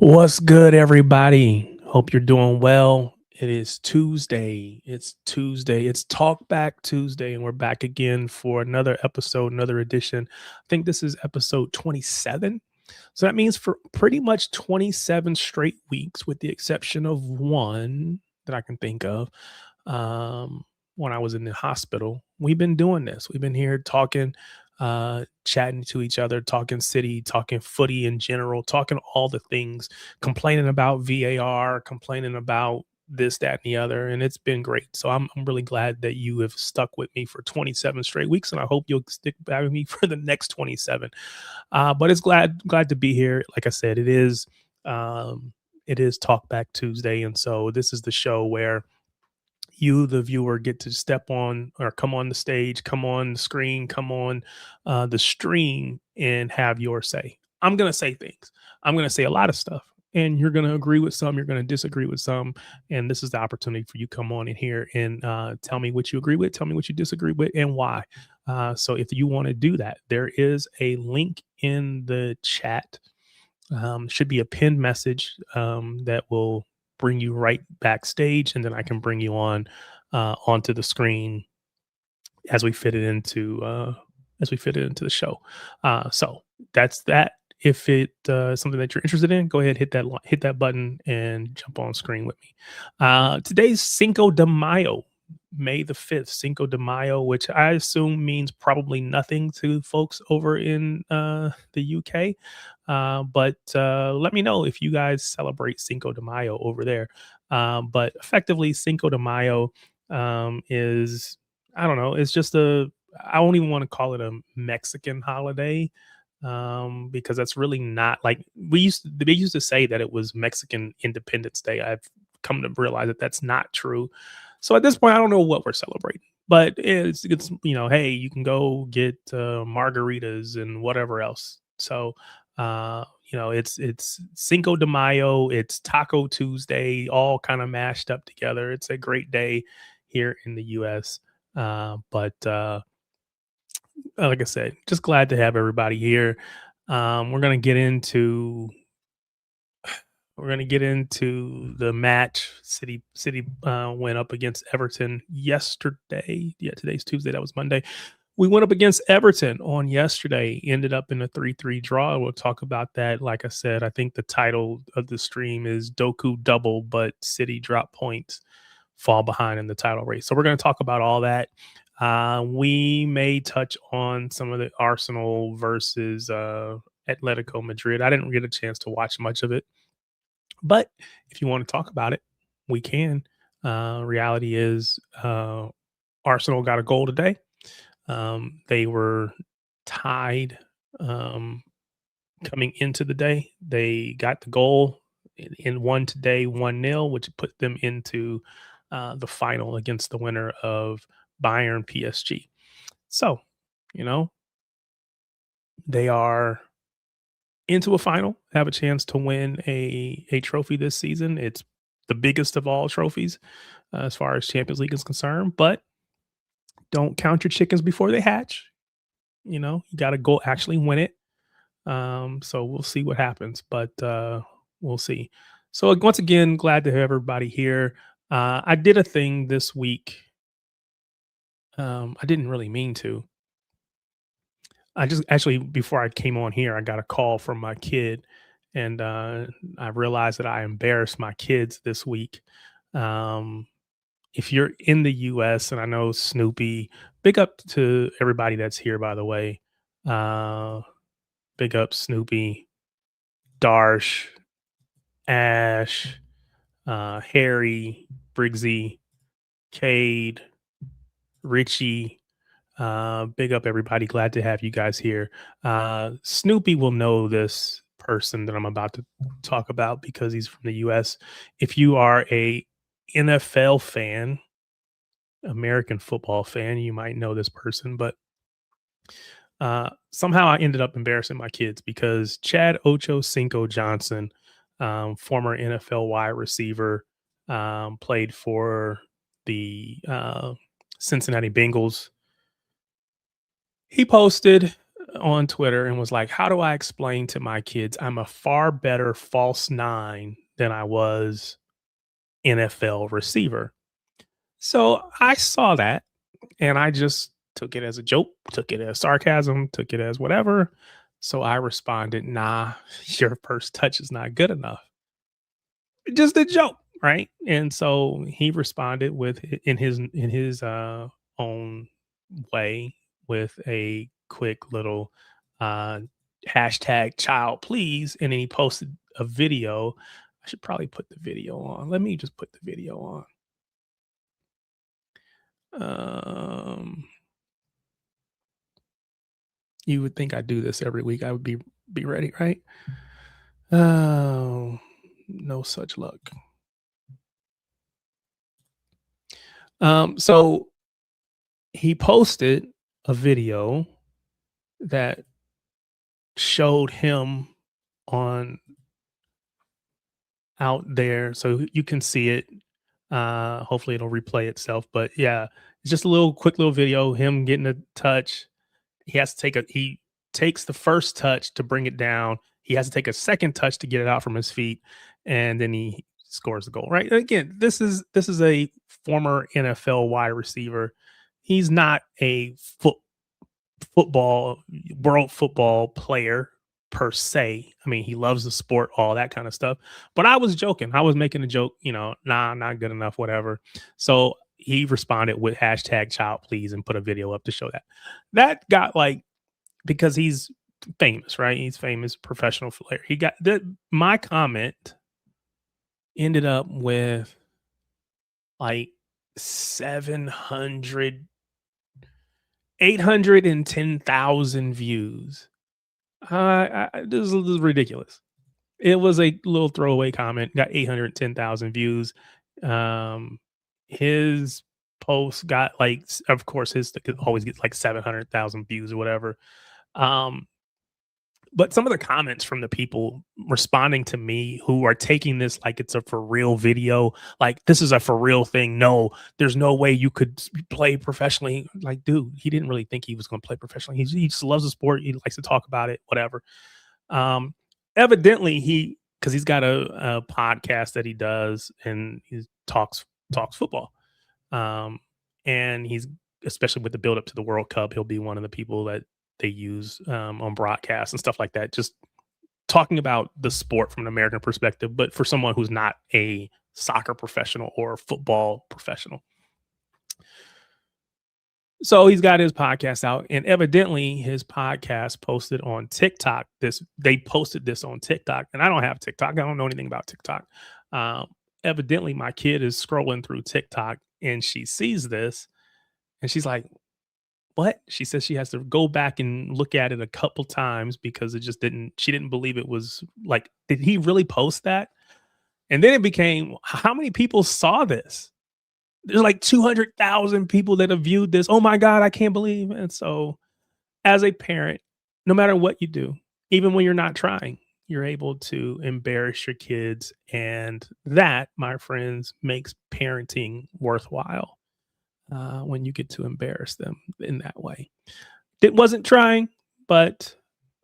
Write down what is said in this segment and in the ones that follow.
What's good, everybody? Hope you're doing well. It is Tuesday. It's Tuesday. It's Talk Back Tuesday, and we're back again for another episode, another edition. I think this is episode 27. So that means for pretty much 27 straight weeks, with the exception of one that I can think of, when I was in the hospital, we've been doing this. We've been here talking, chatting to each other, talking city, talking footy in general, talking all the things, complaining about VAR, complaining about this, that, and the other. And it's been great. So I'm really glad that you have stuck with me for 27 straight weeks. And I hope you'll stick by with me for the next 27. But it's glad to be here. Like I said, it is Talk Back Tuesday. And so this is the show where you, the viewer, get to step on or come on the stage, come on the screen, come on the stream and have your say. I'm going to say things. I'm going to say a lot of stuff. And you're going to agree with some, you're going to disagree with some. And this is the opportunity for you to come on in here and tell me what you agree with, tell me what you disagree with, and why. So if you want to do that, there is a link in the chat. Should be a pinned message that will bring you right backstage, and then I can bring you on onto the screen as we fit it into the show. So that's that. If it something that you're interested in, go ahead, hit that button and jump on screen with me. Today's Cinco de Mayo, May the 5th, Cinco de Mayo, which I assume means probably nothing to folks over in the UK. But let me know if you guys celebrate Cinco de Mayo over there. But effectively, Cinco de Mayo is, I don't know, it's just I don't even want to call it a Mexican holiday, because that's really not like they used to say that it was Mexican Independence Day. I've come to realize that that's not true. So at this point, I don't know what we're celebrating, but it's hey, you can go get margaritas and whatever else. So it's Cinco de Mayo, it's Taco Tuesday, all kind of mashed up together. It's a great day here in the U.S. But like I said, just glad to have everybody here. We're gonna get into the match. City went up against Everton yesterday. Yeah, today's Tuesday. That was Monday. We went up against Everton on yesterday. Ended up in a 3-3 draw. We'll talk about that. Like I said, I think the title of the stream is Doku double, but City drop points, fall behind in the title race. So we're going to talk about all that. We may touch on some of the Arsenal versus Atletico Madrid. I didn't get a chance to watch much of it, but if you want to talk about it, we can. Reality is, Arsenal got a goal today. They were tied coming into the day. They got the goal in one today, 1-0, which put them into the final against the winner of Bayern PSG. So, you know, they are into a final, have a chance to win a trophy this season. It's the biggest of all trophies as far as Champions League is concerned, but don't count your chickens before they hatch. You got to go actually win it. So we'll see what happens, but we'll see. So once again, glad to have everybody here. I did a thing this week. I didn't really mean to. I just actually, before I came on here, I got a call from my kid, and I realized that I embarrassed my kids this week. Um, if you're in the US, and I know Snoopy, big up to everybody that's here, by the way. Uh, Big up Snoopy, Darsh, Ash, Harry, Briggsy, Cade, Richie. Big up everybody. Glad to have you guys here. Snoopy will know this person that I'm about to talk about because he's from the US. If you are a NFL fan, American football fan, you might know this person, but somehow I ended up embarrassing my kids because Chad Ocho Cinco Johnson, former NFL wide receiver, played for the Cincinnati Bengals. He posted on Twitter and was like, "How do I explain to my kids I'm a far better false nine than I was NFL receiver?" So I saw that and I just took it as a joke, took it as sarcasm, took it as whatever. So I responded, "Nah, your first touch is not good enough." Just a joke, right? And so he responded with in his own way with a quick little uh hashtag child please, and then he posted a video. I should probably put the video on. Let me just put the video on. Um you would think I do this every week. I would be ready, right? Oh, no such luck. So he posted a video that showed him on out there, so you can see it. Hopefully it'll replay itself, but yeah, it's just a little quick little video, him getting a touch. He takes the first touch to bring it down. He has to take a second touch to get it out from his feet, and then he scores the goal. Right? Again, this is a former NFL wide receiver. He's not a football world football player per se. I mean, he loves the sport, all that kind of stuff. But I was joking. I was making a joke, nah, not good enough, whatever. So he responded with hashtag child please and put a video up to show that. That got like, because he's famous, right? He's famous professional player. He got my comment ended up with like 700, 810,000 views. This is ridiculous. It was a little throwaway comment. Got 810,000 views. Um, his post got like, of course, his always gets like 700,000 views or whatever. Um, but some of the comments from the people responding to me who are taking this like it's a for real video, like this is a for real thing. No, there's no way you could play professionally. Like, dude, he didn't really think he was going to play professionally. He just loves the sport. He likes to talk about it, whatever. Um, Evidently, because he's got a podcast that he does, and he talks football. Um, and he's, especially with the build up to the World Cup, he'll be one of the people that they use on broadcasts and stuff like that. Just talking about the sport from an American perspective, but for someone who's not a soccer professional or football professional. So he's got his podcast out, and evidently his podcast posted on TikTok. They posted this on TikTok, and I don't have TikTok. I don't know anything about TikTok. Um, Evidently, my kid is scrolling through TikTok, and she sees this, and she's like, "What?" She says she has to go back and look at it a couple times because it just didn't. She didn't believe it was like, did he really post that? And then it became, how many people saw this? There's like 200,000 people that have viewed this. Oh my God, I can't believe. And so, as a parent, no matter what you do, even when you're not trying, you're able to embarrass your kids. And that, my friends, makes parenting worthwhile when you get to embarrass them in that way. It wasn't trying, but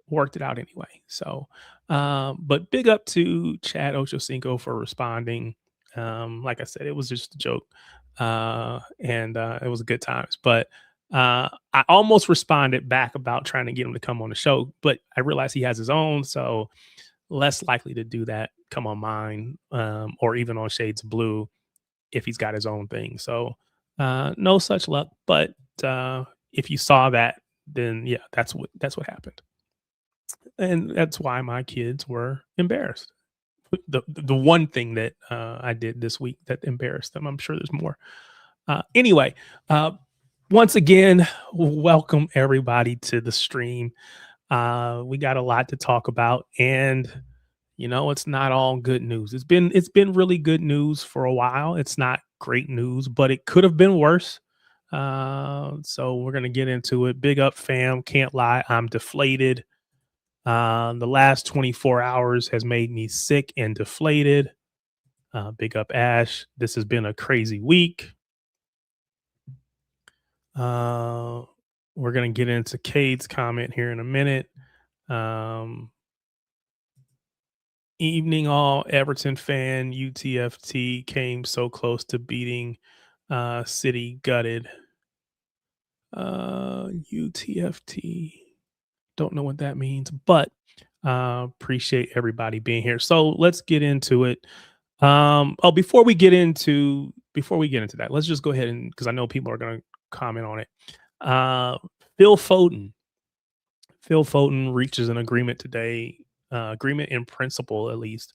worked it out anyway. So, but big up to Chad Ochocinco for responding. Like I said, it was just a joke, and it was good times. But I almost responded back about trying to get him to come on the show, but I realized he has his own, so less likely to do that. Come on mine, or even on Shades of Blue if he's got his own thing. So no such luck. But if you saw that, then yeah, that's what happened, and that's why my kids were embarrassed. The one thing that I did this week that embarrassed them. I'm sure there's more. Anyway, once again, welcome everybody to the stream. We got a lot to talk about, and it's not all good news. It's been really good news for a while. It's not great news, but it could have been worse. So we're gonna get into it. Big up, fam. Can't lie, I'm deflated. The last 24 hours has made me sick and deflated. Big up, Ash. This has been a crazy week. Uh, We're gonna get into Cade's comment here in a minute. Um, Evening all Everton fan. UTFT came so close to beating City gutted. UTFT. Don't know what that means, but appreciate everybody being here. So let's get into it. Oh, before we get into that, let's just go ahead and because I know people are going to comment on it. Uh, Phil Foden. Phil Foden reaches an agreement today, agreement in principle at least,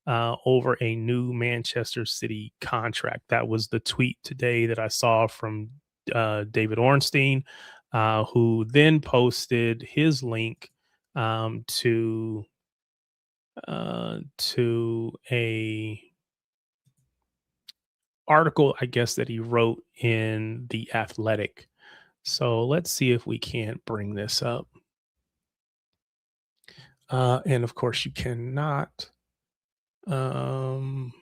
over a new Manchester City contract. That was the tweet today that I saw from David Ornstein, who then posted his link to a article, I guess, that he wrote in the Athletic. So let's see if we can't bring this up. And of course, you um,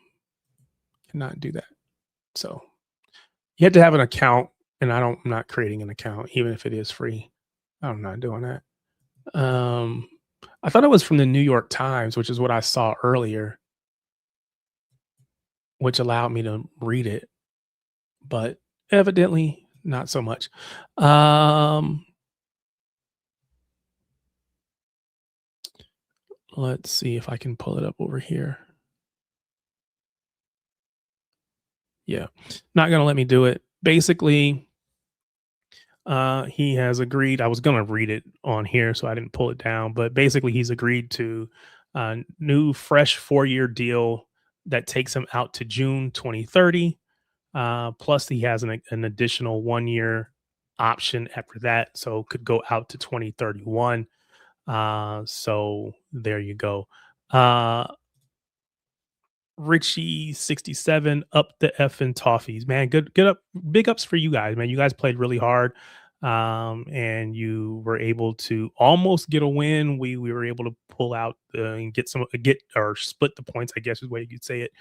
cannot do that. So you have to have an account, and I'm not creating an account, even if it is free. I'm not doing that. I thought it was from the New York Times, which is what I saw earlier, which allowed me to read it, but evidently not so much. Let's see if I can pull it up over here. Yeah, not gonna let me do it. Basically, he has agreed. I was gonna read it on here, so I didn't pull it down. But basically, he's agreed to a new, fresh 4-year deal that takes him out to June 2030. Plus, he has an additional 1-year option after that, so could go out to 2031. So there you go. Richie 67 up the effing toffees, man. Good up, big ups for you guys, man. You guys played really hard, and you were able to almost get a win. We were able to pull out and get or split the points, I guess is the way you could say it.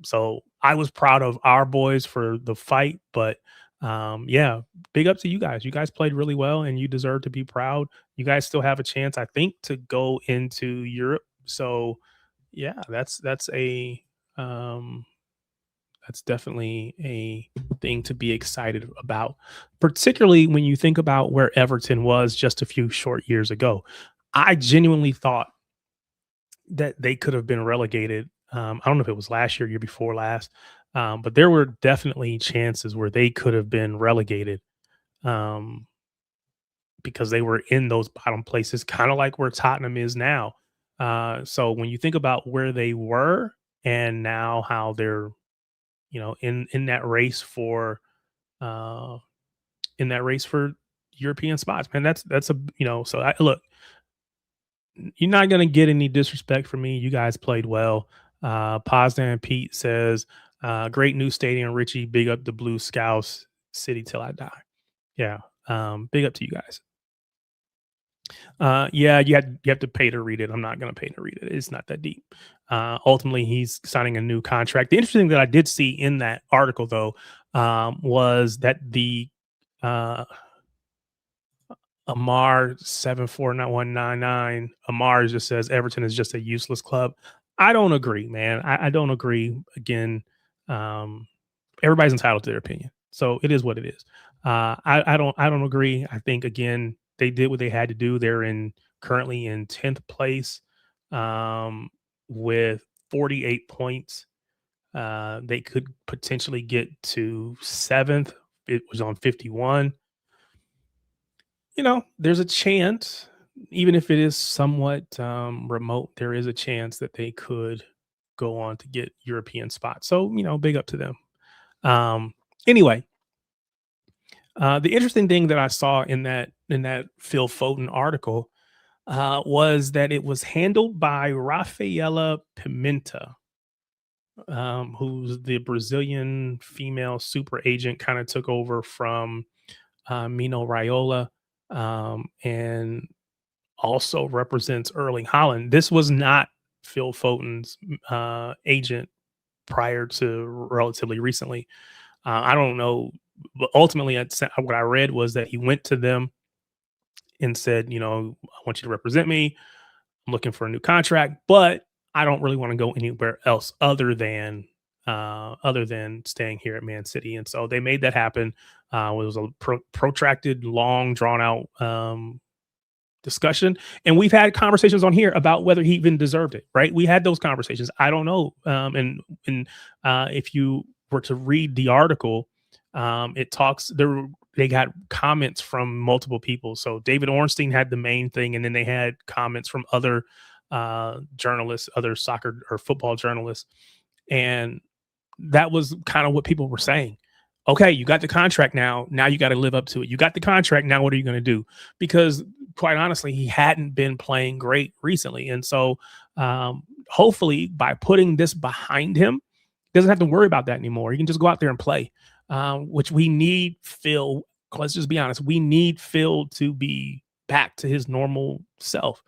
So I was proud of our boys for the fight, but yeah, big up to you guys. You guys played really well, and you deserve to be proud. You guys still have a chance, I think, to go into Europe. So yeah, um that's definitely a thing to be excited about, particularly when you think about where Everton was just a few short years ago. I genuinely thought that they could have been relegated. I don't know if it was last year before last, but there were definitely chances where they could have been relegated, um, because they were in those bottom places, kind of like where Tottenham is now. So when you think about where they were and now how they're, in that race for uh, European spots, man, that's a So look, you're not gonna get any disrespect from me. You guys played well. Poznan Pete says, "Great new stadium, Richie. Big up the Blue Scouts, City till I die." Yeah, big up to you guys. Yeah, you have to pay to read it. I'm not gonna pay to read it. It's not that deep. Ultimately, he's signing a new contract. The interesting thing that I did see in that article, though, was that the uh, Amar 749199 Amar just says Everton is just a useless club. I don't agree, man. I don't agree. Again, um, everybody's entitled to their opinion, so it is what it is. I don't agree. I think again they did what they had to do. They're in currently in 10th place, um, with 48 points. They could potentially get to 7th. It was on 51. There's a chance, even if it is somewhat remote, there is a chance that they could go on to get European spots. So, big up to them. Anyway, the interesting thing that I saw in that Phil Foden article was that it was handled by Rafaela Pimenta, who's the Brazilian female super agent, kind of took over from Mino Raiola, and also represents Erling Haaland. This was not Phil Foden's agent prior to relatively recently. I don't know But ultimately, what I read was that he went to them and said, I want you to represent me. I'm looking for a new contract, but I don't really want to go anywhere else other than staying here at Man City. And so they made that happen. It was a protracted, long, drawn out discussion, and we've had conversations on here about whether he even deserved it. Right? We had those conversations. I don't know. And if you were to read the article, it talks there. They got comments from multiple people. So David Ornstein had the main thing, and then they had comments from other journalists, other soccer or football journalists, and that was kind of what people were saying. Okay, you got the contract now. Now you got to live up to it. You got the contract. Now what are you going to do? Because quite honestly, he hadn't been playing great recently. And so hopefully by putting this behind him, he doesn't have to worry about that anymore. He can just go out there and play, which we need Phil. Let's just be honest. We need Phil to be back to his normal self.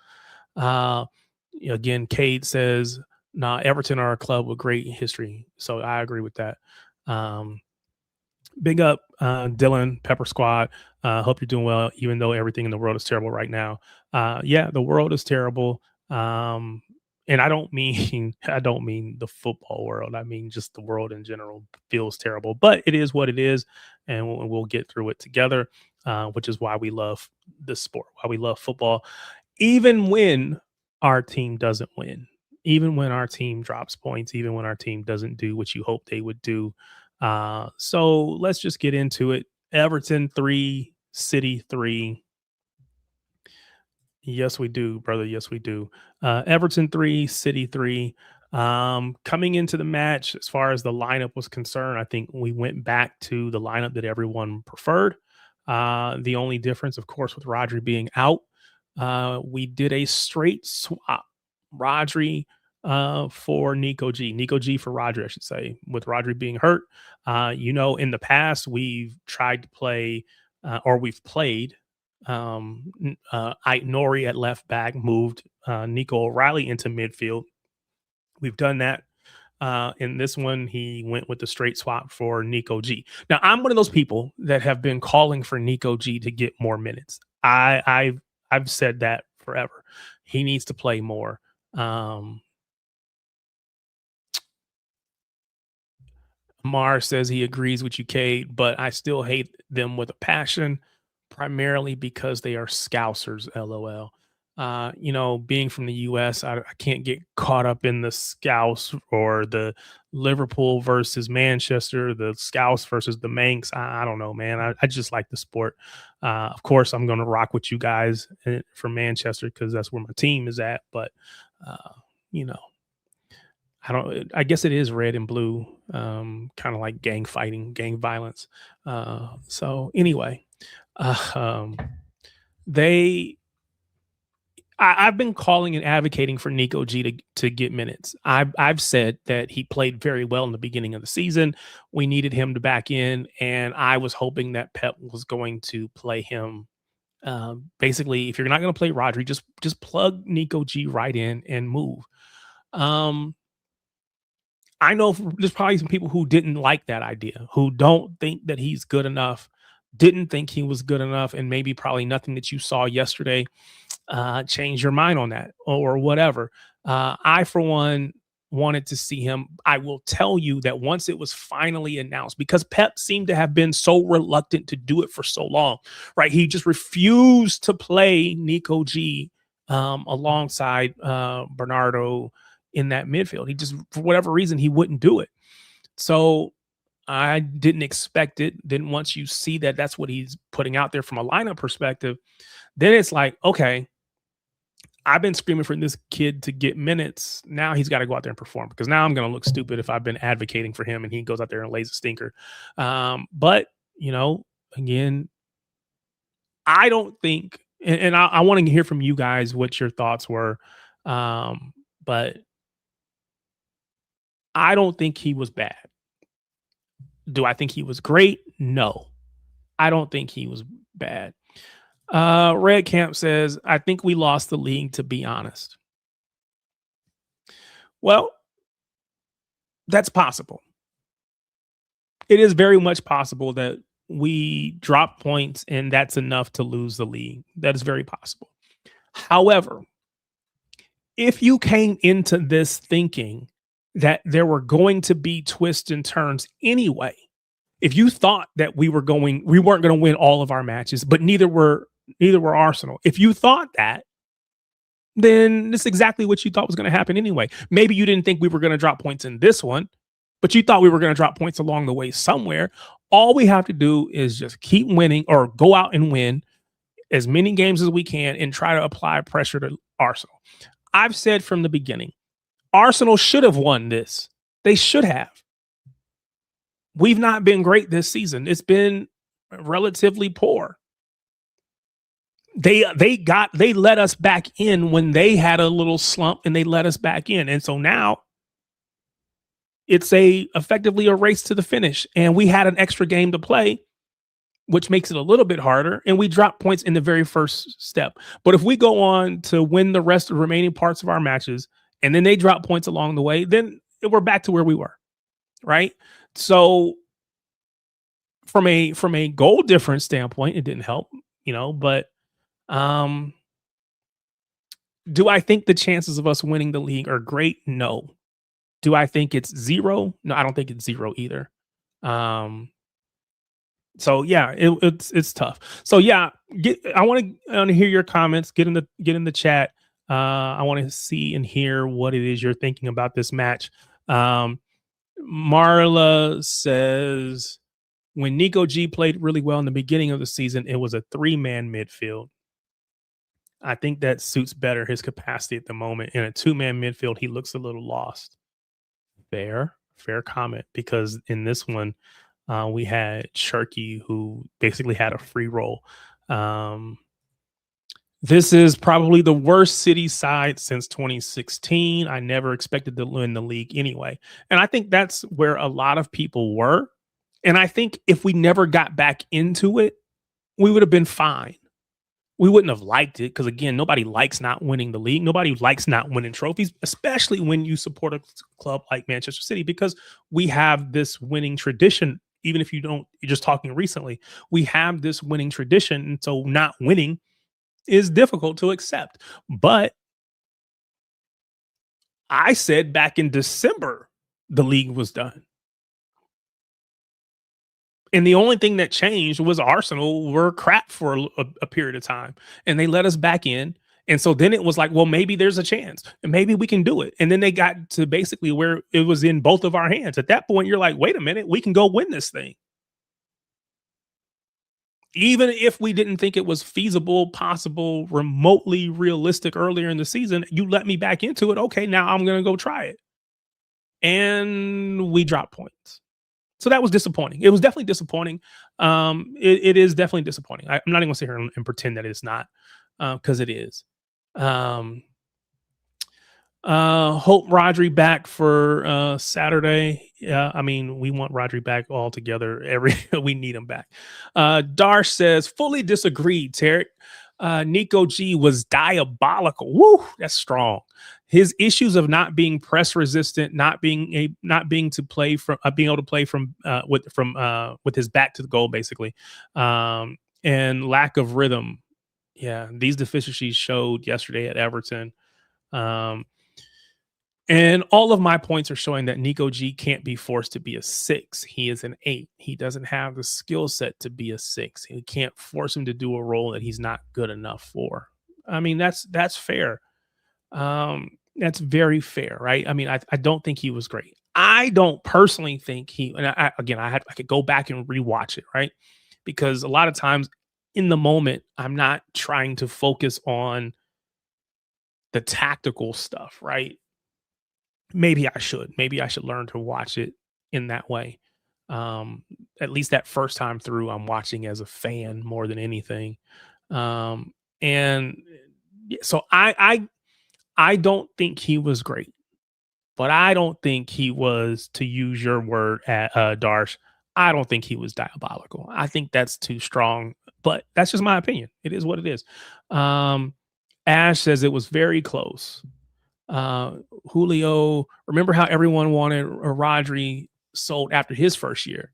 Again, Cade says, nah, Everton are a club with great history. So I agree with that. Big up, Dylan, Pepper Squad. Hope you're doing well, even though everything in the world is terrible right now. Yeah, the world is terrible. And I don't mean the football world. I mean just the world in general feels terrible. But it is what it is, and we'll get through it together. Which is why we love this sport, why we love football, even when our team doesn't win, even when our team drops points, even when our team doesn't do what you hope they would do. So let's just get into it. Everton 3, City 3. Yes, we do, brother. Yes, we do. Everton 3, City 3. Coming into the match, as far as the lineup was concerned, I think we went back to the lineup that everyone preferred. The only difference, of course, with Rodri being out, we did a straight swap. Rodri for Nico G. Nico G for Rodri, I should say, with Rodri being hurt. In the past, we've tried to play or we've played Ike Nori at left back, moved Nico O'Reilly into midfield. We've done that. In this one, he went with the straight swap for Nico G. Now, I'm one of those people that have been calling for Nico G to get more minutes. I've said that forever. He needs to play more. Mar says he agrees with you, Kate, but I still hate them with a passion, primarily because they are Scousers, LOL. Being from the US, I can't get caught up in the Scouse or the Liverpool versus Manchester, the Scouse versus the Manx. I don't know, man. I just like the sport. Of course, I'm going to rock with you guys for Manchester because that's where my team is at. But, you know, I guess it is red and blue, kind of like gang fighting, gang violence. So anyway, um, they I've been calling and advocating for Nico G to get minutes. I've said that he played very well in the beginning of the season. We needed him to back in, and I was hoping that Pep was going to play him. Basically, if you're not going to play Rodri, just plug Nico G right in and move. I know there's probably some people who didn't like that idea, who don't think that he's good enough, didn't think he was good enough, and maybe probably nothing that you saw yesterday change your mind on that or whatever. I, for one, wanted to see him. I will tell you that once it was finally announced, because Pep seemed to have been so reluctant to do it for so long, right? He just refused to play Nico G alongside Bernardo in that midfield. He just, for whatever reason, he wouldn't do it. So I didn't expect it. Then once you see that that's what he's putting out there from a lineup perspective, then it's like, okay, I've been screaming for this kid to get minutes. Now he's got to go out there and perform, because now I'm going to look stupid if I've been advocating for him and he goes out there and lays a stinker. But, again, I don't think, and I want to hear from you guys what your thoughts were. But I don't think he was bad. Do I think he was great? No, I don't think he was bad. Red Camp says, I think we lost the league, to be honest. Well, that's possible. It is very much possible that we drop points and that's enough to lose the league. That is very possible. However, if you came into this thinking that there were going to be twists and turns anyway, if you thought that we weren't going to win all of our matches, but neither were Arsenal. If you thought that, then this is exactly what you thought was going to happen anyway. Maybe you didn't think we were going to drop points in this one, but you thought we were going to drop points along the way somewhere. All we have to do is just keep winning or go out and win as many games as we can and try to apply pressure to Arsenal. I've said from the beginning, Arsenal should have won this. They should have. We've not been great this season. It's been relatively poor. They let us back in when they had a little slump, and they let us back in. And so now it's effectively a race to the finish. And we had an extra game to play, which makes it a little bit harder. And we dropped points in the very first step. But if we go on to win the rest of the remaining parts of our matches, and then they drop points along the way, then we're back to where we were. Right. So from a goal difference standpoint, it didn't help, but do I think the chances of us winning the league are great? No. Do I think it's zero? No, I don't think it's zero either. So yeah, it's tough. So yeah, I want to hear your comments. Get in the chat. I want to see and hear what it is you're thinking about this match. Marla says, when Nico G played really well in the beginning of the season, it was a 3-man midfield. I think that suits better his capacity at the moment. In a 2-man midfield, he looks a little lost. Fair comment, because in this one, we had Cherki, who basically had a free roll. This is probably the worst City side since 2016. I never expected to win the league anyway. And I think that's where a lot of people were. And I think if we never got back into it, we would have been fine. We wouldn't have liked it because, again, nobody likes not winning the league. Nobody likes not winning trophies, especially when you support a club like Manchester City, because we have this winning tradition. Even if you're just talking recently, we have this winning tradition. And so not winning is difficult to accept. But I said back in December, the league was done. And the only thing that changed was Arsenal were crap for a period of time, and they let us back in. And so then it was like, well, maybe there's a chance and maybe we can do it. And then they got to basically where it was in both of our hands. At that point, you're like, wait a minute, we can go win this thing. Even if we didn't think it was feasible, possible, remotely realistic earlier in the season, you let me back into it. Okay, now I'm going to go try it. And we dropped points. So that was disappointing. It was definitely disappointing. It is definitely disappointing. I'm not even going to sit here and pretend that it's not, because it is. Hope Rodri back for Saturday. Yeah, I mean, we want Rodri back altogether. We need him back. Darsh says, fully disagreed, Tarek. Nico G was diabolical. Woo, that's strong. His issues of not being press resistant, not being able to play from with his back to the goal, basically, and lack of rhythm. Yeah, these deficiencies showed yesterday at Everton. And all of my points are showing that Nico G can't be forced to be a 6. He is an 8. He doesn't have the skill set to be a 6. We can't force him to do a role that he's not good enough for. I mean, that's fair. That's very fair, right? I mean, I don't think he was great. I don't personally think I could go back and rewatch it, right? Because a lot of times in the moment, I'm not trying to focus on the tactical stuff, right? Maybe I should learn to watch it in that way. At least that first time through, I'm watching as a fan more than anything. And so I don't think he was great, but I don't think he was, to use your word, Darsh, I don't think he was diabolical. I think that's too strong, but that's just my opinion. It is what it is. Ash says it was very close. Julio, remember how everyone wanted Rodri sold after his first year?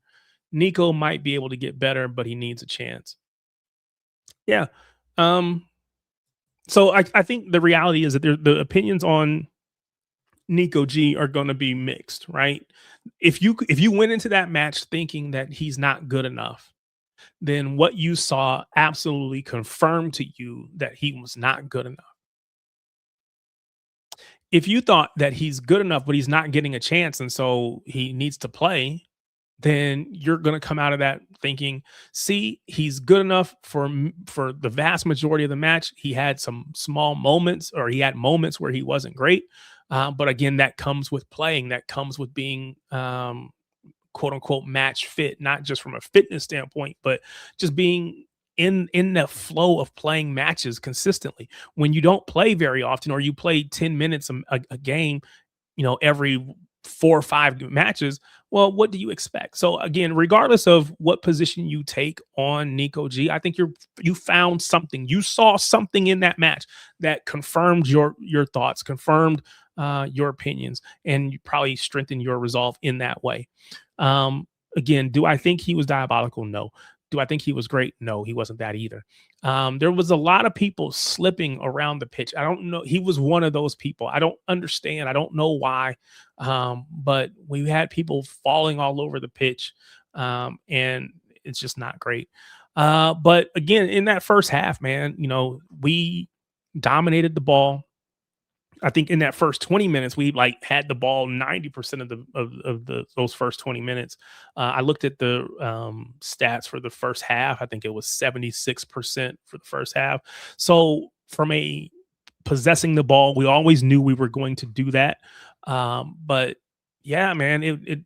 Nico might be able to get better, but he needs a chance. Yeah. Um, so I think the reality is that the opinions on Nico G are going to be mixed, right? If you went into that match thinking that he's not good enough, then what you saw absolutely confirmed to you that he was not good enough. If you thought that he's good enough, but he's not getting a chance, and so he needs to play, then you're going to come out of that thinking, see, he's good enough for the vast majority of the match. He had some small moments, or he had moments where he wasn't great. But again, that comes with playing. That comes with being quote unquote match fit, not just from a fitness standpoint, but just being in the flow of playing matches consistently. When you don't play very often, or you play 10 minutes a game, every 4 or 5 matches, well, what do you expect? So again, regardless of what position you take on Nico G, I think you found something. You saw something in that match that confirmed your thoughts, confirmed your opinions, and you probably strengthened your resolve in that way. Um, Again, do I think he was diabolical? No. Do I think he was great? No, he wasn't that either. There was a lot of people slipping around the pitch. I don't know. He was one of those people. I don't understand. I don't know why. But we had people falling all over the pitch. And it's just not great. But again, in that first half, man, we dominated the ball. I think in that first 20 minutes, we like had the ball 90% of those first 20 minutes. I looked at the stats for the first half. I think it was 76% for the first half. So from a possessing the ball, we always knew we were going to do that. But yeah, man, it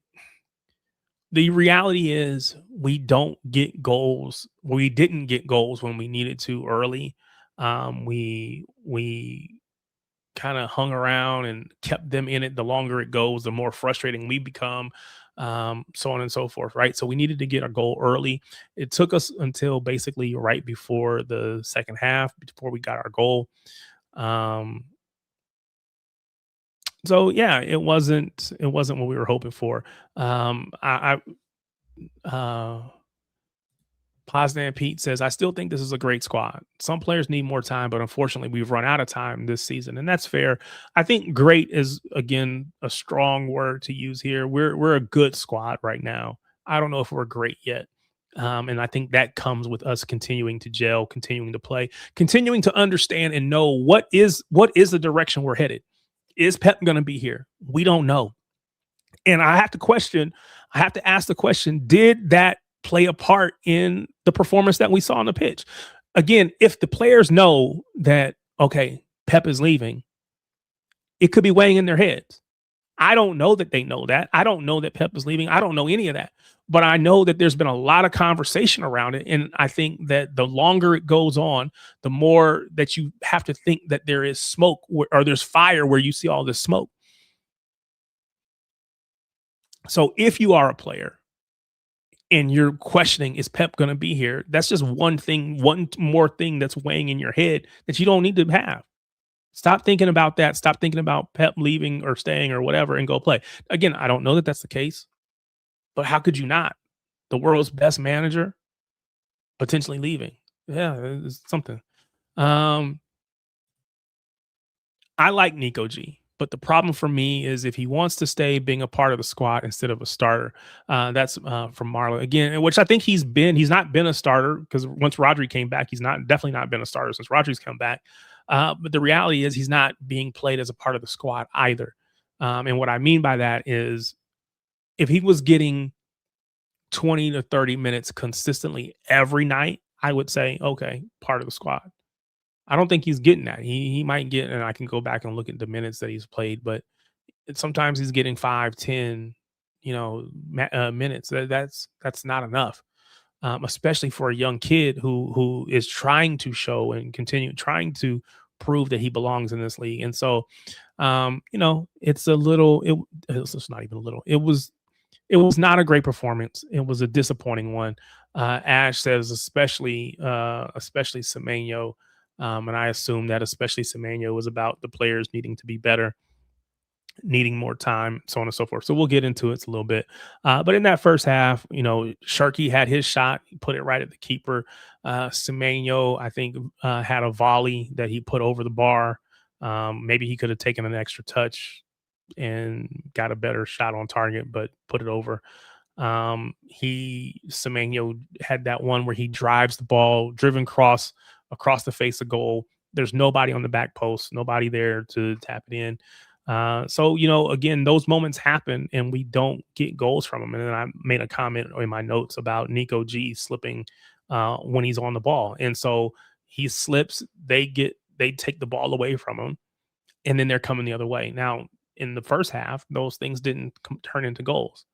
the reality is we don't get goals. We didn't get goals when we needed to early. We kind of hung around and kept them in it. The longer it goes, the more frustrating we become, so on and so forth, right? So we needed to get a goal early. It took us until basically right before the second half before we got our goal. Um, so yeah, it wasn't what we were hoping for. I Posnan Pete says, I still think this is a great squad. Some players need more time, but unfortunately, we've run out of time this season, and that's fair. I think great is again a strong word to use here. We're a good squad right now. I don't know if we're great yet. And I think that comes with us continuing to gel, continuing to play, continuing to understand and know what is the direction we're headed. Is Pep going to be here? We don't know. And I have to ask the question, did that play a part in the performance that we saw on the pitch? Again, if the players know that, okay, Pep is leaving, it could be weighing in their heads. I don't know that they know that. I don't know that Pep is leaving. I don't know any of that. But I know that there's been a lot of conversation around it. And I think that the longer it goes on, the more that you have to think that there is smoke or there's fire where you see all this smoke. So if you are a player and you're questioning, is Pep going to be here? That's just one thing, one more thing that's weighing in your head that you don't need to have. Stop thinking about that. Stop thinking about Pep leaving or staying or whatever and go play. Again, I don't know that that's the case, but how could you not? The world's best manager potentially leaving. Yeah, it's something. Um, I like Nico G, but the problem for me is if he wants to stay being a part of the squad instead of a starter. That's from Marlon again, which I think he's been. He's not been a starter because once Rodri came back, he's not definitely not been a starter since Rodri's come back. But the reality is he's not being played as a part of the squad either. And what I mean by that is if he was getting 20 to 30 minutes consistently every night, I would say, okay, part of the squad. I don't think he's getting that. He might get, and I can go back and look at the minutes that he's played, but sometimes he's getting 5, 10, minutes. That's not enough, especially for a young kid who is trying to show and continue trying to prove that he belongs in this league. And so, it's a little. It's not even a little. It was not a great performance. It was a disappointing one. Ash says, especially Semenyo, and I assume that especially Semenyo was about the players needing to be better. needing more time, so on and so forth. So we'll get into it a little bit. But in that first half, Cherki had his shot, he put it right at the keeper. Semenyo, I think, had a volley that he put over the bar. Maybe he could have taken an extra touch and got a better shot on target, but put it over. Semenyo had that one where he drives the ball, driven cross across the face of goal. There's nobody on the back post, nobody there to tap it in. So, again, those moments happen and we don't get goals from them. And then I made a comment in my notes about Nico G slipping when he's on the ball. And so he slips, they take the ball away from him, and then they're coming the other way. Now, in the first half, those things didn't turn into goals.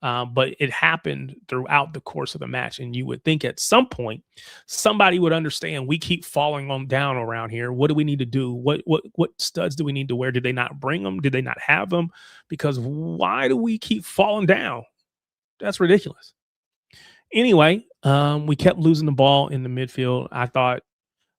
But it happened throughout the course of the match. And you would think at some point somebody would understand we keep falling on down around here. What do we need to do? What studs do we need to wear? Did they not bring them? Did they not have them? Because why do we keep falling down? That's ridiculous. Anyway, we kept losing the ball in the midfield. I thought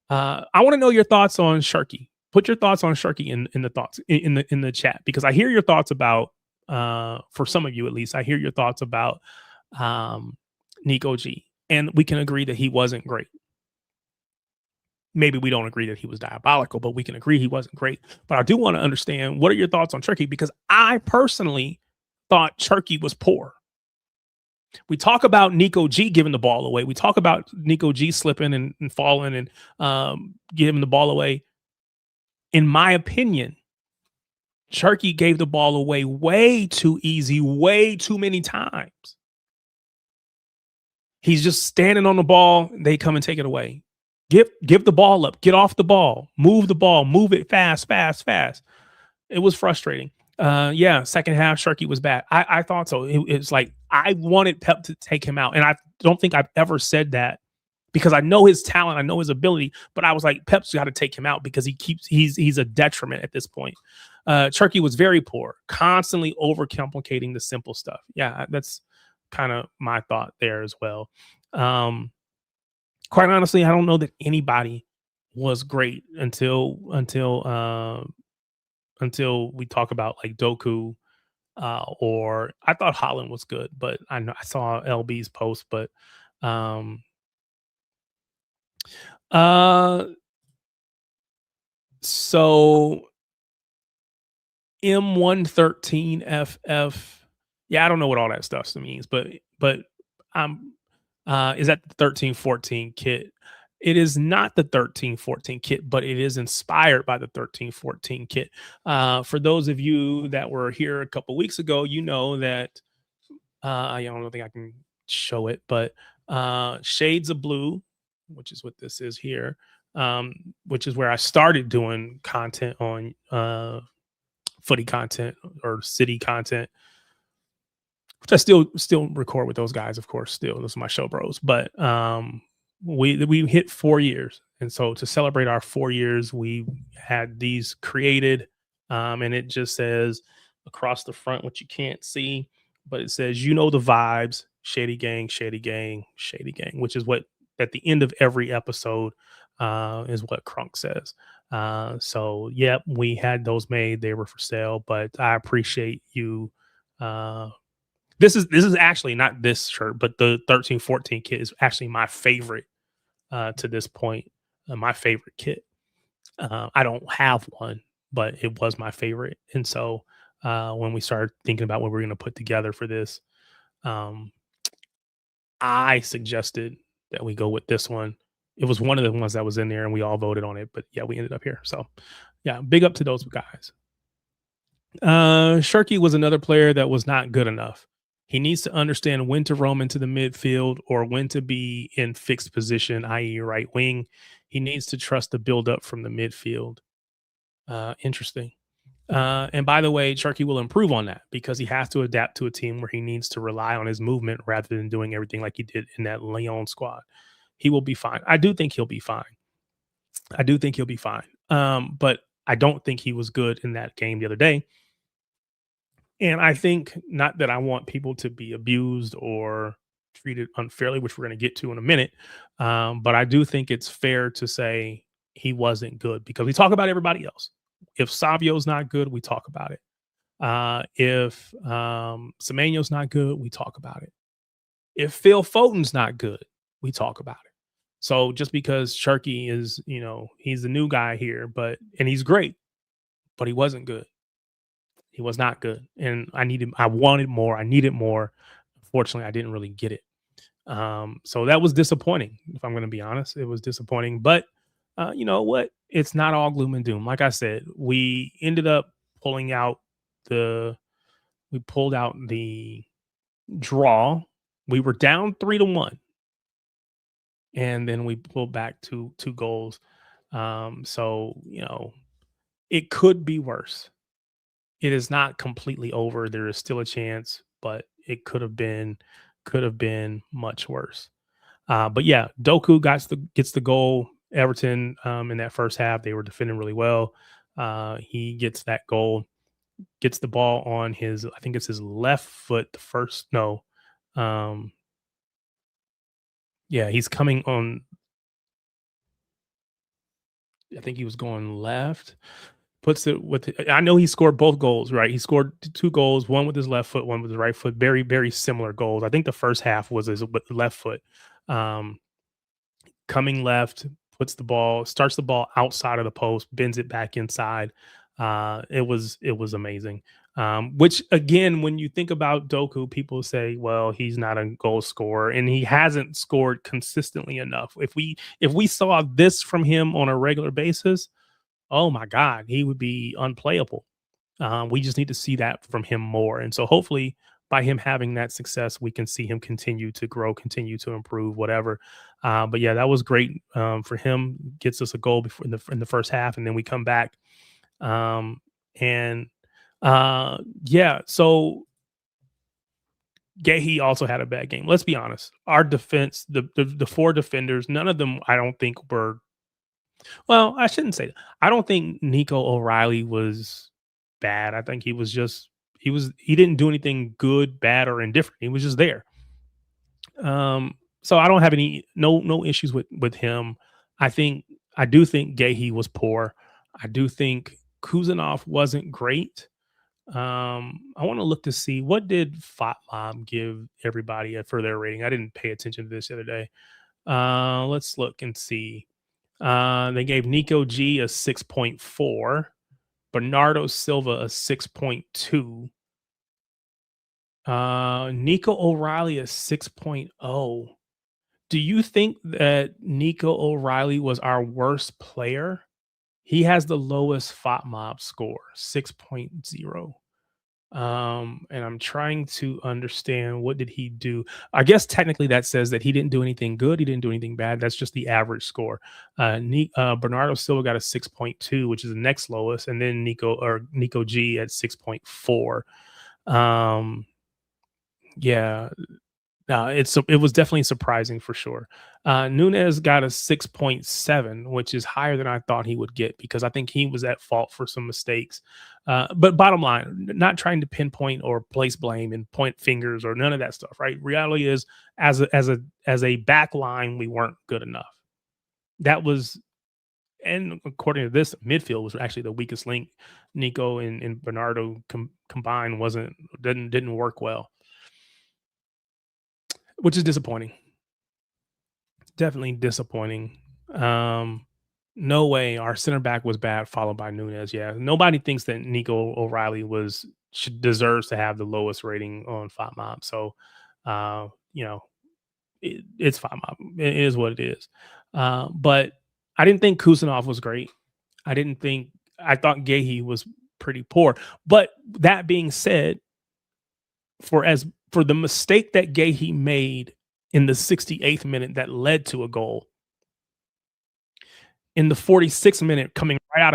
I want to know your thoughts on Cherki. Put your thoughts on Cherki in the thoughts in the chat, because I hear your thoughts about for some of you at least, I hear your thoughts about Nico G, and we can agree that he wasn't great. Maybe we don't agree that he was diabolical, but we can agree he wasn't great. But I do want to understand, what are your thoughts on Cherki? Because I personally thought Cherki was poor. We talk about Nico G giving the ball away. We talk about Nico G slipping and falling and giving the ball away. In my opinion, Cherki gave the ball away way too easy, way too many times. He's just standing on the ball. They come and take it away. Give the ball up. Get off the ball. Move the ball. Move it fast, fast, fast. It was frustrating. Second half, Cherki was bad. I thought so. It's like I wanted Pep to take him out, and I don't think I've ever said that, because I know his talent, I know his ability, but I was like, Pep's got to take him out because he's a detriment at this point. Cherki was very poor, constantly overcomplicating the simple stuff. Yeah, that's kind of my thought there as well. Quite honestly, I don't know that anybody was great until we talk about like Doku, or I thought Holland was good, but I saw LB's post, but so M113FF. Yeah, I don't know what all that stuff means, but I'm is that the 1314 kit? It is not the 1314 kit, but it is inspired by the 1314 kit. For those of you that were here a couple weeks ago, you know that I don't think I can show it, but Shades of Blue, which is what this is here, which is where I started doing content on footy content or city content, which I still record with those guys, of course. Still, those are my show bros. But we hit 4 years, and so to celebrate our 4 years, we had these created, and it just says across the front, which you can't see, but it says, the vibes, Shady Gang, Shady Gang, Shady Gang, which is what at the end of every episode is what Crunk says. So yeah, we had those made. They were for sale, but I appreciate you. This is actually not this shirt, but the 1314 kit is actually my favorite to this point. My favorite kit. I don't have one, but it was my favorite. And so when we started thinking about what we're going to put together for this, I suggested that we go with this one. It was one of the ones that was in there, and we all voted on it. But yeah, we ended up here. So yeah, big up to those guys. Cherki was another player that was not good enough. He needs to understand when to roam into the midfield or when to be in fixed position, i.e. right wing. He needs to trust the build up from the midfield. Interesting. And by the way, Cherki will improve on that because he has to adapt to a team where he needs to rely on his movement rather than doing everything like he did in that Lyon squad. He will be fine. I do think he'll be fine. But I don't think he was good in that game the other day. And I think, not that I want people to be abused or treated unfairly, which we're going to get to in a minute, but I do think it's fair to say he wasn't good because we talk about everybody else. If Savio's not good, we talk about it. If Semenyo's not good, we talk about it. If Phil Foden's not good, we talk about it. So just because Cherki is, he's the new guy here, and he's great, but he wasn't good. He was not good. And I wanted more. I needed more. Unfortunately, I didn't really get it. So that was disappointing. If I'm going to be honest, it was disappointing, but you know what? It's not all gloom and doom. Like I said, we ended up pulling out the, we pulled out the draw. We were down 3-1, and then we pulled back two goals. So it could be worse. It is not completely over. There is still a chance, but it could have been much worse. But yeah, Doku gets the goal. Everton in that first half, they were defending really well. He gets that goal, gets the ball on his, I think it's his left foot. The first, no, um, yeah, he's coming on. I think he was going left. Puts it with. I know he scored both goals, right? He scored two goals, one with his left foot, one with his right foot. Very, very similar goals. I think the first half was his left foot. Um, Coming left, starts the ball outside of the post, bends it back inside. It was amazing. Which again, when you think about Doku, people say, well, he's not a goal scorer, and he hasn't scored consistently enough. If we saw this from him on a regular basis, oh my God, he would be unplayable. We just need to see that from him more. And so hopefully by him having that success, we can see him continue to grow, continue to improve, whatever. But yeah, that was great for him. Gets us a goal before in the first half, and then we come back. And yeah, so Gehi also had a bad game. Let's be honest. Our defense, the four defenders, none of them I don't think were, well, I shouldn't say that. I don't think Nico O'Reilly was bad. I think he didn't do anything good, bad, or indifferent. He was just there. So I don't have no issues with him. I do think Gehi was poor. I do think Kuzanov wasn't great. I want to look to see what did FOTMob give everybody for their rating. I didn't pay attention to this the other day. Let's look and see. They gave Nico G a 6.4, Bernardo Silva a 6.2, Nico O'Reilly a 6.0. Do you think that Nico O'Reilly was our worst player? He has the lowest FOTMob score, 6.0. And I'm trying to understand, what did he do? I guess technically that says that he didn't do anything good, he didn't do anything bad. That's just the average score. Bernardo Silva got a 6.2, which is the next lowest, and then Nico G at 6.4. Yeah, no, it was definitely surprising for sure. Nunez got a 6.7, which is higher than I thought he would get, because I think he was at fault for some mistakes. But bottom line, not trying to pinpoint or place blame and point fingers or none of that stuff, right? Reality is, as a back line, we weren't good enough. That was, and according to this, midfield was actually the weakest link. Nico and Bernardo combined didn't work well, which is disappointing. Definitely disappointing. No way our center back was bad, followed by Nunez. Yeah, nobody thinks that Nico O'Reilly deserves to have the lowest rating on FOTMob. So, uh, you know, it's FOTMob. It is what it is. But I didn't think Kusanov was great. I thought Gehi was pretty poor. But that being said, for the mistake that Gehi made in the 68th minute that led to a goal, in the 46th minute, coming right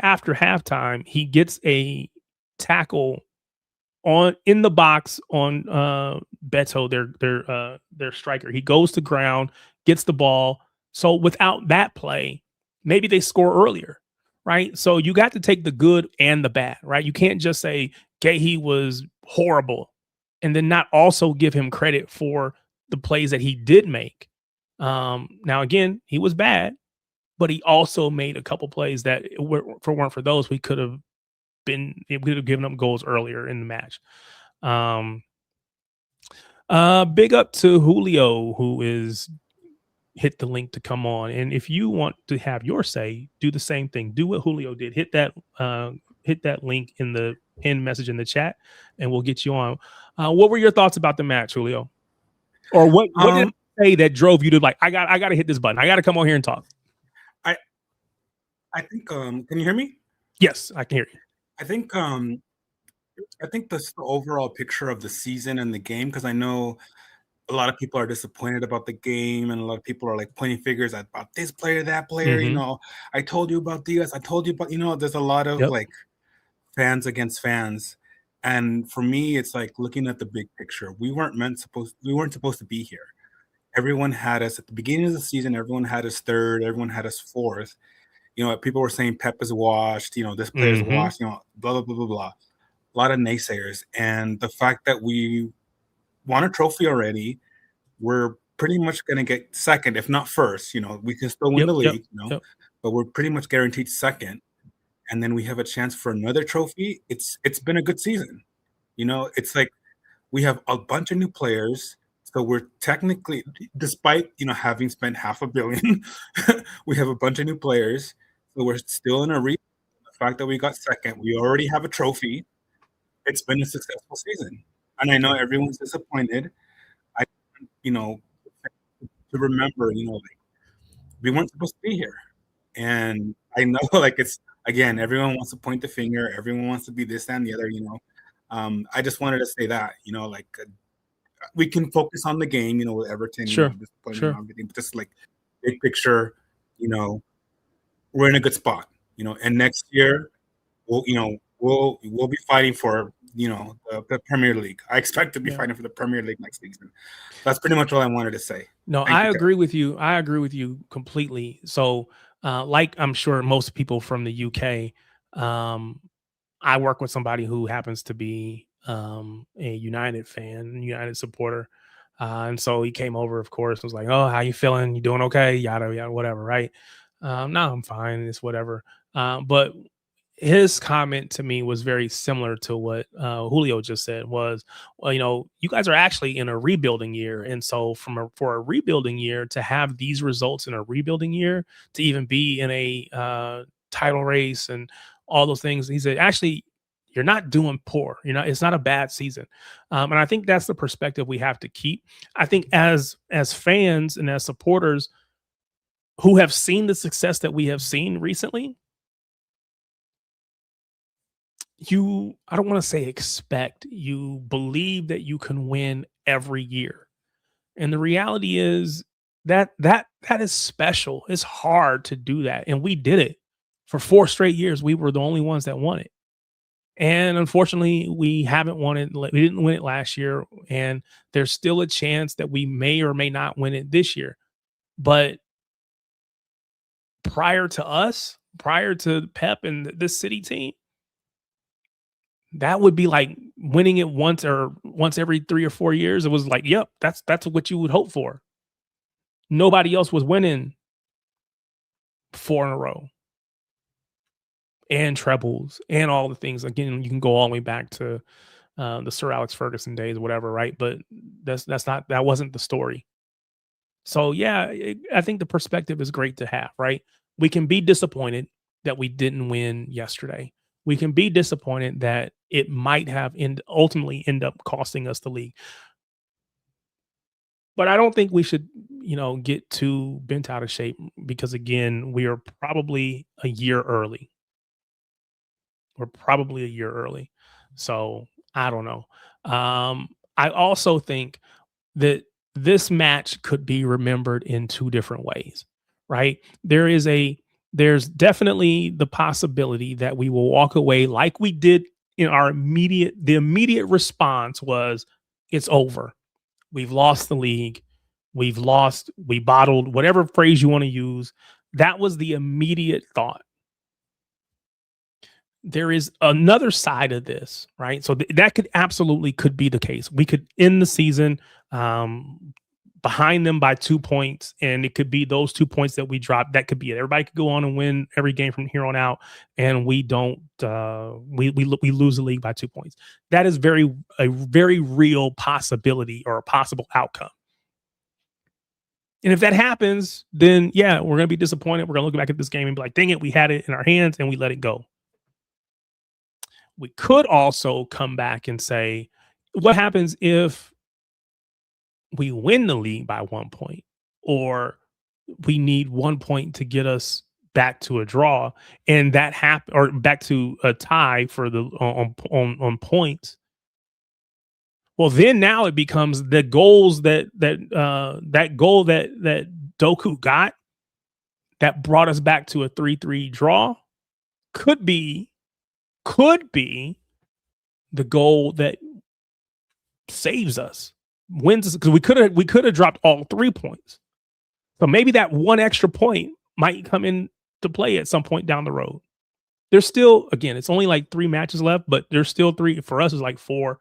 after halftime, he gets a tackle in the box on Beto, their striker. He goes to ground, gets the ball. So without that play, maybe they score earlier, right? So you got to take the good and the bad, right? You can't just say Gehi was horrible and then not also give him credit for the plays that he did make. Now again, he was bad, but he also made a couple plays that weren't for those, we could have given up goals earlier in the match. Big up to Julio, who is hit the link to come on. And if you want to have your say, do the same thing. Do what Julio did. Hit that link in the pinned message in the chat, and we'll get you on. What were your thoughts about the match, Julio? Or what did I say that drove you to like, I got to hit this button. I got to come on here and talk. I think can you hear me? Yes, I can hear you. I think the overall picture of the season and the game, because I know a lot of people are disappointed about the game, and a lot of people are like pointing fingers at about this player, that player. Mhm. You know, I told you about Diaz. I told you about, you know, there's a lot of like fans against fans. And for me, it's like looking at the big picture. We weren't supposed to be here. Everyone had us at the beginning of the season. Everyone had us third. Everyone had us fourth. You know, people were saying Pep is washed. You know, this player is washed. You know, blah blah blah blah blah. A lot of naysayers, and the fact that we won a trophy already, we're pretty much going to get second, if not first. You know, we can still win the league. You know, but we're pretty much guaranteed second. And then we have a chance for another trophy. It's been a good season. You know, it's like we have a bunch of new players. So we're technically, despite, you know, having spent $500 million, we have a bunch of new players. So we're still in a rebuild. The fact that we got second, we already have a trophy. It's been a successful season. And I know everyone's disappointed. You know, to remember, you know, like we weren't supposed to be here. And I know, like, it's, again, everyone wants to point the finger. Everyone wants to be this and the other, you know. I just wanted to say that, you know, like we can focus on the game, you know, with Everton, you know, disappointment and everything, but just like big picture, you know, we're in a good spot, you know, and next year we'll be fighting for, you know, the Premier League. I expect to be fighting for the Premier League next season. That's pretty much all I wanted to say. No, I agree with you. I agree with you completely. So, like I'm sure most people from the UK, I work with somebody who happens to be a United fan, United supporter. And so he came over, of course, was like, "Oh, how you feeling? You doing okay? Yada yada, whatever." Right? No, I'm fine. It's whatever. But his comment to me was very similar to what Julio just said. Was, well, you know, you guys are actually in a rebuilding year, and so for a rebuilding year to have these results in a rebuilding year, to even be in a title race and all those things, he said, actually, you're not doing poor. You know, it's not a bad season, and I think that's the perspective we have to keep. I think as fans and as supporters who have seen the success that we have seen recently, I don't want to say expect, you believe that you can win every year. And the reality is that is special. It's hard to do that. And we did it for 4 straight years. We were the only ones that won it. And unfortunately, we haven't won it. We didn't win it last year. And there's still a chance that we may or may not win it this year. But prior to Pep and this City team, that would be like winning it once every 3 or 4 years. It was like, yep, that's what you would hope for. Nobody else was winning 4 in a row and trebles and all the things. Again, you can go all the way back to the Sir Alex Ferguson days, whatever, right? But that wasn't the story. So yeah, I think the perspective is great to have, right? We can be disappointed that we didn't win yesterday. We can be disappointed that it might have ultimately end up costing us the league. But I don't think we should, you know, get too bent out of shape because again, we are probably a year early. We're probably a year early. So I don't know. I also think that this match could be remembered in 2 different ways, right? There's definitely the possibility that we will walk away like we did in the immediate response was, it's over. We've lost the league. We bottled, whatever phrase you want to use. That was the immediate thought. There is another side of this, right? So that could be the case. We could end the season behind them by 2 points, and it could be those 2 points that we drop. That could be it. Everybody could go on and win every game from here on out, and we don't. We lose the league by 2 points. That is a very real possibility or a possible outcome. And if that happens, then yeah, we're going to be disappointed. We're going to look back at this game and be like, dang it, we had it in our hands and we let it go. We could also come back and say, what happens if we win the league by 1 point, or we need 1 point to get us back to a draw, and that happen, or back to a tie for the on points. Well, then now it becomes the goals that goal that Doku got that brought us back to a 3-3 draw could be the goal that saves us, wins us, because we could have dropped all 3 points. So maybe that one extra point might come into play at some point down the road. There's still, again, it's only like 3 matches left, but there's still 3. For us, it's like 4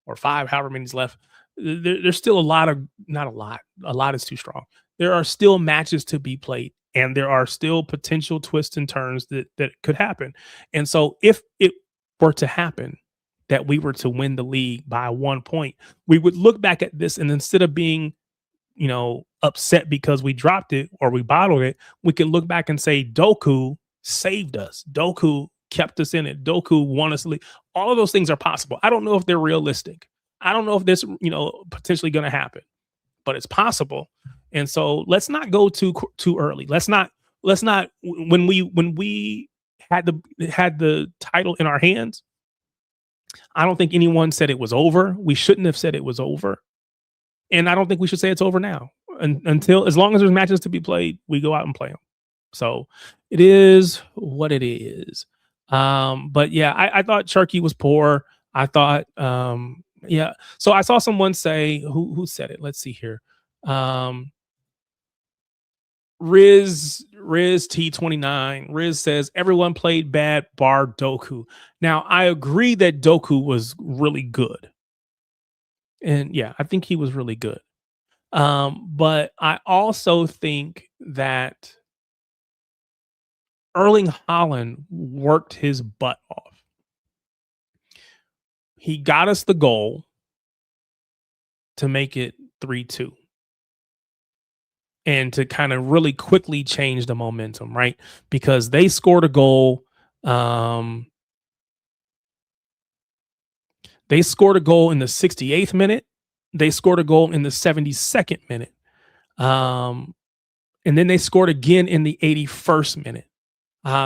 or 5, however many's left. There's still not a lot. A lot is too strong. There are still matches to be played, and there are still potential twists and turns that could happen. And so if it were to happen that we were to win the league by 1 point, we would look back at this, and instead of being, upset because we dropped it or we bottled it, we can look back and say, Doku saved us. Doku kept us in it. Doku won us the league. All of those things are possible. I don't know if they're realistic. I don't know if this, potentially going to happen, but it's possible. And so let's not go too early. Let's not when we had the title in our hands, I don't think anyone said it was over. We shouldn't have said it was over. And I don't think we should say it's over now. Until, as long as there's matches to be played, we go out and play them. So it is what it is. But yeah, I thought Cherki was poor. I thought, yeah. So I saw someone say, who said it? Let's see here. Riz T29. Riz says everyone played bad bar Doku. Now I agree that Doku was really good. And yeah, I think he was really good. But I also think that Erling Haaland worked his butt off. He got us the goal to make it 3-2. And to kind of really quickly change the momentum, right? Because they scored a goal. They scored a goal in the 68th minute. They scored a goal in the 72nd minute. And then they scored again in the 81st minute.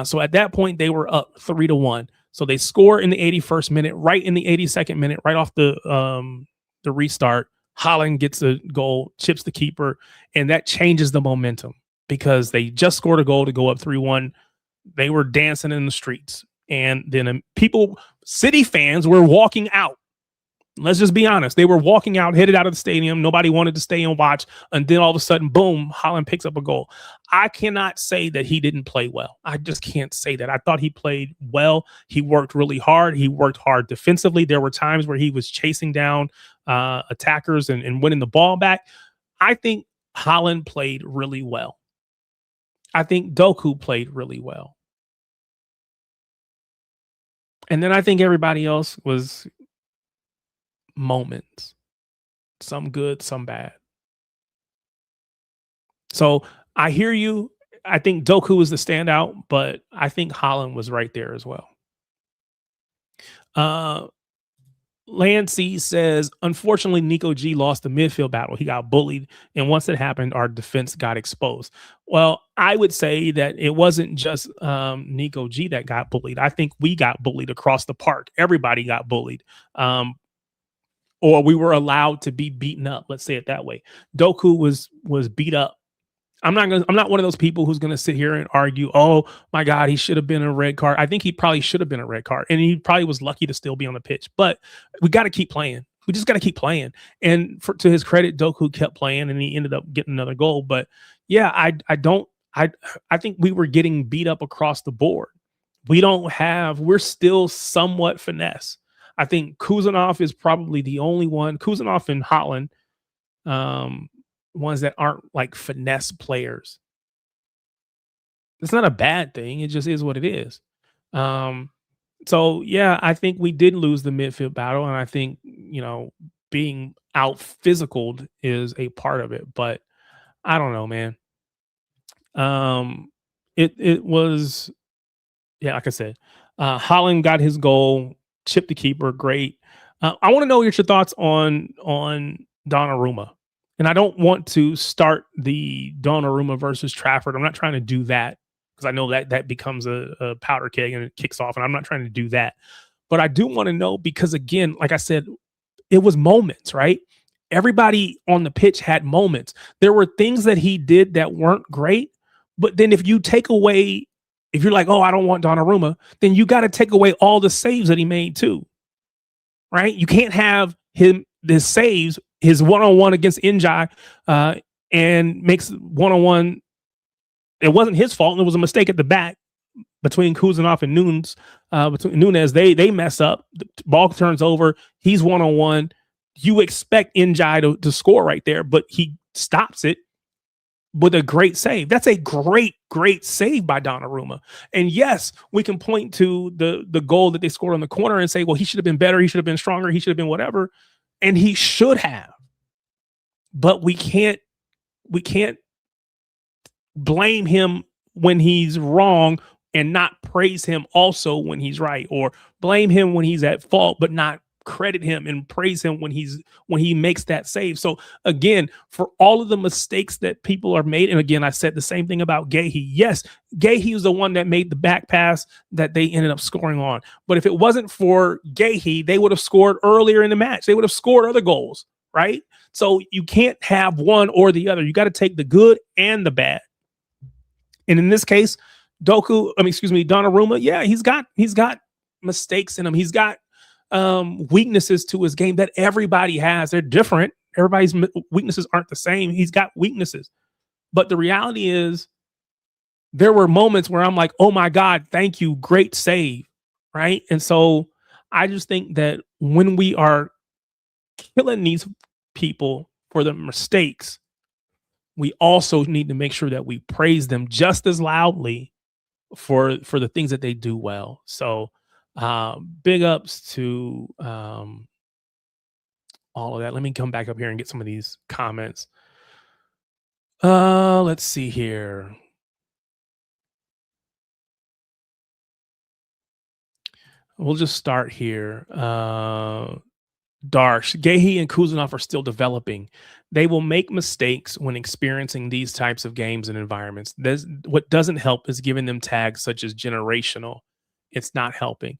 So at that point, they were up 3-1. So they score in the 81st minute, right in the 82nd minute, right off the restart. Haaland gets a goal, chips the keeper, and that changes the momentum because they just scored a goal to go up 3-1. They were dancing in the streets. And then City fans were walking out. Let's just be honest. They were walking out, headed out of the stadium. Nobody wanted to stay and watch. And then all of a sudden, boom, Haaland picks up a goal. I cannot say that he didn't play well. I just can't say that. I thought he played well. He worked really hard. He worked hard defensively. There were times where he was chasing down attackers and winning the ball back. I think Haaland played really well. I think Doku played really well. And then I think everybody else was moments, some good, some bad. So I hear you. I think Doku is the standout, but I think Haaland was right there as well. Lancey says, unfortunately, Nico G lost the midfield battle. He got bullied. And once it happened, our defense got exposed. Well, I would say that it wasn't just Nico G that got bullied. I think we got bullied across the park. Everybody got bullied. Or we were allowed to be beaten up. Let's say it that way. Doku was beat up. I'm not one of those people who's going to sit here and argue, oh my God, he should have been a red card. I think he probably should have been a red card, and he probably was lucky to still be on the pitch. But we got to keep playing. We just got to keep playing. And to his credit, Doku kept playing, and he ended up getting another goal. But yeah, I think we were getting beat up across the board. We're still somewhat finesse. I think Kuzanov is probably the only one. Kuzanov and Haaland. ones that aren't like finesse players. It's not a bad thing. It just is what it is. Um, so yeah, I think we did lose the midfield battle, and I think being out physicaled is a part of it. But I don't know, man. Um, it was yeah, like I said, Holland got his goal, chipped the keeper, great. I want to know what your thoughts on Donnarumma, and I don't want to start the Donnarumma versus Trafford. I'm not trying to do that because I know that becomes a powder keg and it kicks off, and I'm not trying to do that. But I do want to know because again, like I said, it was moments, right? Everybody on the pitch had moments. There were things that he did that weren't great, but then if you take away, if you're like, oh, I don't want Donnarumma, then you got to take away all the saves that he made too, right? You can't have his saves, his one-on-one against Njai, and makes one-on-one. It wasn't his fault. It was a mistake at the back between Kuzanov and between Nunez. They mess up. The ball turns over. He's one-on-one. You expect Njai to score right there, but he stops it with a great save. That's a great save by Donnarumma. And yes, we can point to the goal that they scored on the corner and say, well, he should have been better. He should have been stronger. He should have been whatever. And he should have. But we can't blame him when he's wrong and not praise him also when he's right, or blame him when he's at fault but not credit him and praise him when he makes that save. So again, for all of the mistakes that people are made, and again, I said the same thing about Gahey. Yes, Gahey was the one that made the back pass that they ended up scoring on. But if it wasn't for Gahey, they would have scored earlier in the match. They would have scored other goals, right? So you can't have one or the other. You got to take the good and the bad. And in this case, Donnarumma, yeah, he's got mistakes in him. He's got weaknesses to his game that everybody has. They're different. Everybody's weaknesses aren't the same. He's got weaknesses. But the reality is there were moments where I'm like, oh my God, thank you. Great save. Right. And so I just think that when we are killing these people for the mistakes, we also need to make sure that we praise them just as loudly for the things that they do well. So big ups to all of that. Let me come back up here and get some of these comments. Let's see here. We'll just start here. Darsh, Gahey and Kuzanov are still developing. They will make mistakes when experiencing these types of games and environments. What doesn't help is giving them tags such as generational. It's not helping.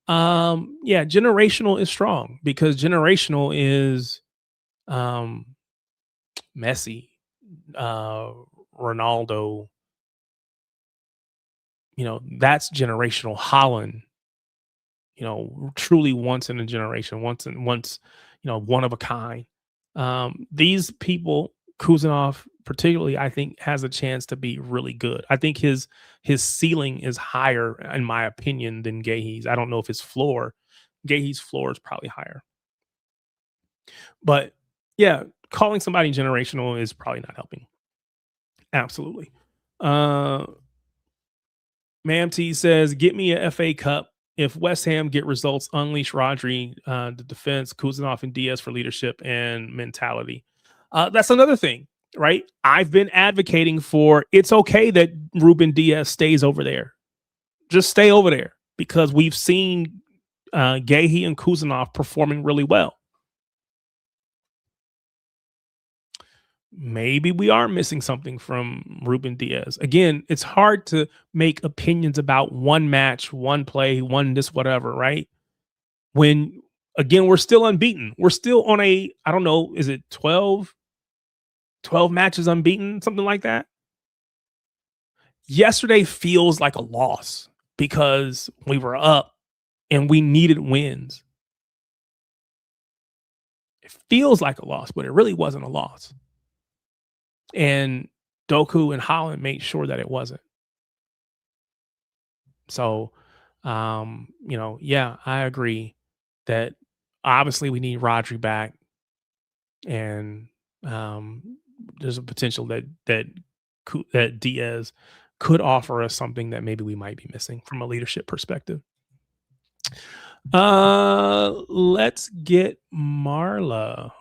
Yeah, generational is strong because generational is Messi, Ronaldo. That's generational. Holland, truly once in a generation, once, one of a kind. These people, Kuzanov particularly, I think has a chance to be really good. I think his ceiling is higher, in my opinion, than Gahey's. I don't know if his floor, Gahey's floor is probably higher. But yeah, calling somebody generational is probably not helping. Absolutely. Mamty says, get me a FA Cup. If West Ham get results, unleash Rodri, the defense, Kuzanov and Diaz for leadership and mentality. That's another thing, right? I've been advocating for it's okay that Ruben Diaz stays over there. Just stay over there because we've seen Gahey and Kuzanov performing really well. Maybe we are missing something from Ruben Diaz. Again, it's hard to make opinions about one match, one play, one this, whatever, right? When, again, we're still unbeaten. We're still on I don't know, is it 12 matches unbeaten, something like that? Yesterday feels like a loss because we were up and we needed wins. It feels like a loss, but it really wasn't a loss. And Doku and Holland made sure that it wasn't. So, yeah, I agree that obviously we need Rodri back. And there's a potential that Diaz could offer us something that maybe we might be missing from a leadership perspective. Let's get Marla.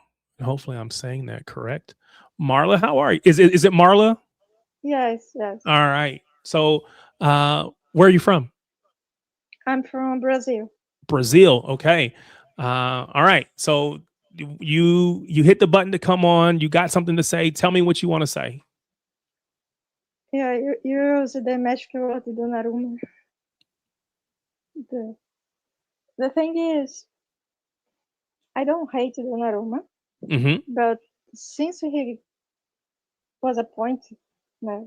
Hopefully I'm saying that correct. Marla, how are you? Is it Marla? Yes, yes. All right. So, where are you from? I'm from Brazil. Brazil. Okay. All right. So you hit the button to come on. You got something to say. Tell me what you want to say. Yeah, you use the magic word Donnarumma. The, the thing is, I don't hate Donnarumma, Mm-hmm. but since he was appointed, uh,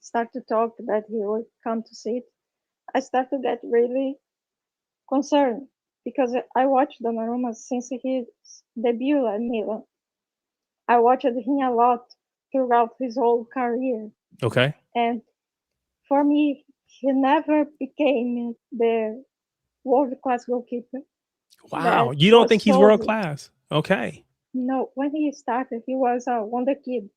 start to talk that he would come to see it, I start to get really concerned because I watched Donnarumma since his debut at Milan. I watched him a lot throughout his whole career, Okay. and for me, he never became the world class goalkeeper Wow. that You don't think was he's world sold. class? Okay. No, when he started, he was a wonder kid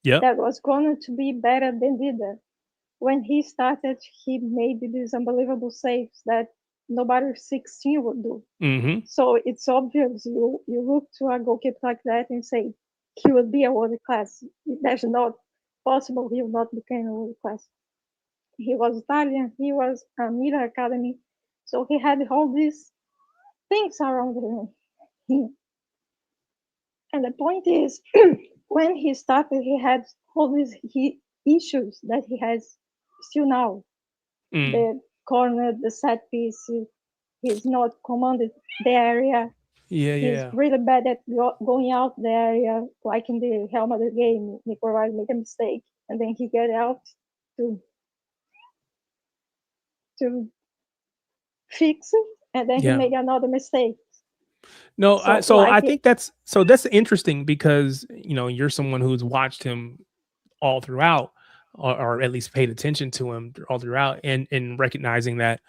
Yep. that was going to be better than Dida. When he started, he made these unbelievable saves that nobody 16 would do. Mm-hmm. So it's obvious you look to a goalkeeper like that and say he will be a world class. That's not possible. He will not become a world class. He was Italian. He was a Milan academy, so he had all these things around him. And the point is, when he started, he had all these issues that he has still now. Mm. The corner, the set piece, he's not commanded the area. Yeah, He's yeah. really bad at going out the area, like in the Real Madrid game. Nico G made a mistake, and then he get out to to fix it, and then he Yeah. made another mistake. No, So so like I think that's interesting because you're someone who's watched him all throughout, or at least paid attention to him all throughout, and recognizing that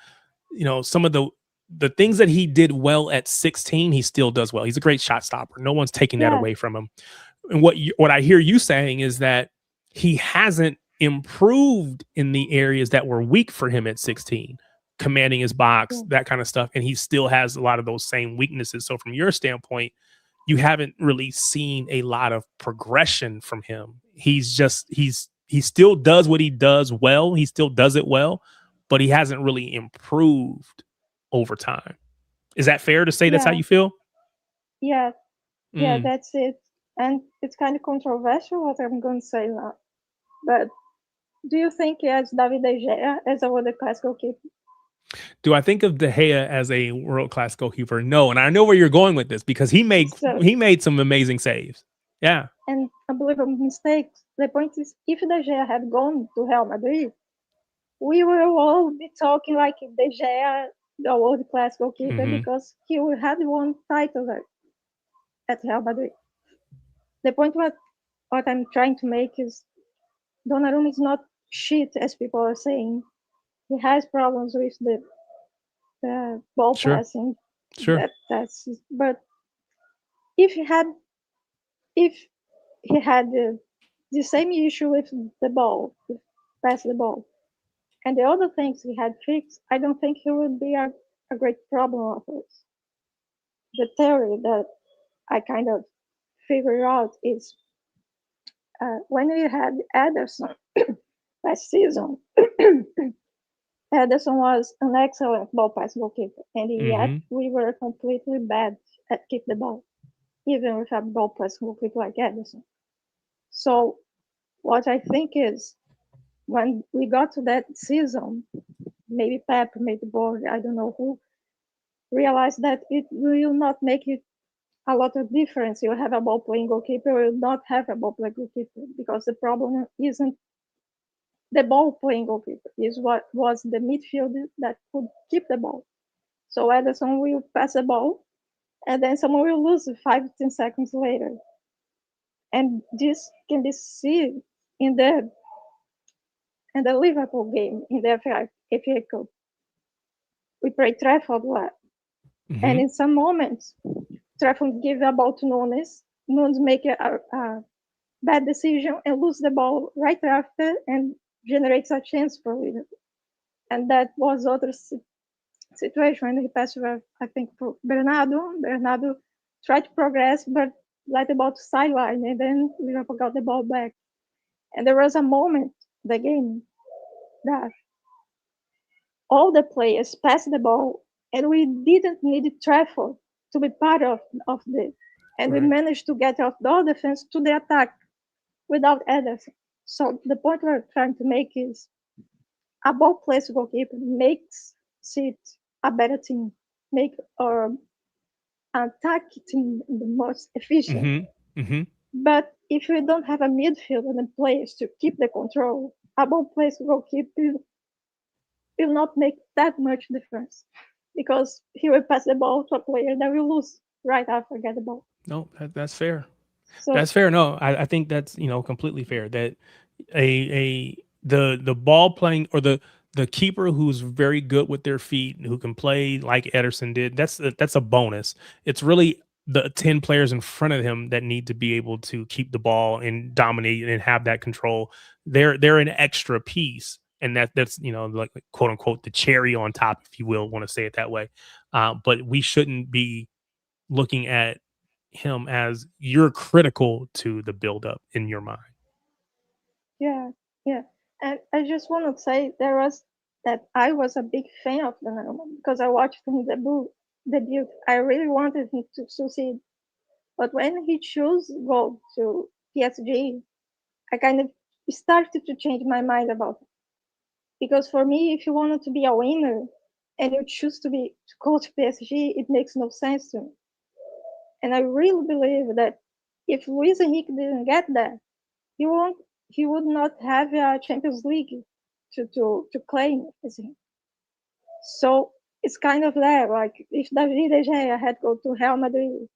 some of the things that he did well at 16, he still does well. He's a great shot stopper. No one's taking that yeah, away from him. And what I hear you saying is that he hasn't improved in the areas that were weak for him at 16, commanding his box, yeah, that kind of stuff, and he still has a lot of those same weaknesses. So from your standpoint, you haven't really seen a lot of progression from him. He still does what he does well. He still does it well, but he hasn't really improved over time. Is that fair to say that's how yeah, you feel? yeah, yeah. Mm. That's it. And it's kind of controversial what I'm going to say now. But do you think he has David De Gea as a world class goalkeeper? Do I think of De Gea as a world class goalkeeper? No, and I know where you're going with this because he made So he made some amazing saves. Yeah. and unbelievable mistakes. The point is, if De Gea had gone to Real Madrid, we will all be talking like De Gea, the world class goalkeeper, Mm-hmm. because he will had one title at Real Madrid. The point what I'm trying to make is Donnarumma is not shit as people are saying. He has problems with the ball Sure. passing. Sure. That's but if he had if he had the same issue with the ball, with pass the ball, and the other things he had fixed, I don't think he would be a great problem of us. The theory that I kind of figure out is when we had Ederson last season, Ederson was an excellent ball pass goalkeeper, and yet Mm-hmm. we were completely bad at kick the ball, even with a ball pass goalkeeper like Ederson. So what I think is when we got to that season, maybe Pep, maybe board, I don't know who, realized that it will not make it a lot of difference. You have a ball playing goalkeeper, or you not have a ball playing goalkeeper, because the problem isn't the ball playing goalkeeper, is what was the midfield that could keep the ball. So Ederson will pass the ball, and then someone will lose 5 10 seconds later. And this can be seen in the Liverpool game in the FA Cup. We played Trafford, and Mm-hmm. in some moments, Trafford give a ball to Nunes. Nunes make a bad decision and lose the ball right after and generates a chance for Liverpool. And that was other situation when he passed over, I think, for Bernardo. Bernardo tried to progress, but let the ball to sideline, and then Liverpool got the ball back. And there was a moment in the game that all the players passed the ball, and we didn't need Trafford to be part of this. And we Right. managed to get off the defense to the attack without Ederson. So the point we're trying to make is a ball placed goalkeeper makes it a better team, make our attack team the most efficient. Mm-hmm. Mm-hmm. But if we don't have a midfield and players to keep the control, a ball placed goalkeeper will not make that much difference because he will pass the ball to a player that will lose right after get the ball. No, that's fair. So That's fair. No, I think that's completely fair. That the ball playing or the keeper who's very good with their feet, who can play like Ederson did, that's a bonus. It's really the 10 players in front of him that need to be able to keep the ball and dominate and have that control. They're an extra piece. And that's like quote unquote the cherry on top, if you will want to say it that way. But we shouldn't be looking at him as you're critical to the buildup in your mind. yeah, yeah. And I just want to say there was that I was a big fan of Donnarumma because I watched him debut. I really wanted him to succeed, but when he chose go to PSG, I kind of started to change my mind about it. Because for me, if you wanted to be a winner and you choose to go to PSG, it makes no sense to me. And I really believe that if Luis Enrique didn't get that, he won't he would not have a Champions League to claim as him. So it's kind of there. Like if David De Gea had go to Real Madrid,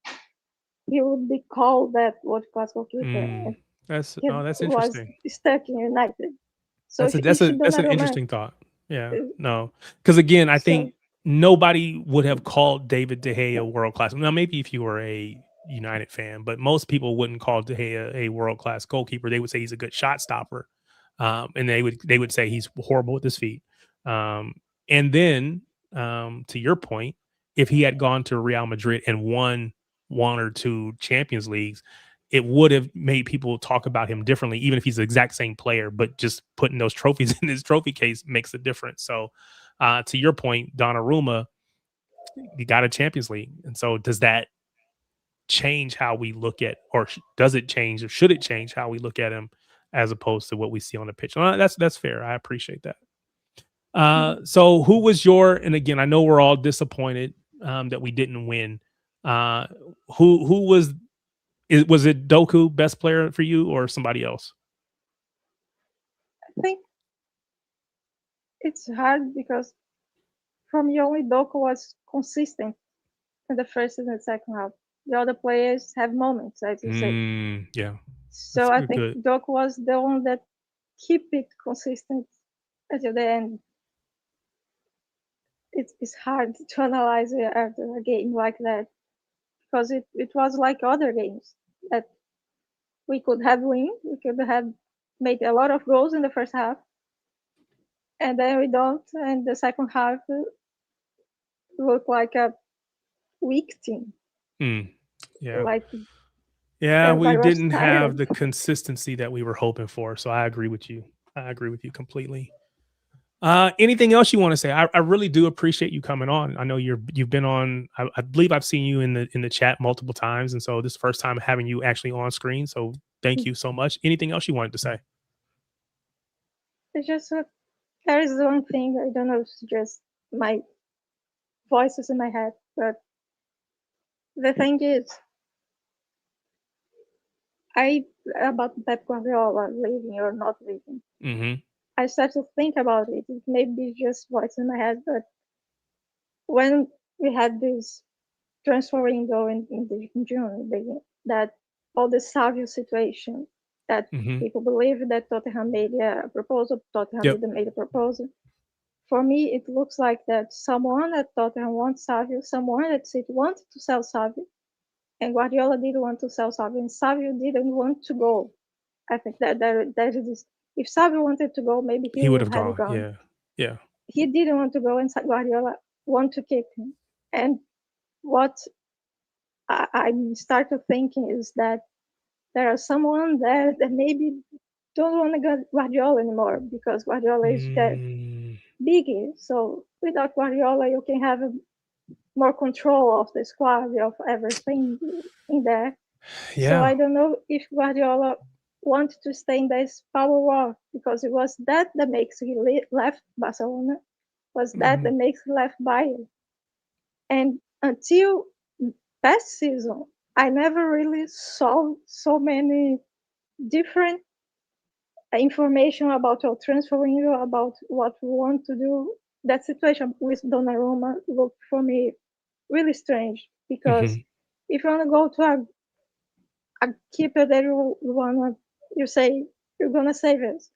he would be called that world class goalkeeper, and That's he oh, that's was interesting. stuck in United. So That's a if that's an Donnarumma, interesting thought. Yeah, no, because again, I so think nobody would have called David De Gea world class. Now, maybe if you were a United fan, but most people wouldn't call De Gea a world class goalkeeper. They would say he's a good shot stopper, and they would say he's horrible with his feet. Um, and then to your point, if he had gone to Real Madrid and won one or two Champions Leagues, it would have made people talk about him differently, even if he's the exact same player, but just putting those trophies in his trophy case makes a difference. So, to your point, Donnarumma, he got a Champions League. And so, does that change how we look at, or does it change, or should it change how we look at him as opposed to what we see on the pitch? Well, that's fair. I appreciate that. So, who was your, and again, I know we're all disappointed that we didn't win. Uh, who was it Doku best player for you or somebody else? I think it's hard because for me only Doku was consistent in the first and the second half. The other players have moments, as you say. Yeah, So that's I good. think Doku was the one that keep it consistent until the end. It's hard to analyze it after a game like that because it was like other games that we could have win, we could have made a lot of goals in the first half, and then we don't, and the second half looked like a weak team. Yeah. Like Yeah, we everybody was didn't have tired. the consistency that we were hoping for. So I agree with you. I agree with you completely. Anything else you want to say? I really do appreciate you coming on. I know you've been on. I believe I've seen you in the chat multiple times, and so this is the first time having you actually on screen. So thank you so much. Anything else you wanted to say? It's just there is one thing I don't know. If it's just my voices in my head, but the thing is, I about Pep Guardiola leaving or not leaving. Mm-hmm. I started to think about it. It may be just voice in my head, but when we had this transfer window in June, that all the Savio situation, that Mm-hmm. people believe that Tottenham made a proposal, Tottenham Yep. didn't make a proposal. For me, it looks like that someone at Tottenham wants Savio, someone at City wanted to sell Savio, and Guardiola didn't want to sell Savio, and Savio didn't want to go. I think that is, if Xavi wanted to go, maybe He would have had gone. gone. Yeah. He didn't want to go, and Guardiola want to keep him. And what I started thinking is that there are someone there that maybe don't want to go Guardiola anymore because Guardiola is that biggie. So without Guardiola, you can have more control of the squad, of everything in there. Yeah. So I don't know if Guardiola wants to stay in this power war because it was that makes he left Barcelona, was that makes he left Bayern. And until past season, I never really saw so many different information about our transfer window, about what we want to do. That situation with Donnarumma looked for me really strange because if you want to go to a keeper that you say you're gonna save us,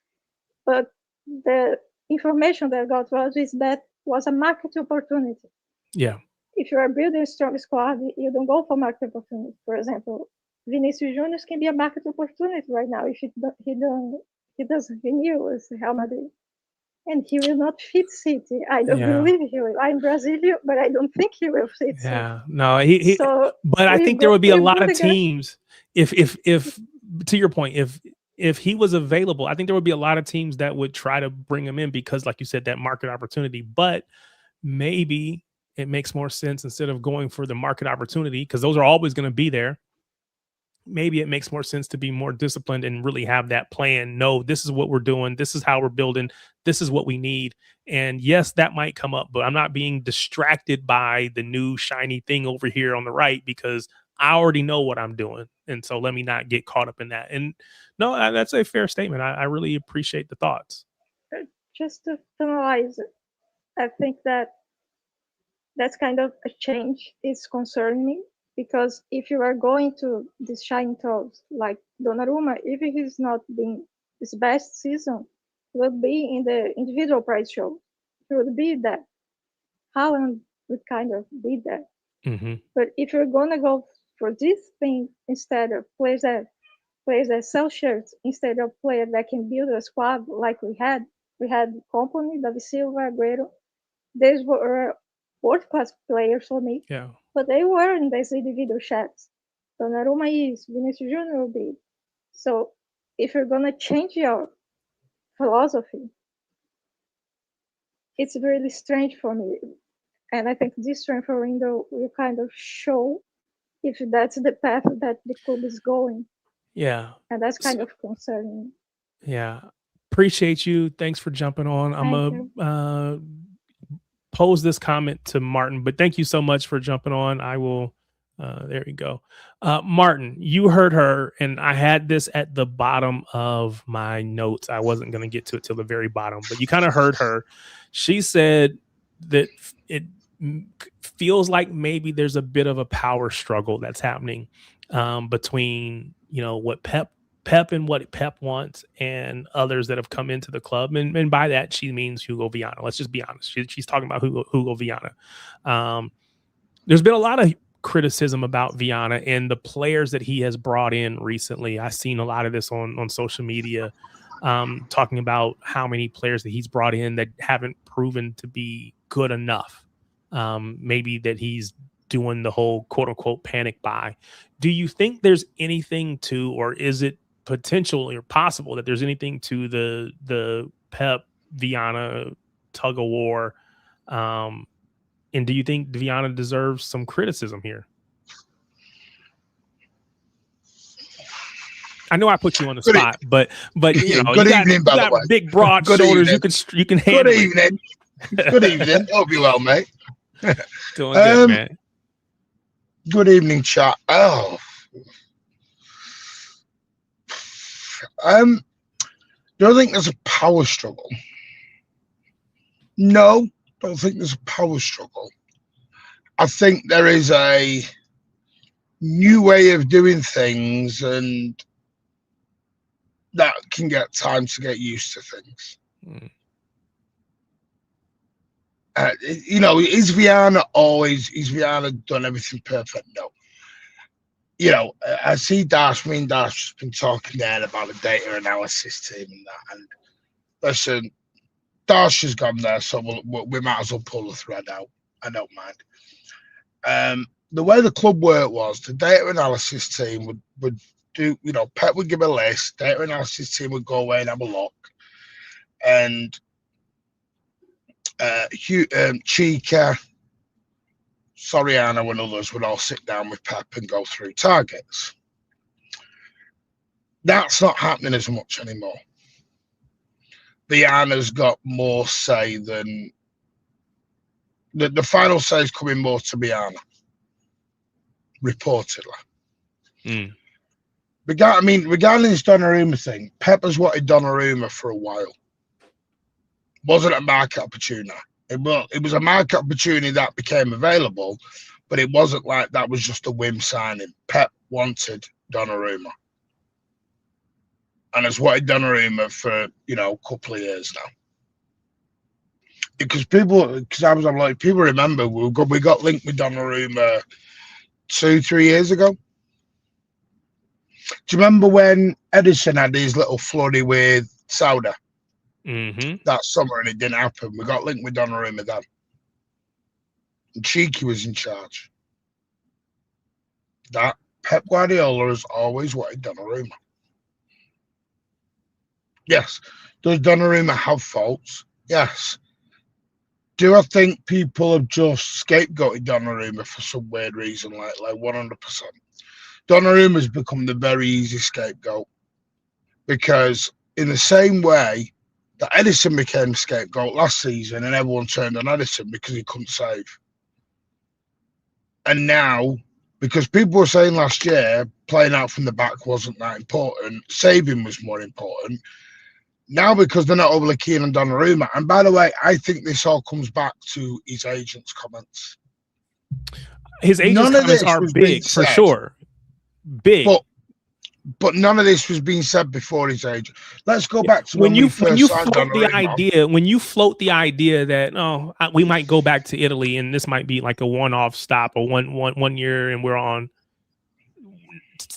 but the information that I got is that was a market opportunity. Yeah. If you are building a strong squad, you don't go for market opportunity. For example, Vinicius Junior can be a market opportunity right now if he doesn't renew with Real Madrid. And he will not fit City. I don't believe he will. I'm Brazilian, but I don't think he will fit City. Yeah, no, he so but I think there would be a lot of teams if to your point, if he was available, I think there would be a lot of teams that would try to bring him in because, like you said, that market opportunity. But maybe it makes more sense instead of going for the market opportunity, because those are always going to be there. Maybe it makes more sense to be more disciplined and really have that plan. No, this is what we're doing. This is how we're building. This is what we need. And yes, that might come up, but I'm not being distracted by the new shiny thing over here on the right because I already know what I'm doing. And so let me not get caught up in that. And no, that's a fair statement. I really appreciate the thoughts. Just to finalize it, I think that's kind of a change. It's concerning me because if you are going to these shiny toes like Donnarumma, if he's not being his best season, will be in the individual prize show. He would be that. Haaland would kind of be that. But if you're gonna go for this thing instead of players that sell shirts instead of players that can build a squad like we had Company, David Silva, Agüero. These were world-class players for me. Yeah. But they were in these individual chats. Donnarumma is, Vinicius Junior will be. So if you're gonna change your philosophy, it's really strange for me. And I think this transfer window will kind of show if that's the path that the club is going. Yeah. And that's kind of concerning. Yeah. Appreciate you. Thanks for jumping on. I'm going to pose this comment to Martin, but thank you so much for jumping on. I will. There you go. Martin, you heard her, and I had this at the bottom of my notes. I wasn't going to get to it till the very bottom, but you kind of heard her. She said that it feels like maybe there's a bit of a power struggle that's happening between, what Pep and what Pep wants and others that have come into the club. And by that, she means Hugo Viana. Let's just be honest. She's talking about Hugo Viana. There's been a lot of criticism about Viana and the players that he has brought in recently. I've seen a lot of this on social media, talking about how many players that he's brought in that haven't proven to be good enough. Maybe that he's doing the whole quote unquote panic buy. Do you think there's anything to, or is it potential or possible that there's anything to the Pep Viana tug of war? And do you think Viana deserves some criticism here? I know I put you on the spot, but good you evening, got big broad good shoulders. Evening. You can handle Good evening. Good evening. Hope you well, mate. Doing good, man. Good evening, chat. Do I think there's a power struggle? No, don't think there's a power struggle. I think there is a new way of doing things, and that can get time to get used to things. Is Viana done everything perfect? No. you know, I see Dash. Me and Dash has been talking there about the data analysis team and that. And listen, Dash has gone there, so we might as well pull the thread out. I don't mind. The way the club work was, the data analysis team would do, you know, Pep would give a list, data analysis team would go away and have a look, and Cherki, Soriano and others would all sit down with Pep and go through targets. That's not happening as much anymore. Viana's got more say than the final say is coming more to Viana, reportedly. Regarding this Donnarumma thing, Pep has wanted Donnarumma for a while. Wasn't a market opportunity. It was a market opportunity that became available, but it wasn't like that was just a whim signing. Pep wanted Donnarumma, and has wanted Donnarumma for a couple of years now. Because I'm like, people remember we got linked with Donnarumma 2-3 years ago. Do you remember when Edison had his little flurry with Sauda? That summer, and it didn't happen. We got linked with Donnarumma then. And Cherki was in charge. That Pep Guardiola has always wanted Donnarumma. Yes. Does Donnarumma have faults? Yes. Do I think people have just scapegoated Donnarumma for some weird reason? Like 100%. Donnarumma's become the very easy scapegoat, because in the same way that Edison became the scapegoat last season and everyone turned on Edison because he couldn't save. And now, because people were saying last year playing out from the back wasn't that important, saving was more important. Now, because they're not overly keen on Donnarumma, and by the way, I think this all comes back to his agent's comments. His agent's comments are big, for sure. Big. But none of this was being said before his agent. Let's go back to when you float the idea that we might go back to Italy and this might be like a one-off stop or one year and we're on.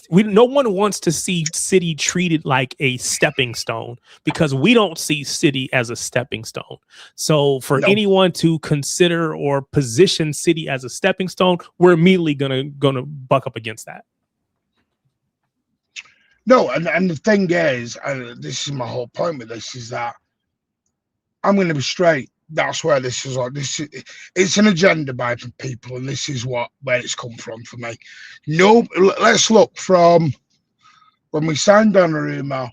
No one wants to see City treated like a stepping stone, because we don't see City as a stepping stone. So for anyone to consider or position City as a stepping stone, we're immediately gonna buck up against that. No, and the thing is, and this is my whole point with this, is that I'm going to be straight. That's where this is like. It's an agenda by people, and this is where it's come from for me. No, let's look from when we signed Donnarumma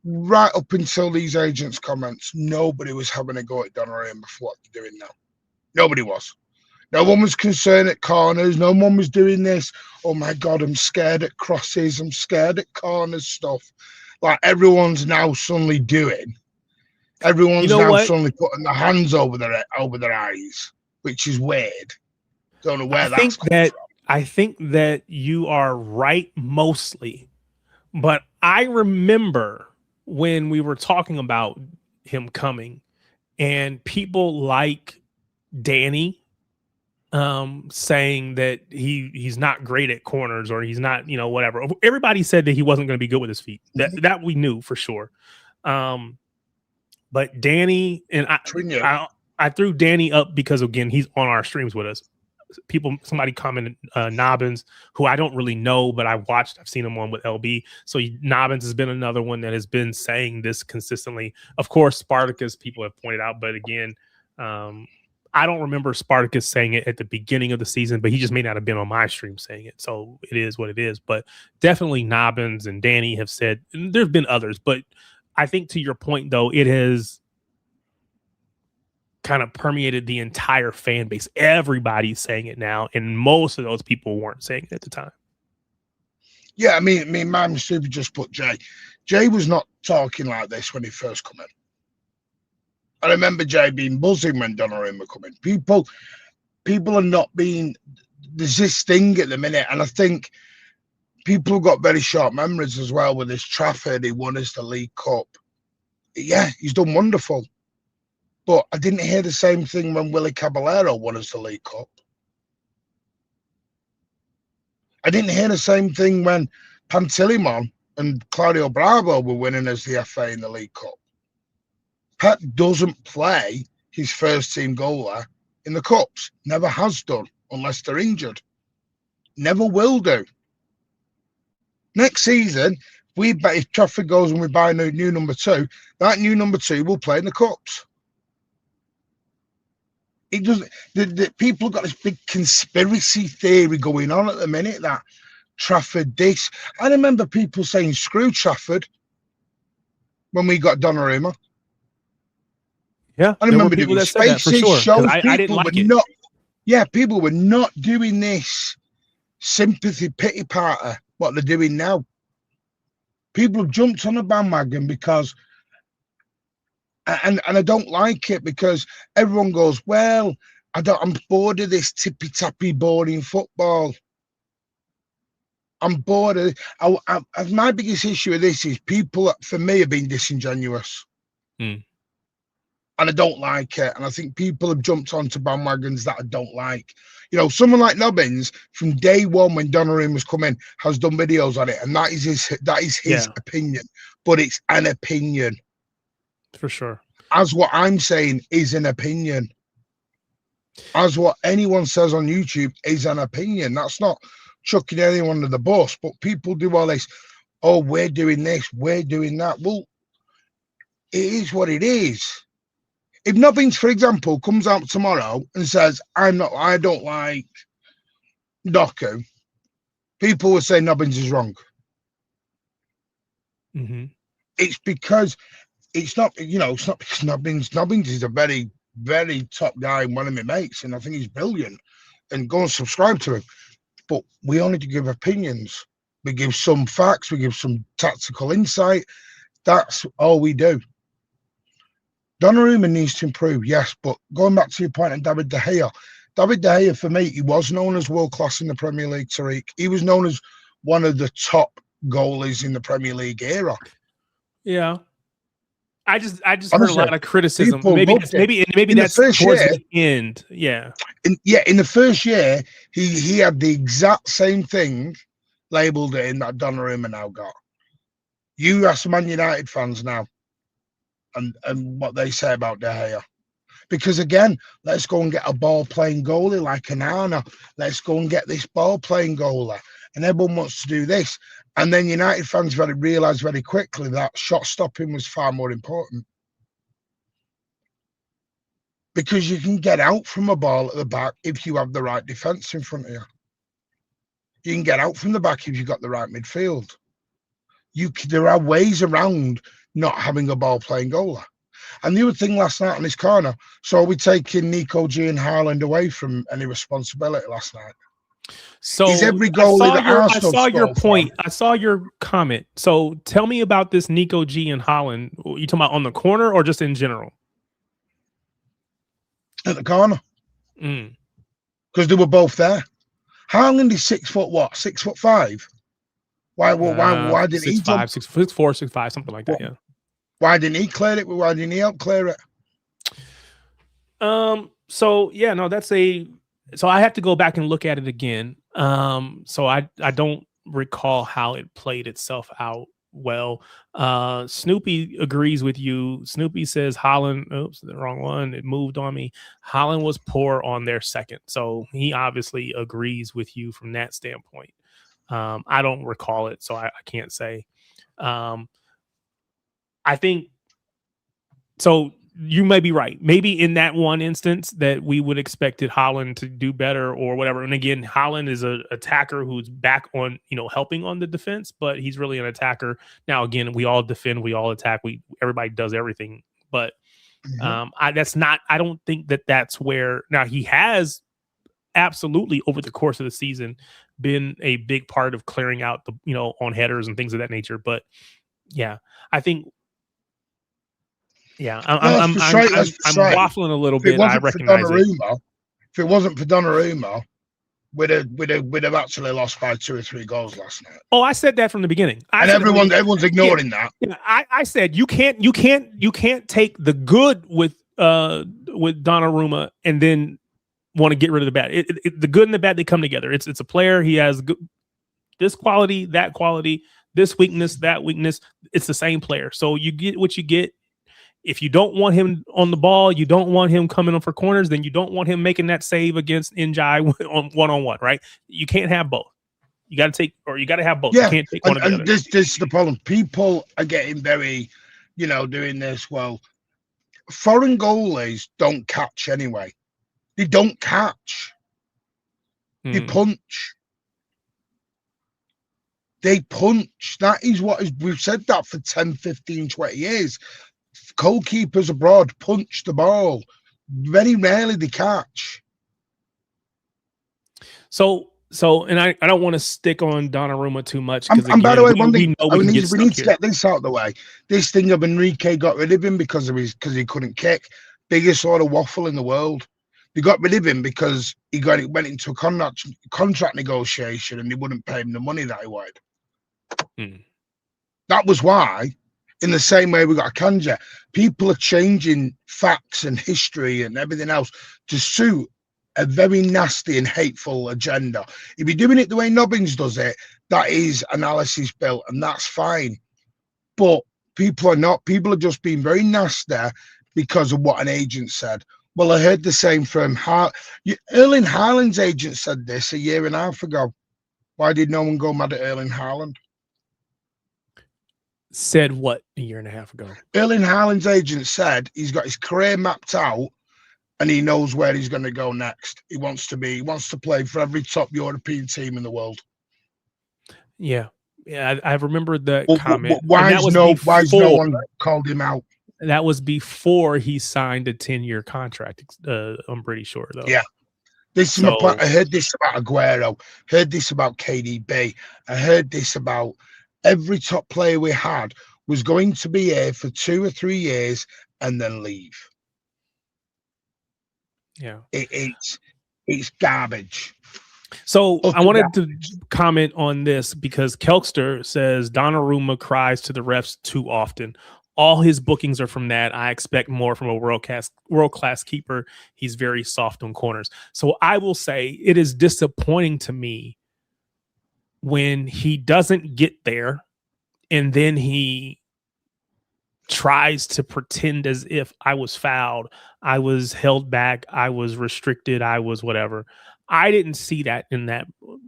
right up until these agents' comments. Nobody was having a go at Donnarumma for what they're doing now. Nobody was. No one was concerned at corners. No one was doing this. Oh my God, I'm scared at crosses. I'm scared at corners stuff. Like everyone's now suddenly doing. Everyone's suddenly putting their hands over their eyes, which is weird. Don't know where that's coming from. I think that you are right mostly, but I remember when we were talking about him coming, and people like Danny saying that he's not great at corners, or he's not, whatever. Everybody said that he wasn't going to be good with his feet. That we knew for sure. But Danny, and I threw Danny up because, again, he's on our streams with us. Somebody commented Nobbins, who I don't really know, but I've seen him on with LB. So Nobbins has been another one that has been saying this consistently. Of course, Spartacus, people have pointed out, but again, I don't remember Spartacus saying it at the beginning of the season, but he just may not have been on my stream saying it. So it is what it is. But definitely Nobbins and Danny have said, and there's been others, but I think to your point, though, it has kind of permeated the entire fan base. Everybody's saying it now, and most of those people weren't saying it at the time. Yeah, I mean, my Super just put Jay. Jay was not talking like this when he first come in. I remember Jay being buzzing when Donnarumma come in. People are not being. There's this thing at the minute, and I think people have got very short memories as well with this Trafford. He won us the League Cup. Yeah, he's done wonderful. But I didn't hear the same thing when Willie Caballero won us the League Cup. I didn't hear the same thing when Pantilimon and Claudio Bravo were winning as the FA in the League Cup. Pep doesn't play his first team goalie in the Cups. Never has done, unless they're injured. Never will do. Next season, if Trafford goes and we buy a new number 2, that new number 2 will play in the Cups. It doesn't. The people have got this big conspiracy theory going on at the minute that Trafford this. I remember people saying screw Trafford when we got Donnarumma. Yeah, I remember doing spaces, shows. I didn't like it. People were not doing this sympathy pity party. What they're doing now. People have jumped on a bandwagon because. And I don't like it because everyone goes, well, I'm bored of this tippy-tappy, boring football. I'm bored of it. My biggest issue with this is people, for me, have been disingenuous. And I don't like it. And I think people have jumped onto bandwagons that I don't like. You know, someone like Nobbins, from day one when Donnarumma was coming, has done videos on it. And that is his opinion. But it's an opinion. For sure. As what I'm saying is an opinion. As what anyone says on YouTube is an opinion. That's not chucking anyone under the bus, but people do all this. Oh, we're doing this, we're doing that. Well, it is what it is. If Nobbins, for example, comes out tomorrow and says, I don't like Doku, people will say Nobbins is wrong. It's because it's not because Nobbins is a very, very top guy and one of my mates, and I think he's brilliant. And go and subscribe to him. But we only give opinions. We give some facts. We give some tactical insight. That's all we do. Donnarumma needs to improve, yes. But going back to your point on David De Gea, for me, he was known as world class in the Premier League, Tariq. He was known as one of the top goalies in the Premier League era. Yeah. I just heard a lot of criticism. Maybe that's towards the end. Yeah. In the first year, he had the exact same thing labelled in that Donnarumma now got. You ask Man United fans now and what they say about De Gea. Because again, let's go and get a ball playing goalie like Anana. Let's go and get this ball playing goalie. And everyone wants to do this. And then United fans realised very quickly that shot stopping was far more important. Because you can get out from a ball at the back if you have the right defence in front of you. You can get out from the back if you've got the right midfield. There are ways around not having a ball playing goalie. And the other thing last night on this corner, so are we taking Nico G and Haaland away from any responsibility last night? So every goalie I saw your point. I saw your comment. So tell me about this Nico G and Haaland. Are you talking about on the corner or just in general? At the corner. Because they were both there. Haaland is 6'5". 6'5". Why did he jump? 6'4", 6'5", something like that. Yeah. Why didn't he clear it? Why didn't he help clear it? So yeah, no, so I have to go back and look at it again. So I don't recall how it played itself out well. Snoopy agrees with you. Snoopy says Haaland, oops, the wrong one. It moved on me. Haaland was poor on their second. So he obviously agrees with you from that standpoint. I don't recall it, so I can't say. I think so. You may be right. Maybe in that one instance that we would expected Haaland to do better or whatever. And again, Haaland is an attacker who's back on, helping on the defense, but he's really an attacker. Now, again, we all defend, we all attack, everybody does everything. But I don't think that's where. Now, he has absolutely over the course of the season been a big part of clearing out the, on headers and things of that nature. But yeah, I think. Yeah, I'm waffling a little bit. I recognize it. If it wasn't for Donnarumma, we'd have actually lost by 2 or 3 goals last night. Oh, I said that from the beginning. Everyone's ignoring that. Yeah, I said you can't take the good with Donnarumma and then want to get rid of the bad. The good and the bad, they come together. It's a player. He has good. this quality, that quality, this weakness, that weakness. It's the same player. So you get what you get. If you don't want him on the ball, you don't want him coming on for corners, then you don't want him making that save against Njai on one-on-one, right? You can't have both. You got to take, or you got to have both. Yeah, you can't take one or the other. This is the problem. People are getting very, doing this. Well, foreign goalies don't catch anyway. They don't catch. They punch. They punch. That is what is, we've said that for 10, 15, 20 years. Goalkeepers abroad punch the ball. Very rarely they catch. So, and I don't want to stick on Donnarumma too much. And by the way, one thing we need to get this out of the way. This thing of Enrique got rid of him because he couldn't kick. Biggest sort of waffle in the world. They got rid of him because went into a contract negotiation and they wouldn't pay him the money that he wanted. That was why. In the same way we got a Kanja, people are changing facts and history and everything else to suit a very nasty and hateful agenda. If you're doing it the way Nobbins does it, that is analysis built, and that's fine. But people are not. People are just being very nasty because of what an agent said. Well, I heard the same from Erling Haaland's agent said this a year and a half ago. Why did no one go mad at Erling Haaland? Said what a year and a half ago? Erling Haaland's agent said he's got his career mapped out and he knows where he's going to go next. He wants to play for every top European team in the world. Yeah. I remember the comment. Why is no one called him out? That was before he signed a 10-year contract. I'm pretty sure, though. Yeah. This is my point. I heard this about Aguero. Heard this about KDB. I heard this about every top player we had was going to be here for 2 or 3 years and then leave. Yeah. It's garbage. So I wanted to comment on this because Kelkster says Donnarumma cries to the refs too often. All his bookings are from that. I expect more from a world-class keeper. He's very soft on corners. So I will say it is disappointing to me when he doesn't get there and then he tries to pretend as if I was fouled, I was held back, I was restricted, I was whatever. I didn't see that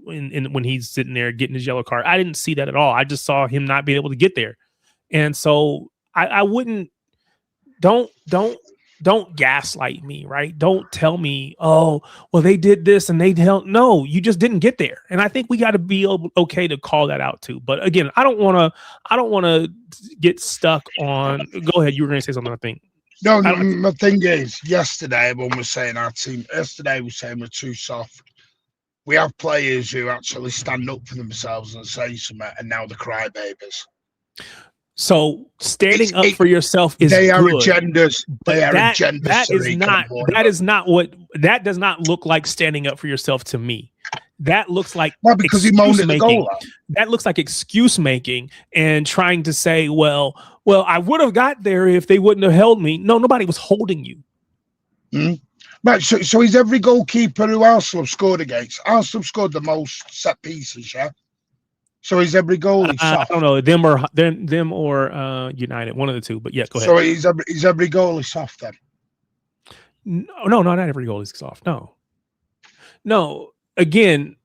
when he's sitting there getting his yellow card. I didn't see that at all. I just saw him not being able to get there. And so I wouldn't, don't gaslight me, right? Don't tell me, oh, well, they did this and they don't. No, you just didn't get there. And I think we got to be okay to call that out too. But again, I don't want to get stuck on. Go ahead. You were going to say something, I think. No, my thing is, yesterday everyone was saying our team. Yesterday was saying we're too soft. We have players who actually stand up for themselves and say something, and now they're crybabies. So standing up for yourself is they are good, agendas. They are agendas. That does not look like standing up for yourself to me. That looks like because he moaned at the goal. That looks like excuse making and trying to say, well, I would have got there if they wouldn't have held me. No, nobody was holding you. Right, so he's every goalkeeper who Arsenal have scored against. Arsenal have scored the most set pieces, yeah. So he's every goal. I don't know them or United, one of the two. But yeah, go ahead. So he's every goal is soft then. No, not every goal is soft. No. Again,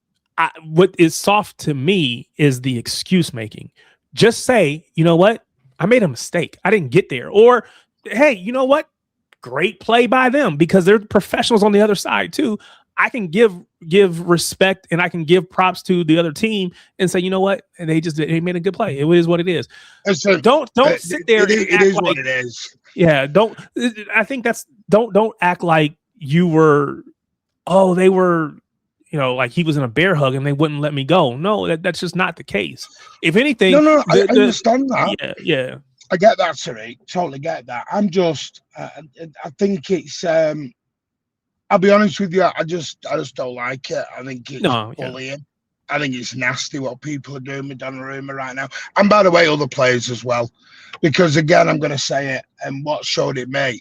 what is soft to me is the excuse making. Just say, you know what, I made a mistake. I didn't get there. Or hey, you know what, great play by them because they're professionals on the other side too. I can give respect and I can give props to the other team and say, you know what, and they made a good play. It is what it is. So, don't sit there. It is what it is. Yeah, don't. I think don't act like you were. Oh, they were. Like he was in a bear hug and they wouldn't let me go. No, that's just not the case. If anything, I understand that. Yeah. I get that, Siri. Totally get that. I'm just, I think it's. I'll be honest with you. I just don't like it. I think it's bullying. Yeah. I think it's nasty what people are doing with Donnarumma right now. And by the way, other players as well. Because again, I'm going to say it. And what showed it me.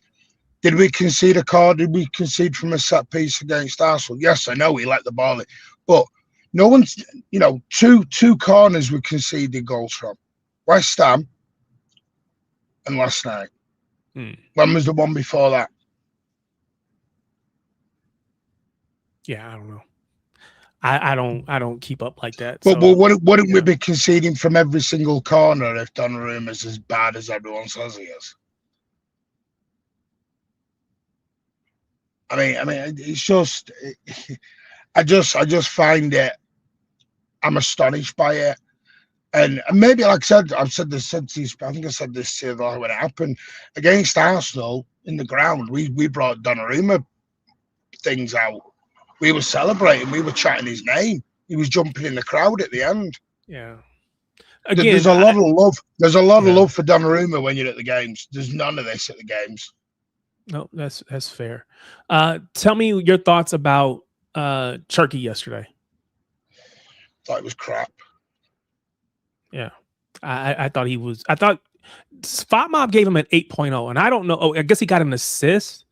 Did we concede a card? Did we concede from a set piece against Arsenal? Yes, I know we let the ball in. But No one's, two corners we conceded goals from. West Ham and last night. When was the one before that? Yeah, I don't know. I don't keep up like that. But wouldn't we be conceding from every single corner if Donnarumma is as bad as everyone says he is? I mean, it's just, I just find it. I'm astonished by it, and maybe, like I said, I think I said this the other night when it happened against Arsenal in the ground. We brought Donnarumma things out. We were celebrating. We were chanting his name. He was jumping in the crowd at the end. Yeah. Again, there's a lot of love. There's a lot of love for Donnarumma when you're at the games. There's none of this at the games. No, that's fair. Tell me your thoughts about Cherki yesterday. Thought it was crap. Yeah, I thought he was. I thought Spot Mob gave him an 8.0, and I don't know. Oh, I guess he got an assist.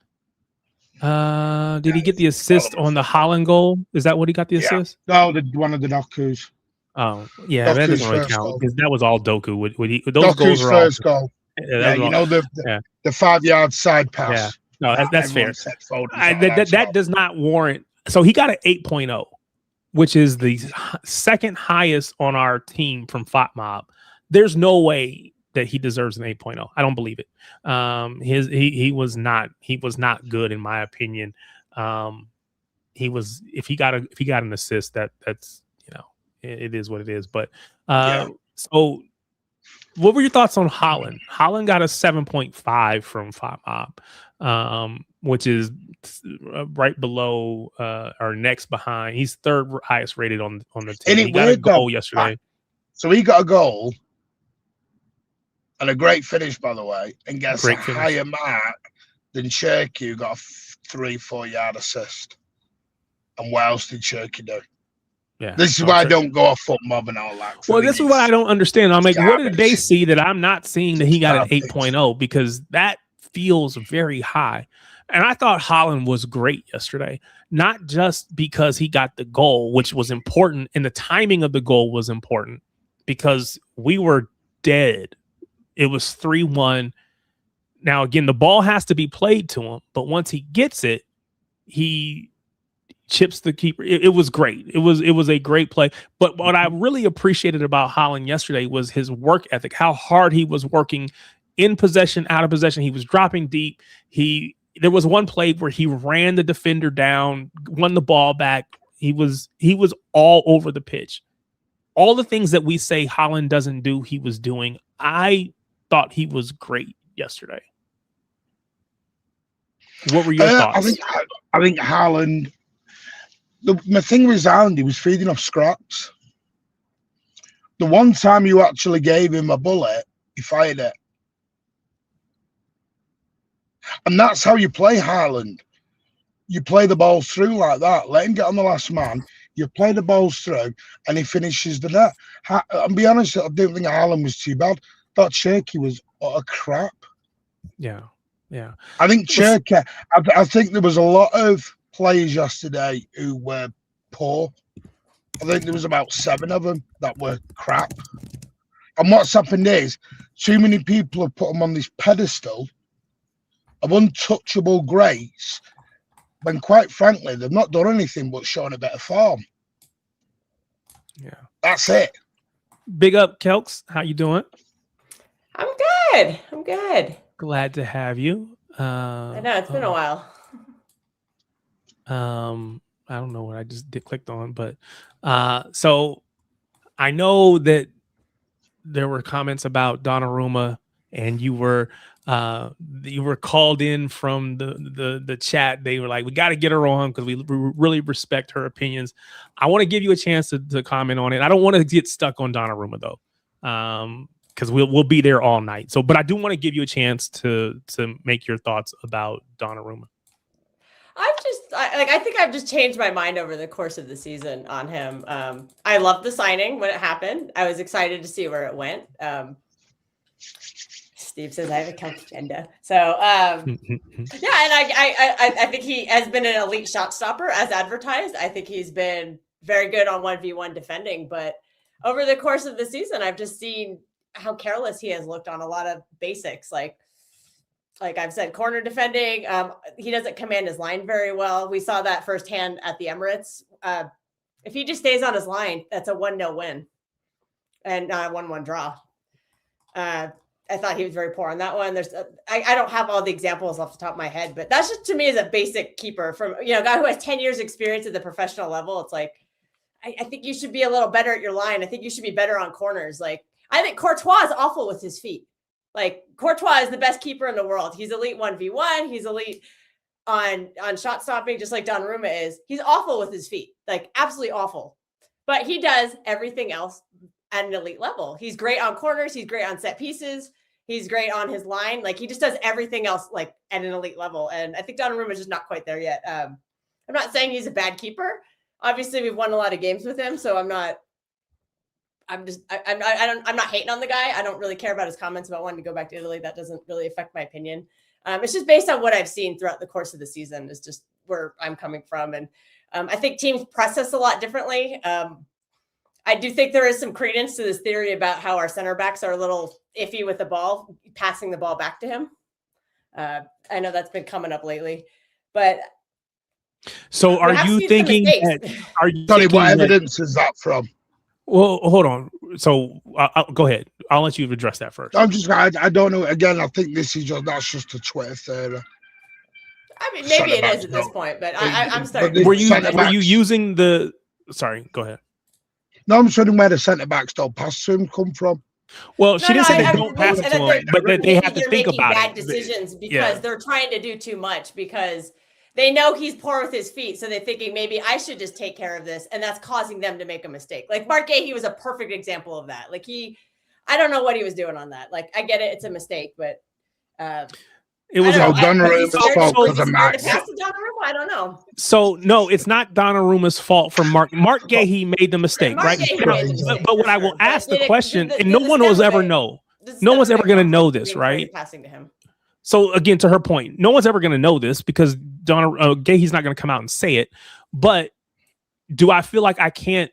Did he get the assist on the Haaland goal? Is that what he got the assist? No, one of the Doku's. Oh, yeah, that doesn't really count because that was all Doku. Those Doku's goals were first all, goal. Yeah, the 5-yard side pass. Yeah, no, that's fair. That does not warrant. So he got an 8.0, which is the second highest on our team from Fot Mob. There's no way that he deserves an 8.0. I don't believe it. He was not good in my opinion. If he got an assist, that's it is what it is. But so what were your thoughts on Haaland? Haaland got a 7.5 from Fot Mob, which is right below or next behind. He's third highest rated on the team. He got a goal yesterday. So he got a goal and a great finish, by the way, and gets a higher mark than Cherki, who got a 3-4 yard assist. And what else did Cherki do? Yeah, this is why I don't go off Foot Mob and all that. Well, this is what I don't understand. I'm like, what did they see that I'm not seeing that he got an 8.0? Because that feels very high. And I thought Haaland was great yesterday, not just because he got the goal, which was important, and the timing of the goal was important because we were dead. It was 3-1. Now, again, the ball has to be played to him, but once he gets it, he chips the keeper. It was great. It was a great play. But what I really appreciated about Haaland yesterday was his work ethic, how hard he was working in possession, out of possession. He was dropping deep. There was one play where he ran the defender down, won the ball back. He was all over the pitch. All the things that we say Haaland doesn't do, he was doing. I thought he was great yesterday. What were your thoughts? I think Haaland, my thing with Haaland, he was feeding off scraps. The one time you actually gave him a bullet, he fired it. And that's how you play Haaland. You play the balls through like that. Let him get on the last man. You play the balls through, and he finishes the net. I'll be honest, I didn't think Haaland was too bad. That Cherki was utter crap. Yeah. I think Cherki. I think there was a lot of players yesterday who were poor. I think there was about 7 of them that were crap. And what's happened is too many people have put them on this pedestal of untouchable greats, when quite frankly they've not done anything but shown a better form. Yeah, that's it. Big up, Kelks. How you doing? I'm good. Glad to have you. I know it's been a while. I don't know what I just clicked on, but so I know that there were comments about Donnarumma, and you were called in from the chat. They were like, we got to get her on because we really respect her opinions. I want to give you a chance to comment on it. I don't want to get stuck on Donnarumma though, because we'll be there all night. So, but I do want to give you a chance to make your thoughts about Donnarumma. I think I've just changed my mind over the course of the season on him. I loved the signing when it happened. I was excited to see where it went. Steve says I have a couch agenda. So yeah, and I think he has been an elite shot stopper as advertised. I think he's been very good on 1v1 defending. But over the course of the season, I've just seen how careless he has looked on a lot of basics. Like I've said, corner defending. He doesn't command his line very well. We saw that firsthand at the Emirates. If he just stays on his line, that's a 1-0 win and 1-1 draw. I thought he was very poor on that one. I don't have all the examples off the top of my head, but that's just to me as a basic keeper from, a guy who has 10 years experience at the professional level. It's like, I think you should be a little better at your line. I think you should be better on corners. Like, I think Courtois is awful with his feet. Like, Courtois is the best keeper in the world. He's elite 1v1. He's elite on shot stopping, just like Donnarumma is. He's awful with his feet, like absolutely awful. But he does everything else at an elite level. He's great on corners. He's great on set pieces. He's great on his line. Like, he just does everything else like at an elite level. And I think Donnarumma is just not quite there yet. I'm not saying he's a bad keeper. Obviously, we've won a lot of games with him, so I'm not hating on the guy. I don't really care about his comments about wanting to go back to Italy. That doesn't really affect my opinion. It's just based on what I've seen throughout the course of the season is just where I'm coming from. And I think teams press us a lot differently. I do think there is some credence to this theory about how our center backs are a little iffy with the ball, passing the ball back to him. I know that's been coming up lately, but so are you thinking what evidence is that from? Well, hold on. So I'll go ahead. I'll let you address that first. I don't know. Again, I think that's just a Twitter theory. I mean, maybe it is at this point, but I'm starting. Were you using the? Sorry, go ahead. No, I'm saying where the centre backs don't pass to him come from. Well, she didn't say they don't pass to him, but they have to think about bad decisions because they're trying to do too much because they know he's poor with his feet. So they're thinking maybe I should just take care of this. And that's causing them to make a mistake. Like Mark Gahey was a perfect example of that. Like I don't know what he was doing on that. Like, I get it. It's a mistake, but it was Donnaruma's fault because of Max. I don't know. So no, it's not Donnaruma's fault for Mark. Mark Gahey made the mistake, right? But what I will ask the question, and no one will ever know. No one's ever going to know this, right? Passing to him. So again, to her point, no one's ever going to know this because Gahey's not going to come out and say it. But do I feel like I can't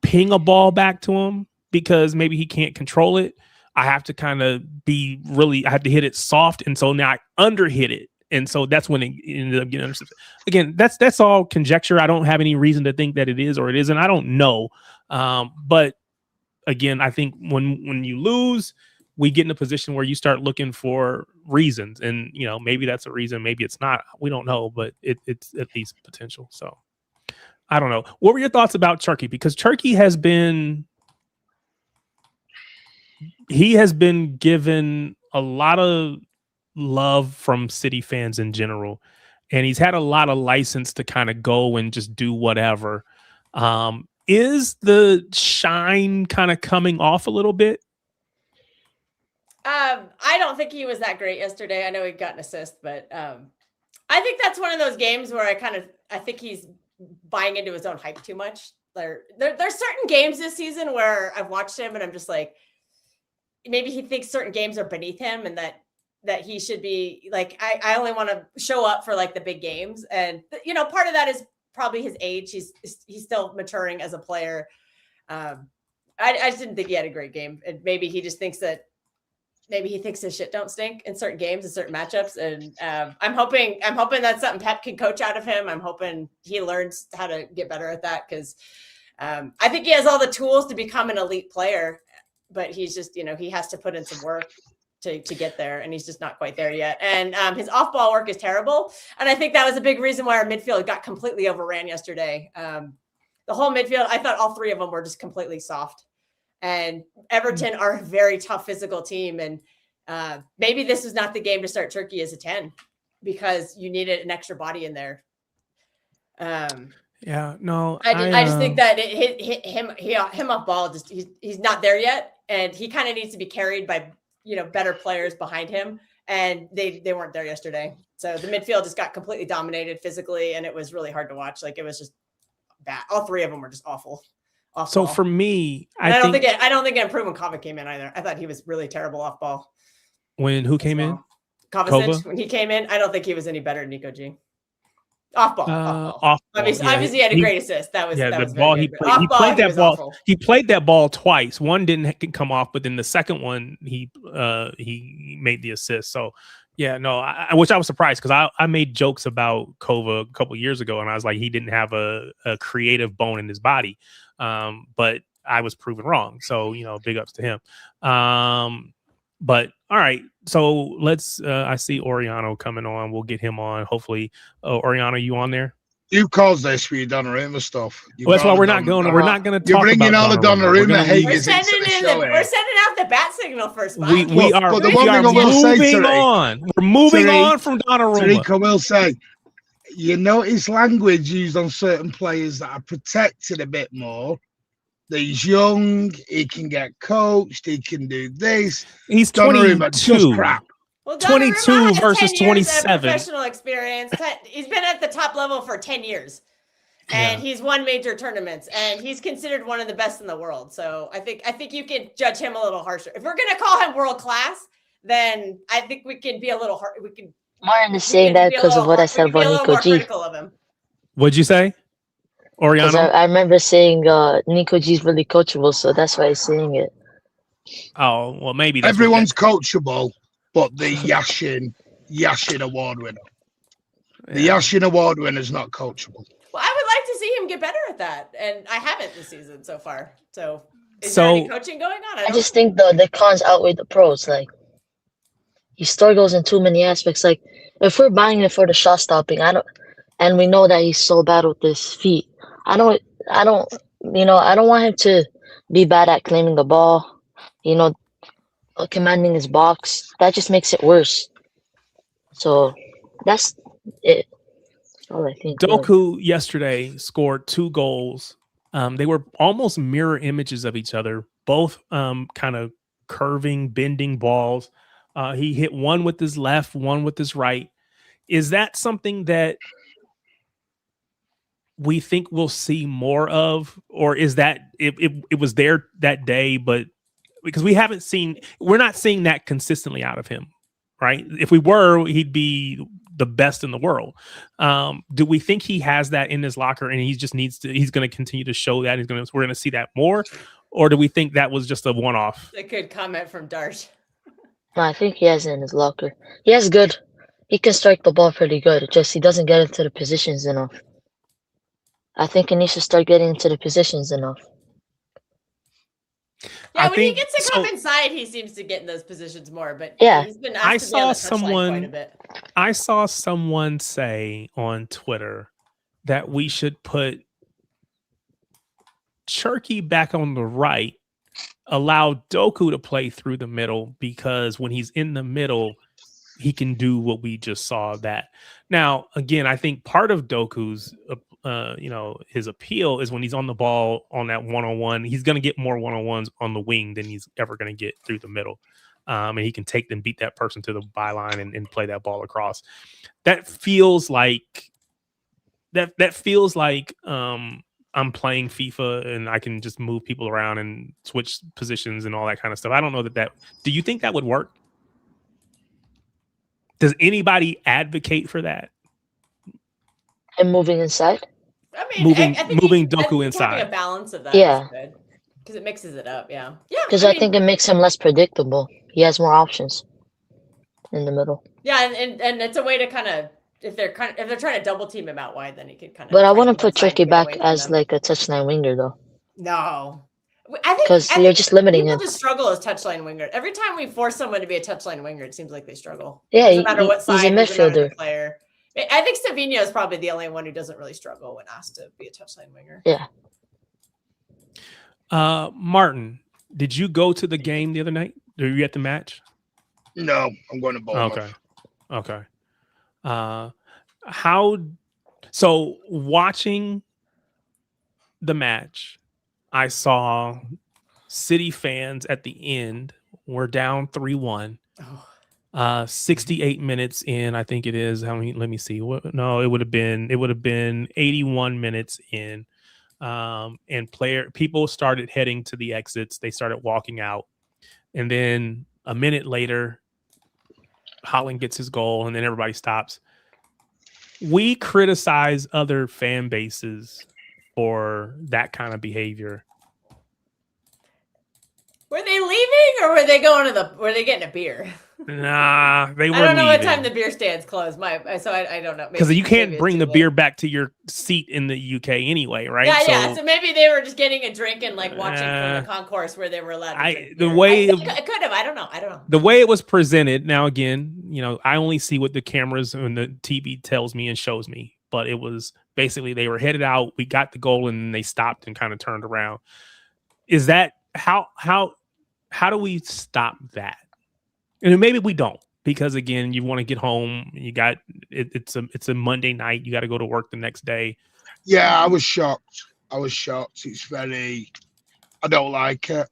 ping a ball back to him because maybe he can't control it? I have to kind of I have to hit it soft. And so now I underhit it. And so that's when it ended up getting intercepted. Again, that's all conjecture. I don't have any reason to think that it is or it isn't. I don't know. But again, I think when you lose, we get in a position where you start looking for reasons. And, maybe that's a reason. Maybe it's not. We don't know, but it's at least potential. So I don't know. What were your thoughts about Cherki? Because Cherki has been given a lot of love from City fans in general, and he's had a lot of license to kind of go and just do whatever. Is the shine kind of coming off a little bit? I don't think he was that great yesterday. I know he got an assist, but I think that's one of those games where I think he's buying into his own hype too much. There's certain games this season where I've watched him and I'm just like, maybe he thinks certain games are beneath him and that he should be like, I only want to show up for like the big games. And, part of that is probably his age. He's still maturing as a player. I just didn't think he had a great game. And maybe he just thinks his shit don't stink in certain games and certain matchups. And I'm hoping that's something Pep can coach out of him. I'm hoping he learns how to get better at that. Cause I think he has all the tools to become an elite player, but he's just, he has to put in some work to get there. And he's just not quite there yet. And his off ball work is terrible. And I think that was a big reason why our midfield got completely overran yesterday. The whole midfield, I thought all three of them were just completely soft. And Everton are a very tough physical team. And maybe this is not the game to start Cherki as a 10 because you needed an extra body in there. Yeah, no. I just think that it hit him off ball. Just he's not there yet. And he kind of needs to be carried by, better players behind him. And they weren't there yesterday. So the midfield just got completely dominated physically. And it was really hard to watch. Like, it was just bad. All three of them were just awful. So for me, I don't think an improvement Kovac came in either. I thought he was really terrible off ball. When who came in? Kovac, when he came in, I don't think he was any better than Nico G. Off ball. Off ball. Obviously, he had a great assist. That was the was ball very he good. played. Off He ball, played that was ball. awful. He played that ball twice. One didn't come off, but then the second one he made the assist. So yeah, no, which I was surprised because I made jokes about Kova a couple years ago, and I was like, he didn't have a creative bone in his body, but I was proven wrong. So big ups to him. But all right, so let's. I see Oriano coming on. We'll get him on. Hopefully, Oriano, you on there? You caused this for your Donnarumma stuff. Well, that's why we're not going to talk about. You're bringing all the Donnarumma haters We're into the show. we're sending out the bat signal first. We are. But the we one thing are I will say, moving on. We're moving on from Donnarumma. Tariq, I will say, you notice language used on certain players that are protected a bit more. He's young. He can get coached. He can do this. He's Donnarumma, just crap. Well, 22 versus 27. Professional experience. He's been at the top level for 10 years, and he's won major tournaments, and he's considered one of the best in the world. So I think you can judge him a little harsher. If we're gonna call him world class, then I think we can be a little hard. We can. Mine is saying that because of what I said about Nico G. What'd you say, Oriano? I remember saying Nico G is really coachable, so that's why he's saying it. Oh well, maybe everyone's coachable. But the Yashin award winner. The Yashin award winner is not coachable. Well, I would like to see him get better at that. And I haven't this season so far. So is there any coaching going on? I just think the cons outweigh the pros. Like, he struggles in too many aspects. Like, if we're buying it for the shot stopping, and we know that he's so bad with his feet. I don't want him to be bad at claiming the ball. Commanding his box, that just makes it worse. So that's it. That's all I think. Doku yesterday scored 2 goals. They were almost mirror images of each other, both kind of curving, bending balls. He hit one with his left, one with his right. Is that something that we think we'll see more of, or is that it was there that day, but because we're not seeing that consistently out of him, right? If we were, he'd be the best in the world. Do we think he has that in his locker and he just he's going to continue to show that we're going to see that more? Or do we think that was just a one-off? A good comment from Dart. No, I think he has it in his locker. He can strike the ball pretty good. It's just he doesn't get into the positions enough. I think he needs to start getting into the positions enough. Yeah, when he gets to come inside, he seems to get in those positions more. But he's been asked I to be on the touchline quite a bit. I saw someone say on Twitter that we should put Cherki back on the right, allow Doku to play through the middle, because when he's in the middle, he can do what we just saw that. Now, again, I think part of Doku's his appeal is when he's on the ball on that one-on-one. He's going to get more one-on-ones on the wing than he's ever going to get through the middle. And he can take them, beat that person to the byline and play that ball across. That feels like I'm playing FIFA and I can just move people around and switch positions and all that kind of stuff. I don't know that do you think that would work? Does anybody advocate for that? And moving inside? I mean, moving Doku inside. Having a balance of that is good. Because it mixes it up, yeah. Because I think it makes him less predictable. He has more options in the middle. Yeah, and it's a way to kind of if they're trying to double team him out wide, then he could kind of. But I wouldn't put Cherki back as like a touchline winger though. No. I think because you're just limiting him. People just struggle as touchline winger. Every time we force someone to be a touchline winger, it seems like they struggle. Yeah, no matter what side, he's a midfielder. Player. I think Savinho is probably the only one who doesn't really struggle when asked to be a touchline winger. Yeah. Martin, did you go to the game the other night? Were you at the match? No, I'm going to Bournemouth. Okay. So watching the match, I saw City fans at the end were down 3-1. 68 minutes in, I think it is. How many? Let me see. No, it would have been 81 minutes in. And people started heading to the exits. They started walking out, and then a minute later, Holland gets his goal, and then everybody stops. we criticize other fan bases for that kind of behavior. Were they leaving or were they going to were they getting a beer? Nah, they were I don't know leaving. what time the beer stands close. So I don't know. Because you can't bring the beer back to your seat in the UK anyway, right? Yeah. So maybe they were just getting a drink and like watching from the concourse where they were allowed to drink beer. It could have. I don't know. The way it was presented. Now again, I only see what the cameras and the TV tells me and shows me. But it was basically they were headed out. We got the goal and they stopped and kind of turned around. Is that how do we stop that? And maybe we don't, because again, you want to get home. You got it's a Monday night. You got to go to work the next day. Yeah, I was shocked. It's very. I don't like it.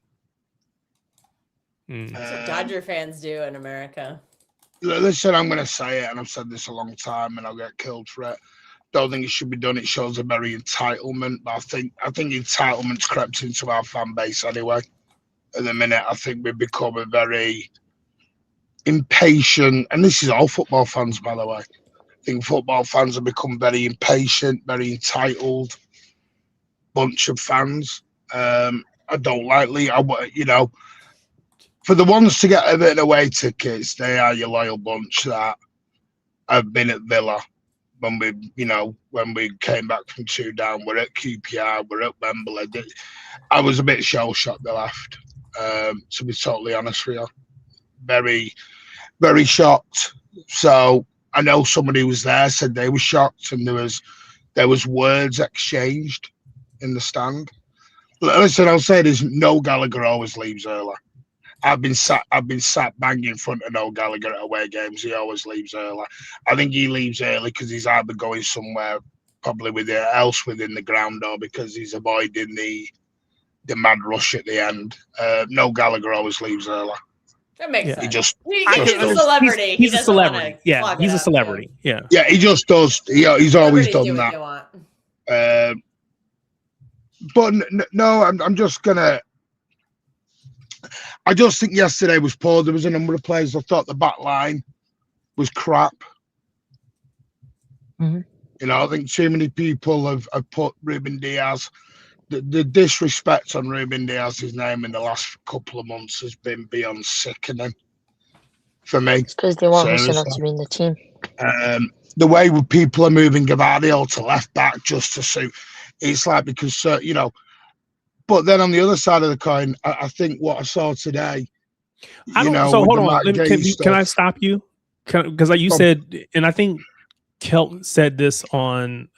That's what Dodger fans do in America. Listen, I'm going to say it, and I've said this a long time, and I'll get killed for it. Don't think it should be done. It shows a very entitlement, but I think entitlement's crept into our fan base anyway. At the minute, I think we've become a very impatient, and this is all football fans, by the way. I think football fans have become very impatient, very entitled bunch of fans. I don't like for the ones to get a bit of away tickets, they are your loyal bunch that have been at Villa when we came back from 2 down. We're at QPR, we're at Wembley. I was a bit shell shocked they left. To be totally honest with you, very, very shocked. So I know somebody who was there said they were shocked, and there was words exchanged in the stand. Listen, I'll say this: no Gallagher always leaves early. I've been sat bang in front of no Gallagher at away games. He always leaves early. I think he leaves early because he's either going somewhere probably else within the ground, or because he's avoiding the mad rush at the end. No Gallagher always leaves early. That makes sense. He's a celebrity. He's a celebrity. Yeah, he's a celebrity. Yeah. Yeah, he just does. He's always done that. But no, I'm just gonna. I just think yesterday was poor. There was a number of players. I thought the back line was crap. Mm-hmm. I think too many people have put Ruben Diaz. The disrespect on Ruben Diaz's name in the last couple of months has been beyond sickening for me. It's because they want Hussein to be in the team. The way people are moving Gavardio to left back just to suit, it's like because But then on the other side of the coin, I think what I saw today. So hold on. Can I stop you? Because like you said, and I think Kelt said this on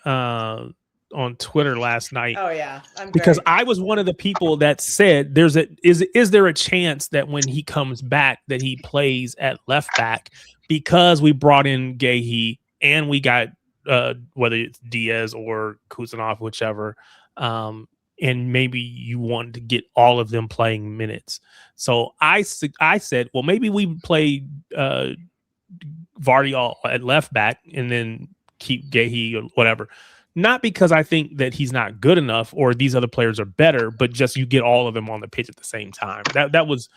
Twitter last night. Oh yeah, because I was one of the people that said is there a chance that when he comes back that he plays at left back, because we brought in Gehi and we got whether it's Diaz or Kusanov, whichever, and maybe you want to get all of them playing minutes. So I said, well, maybe we play Vardy at left back and then keep Gehi or whatever. Not because I think that he's not good enough or these other players are better, but just you get all of them on the pitch at the same time. That was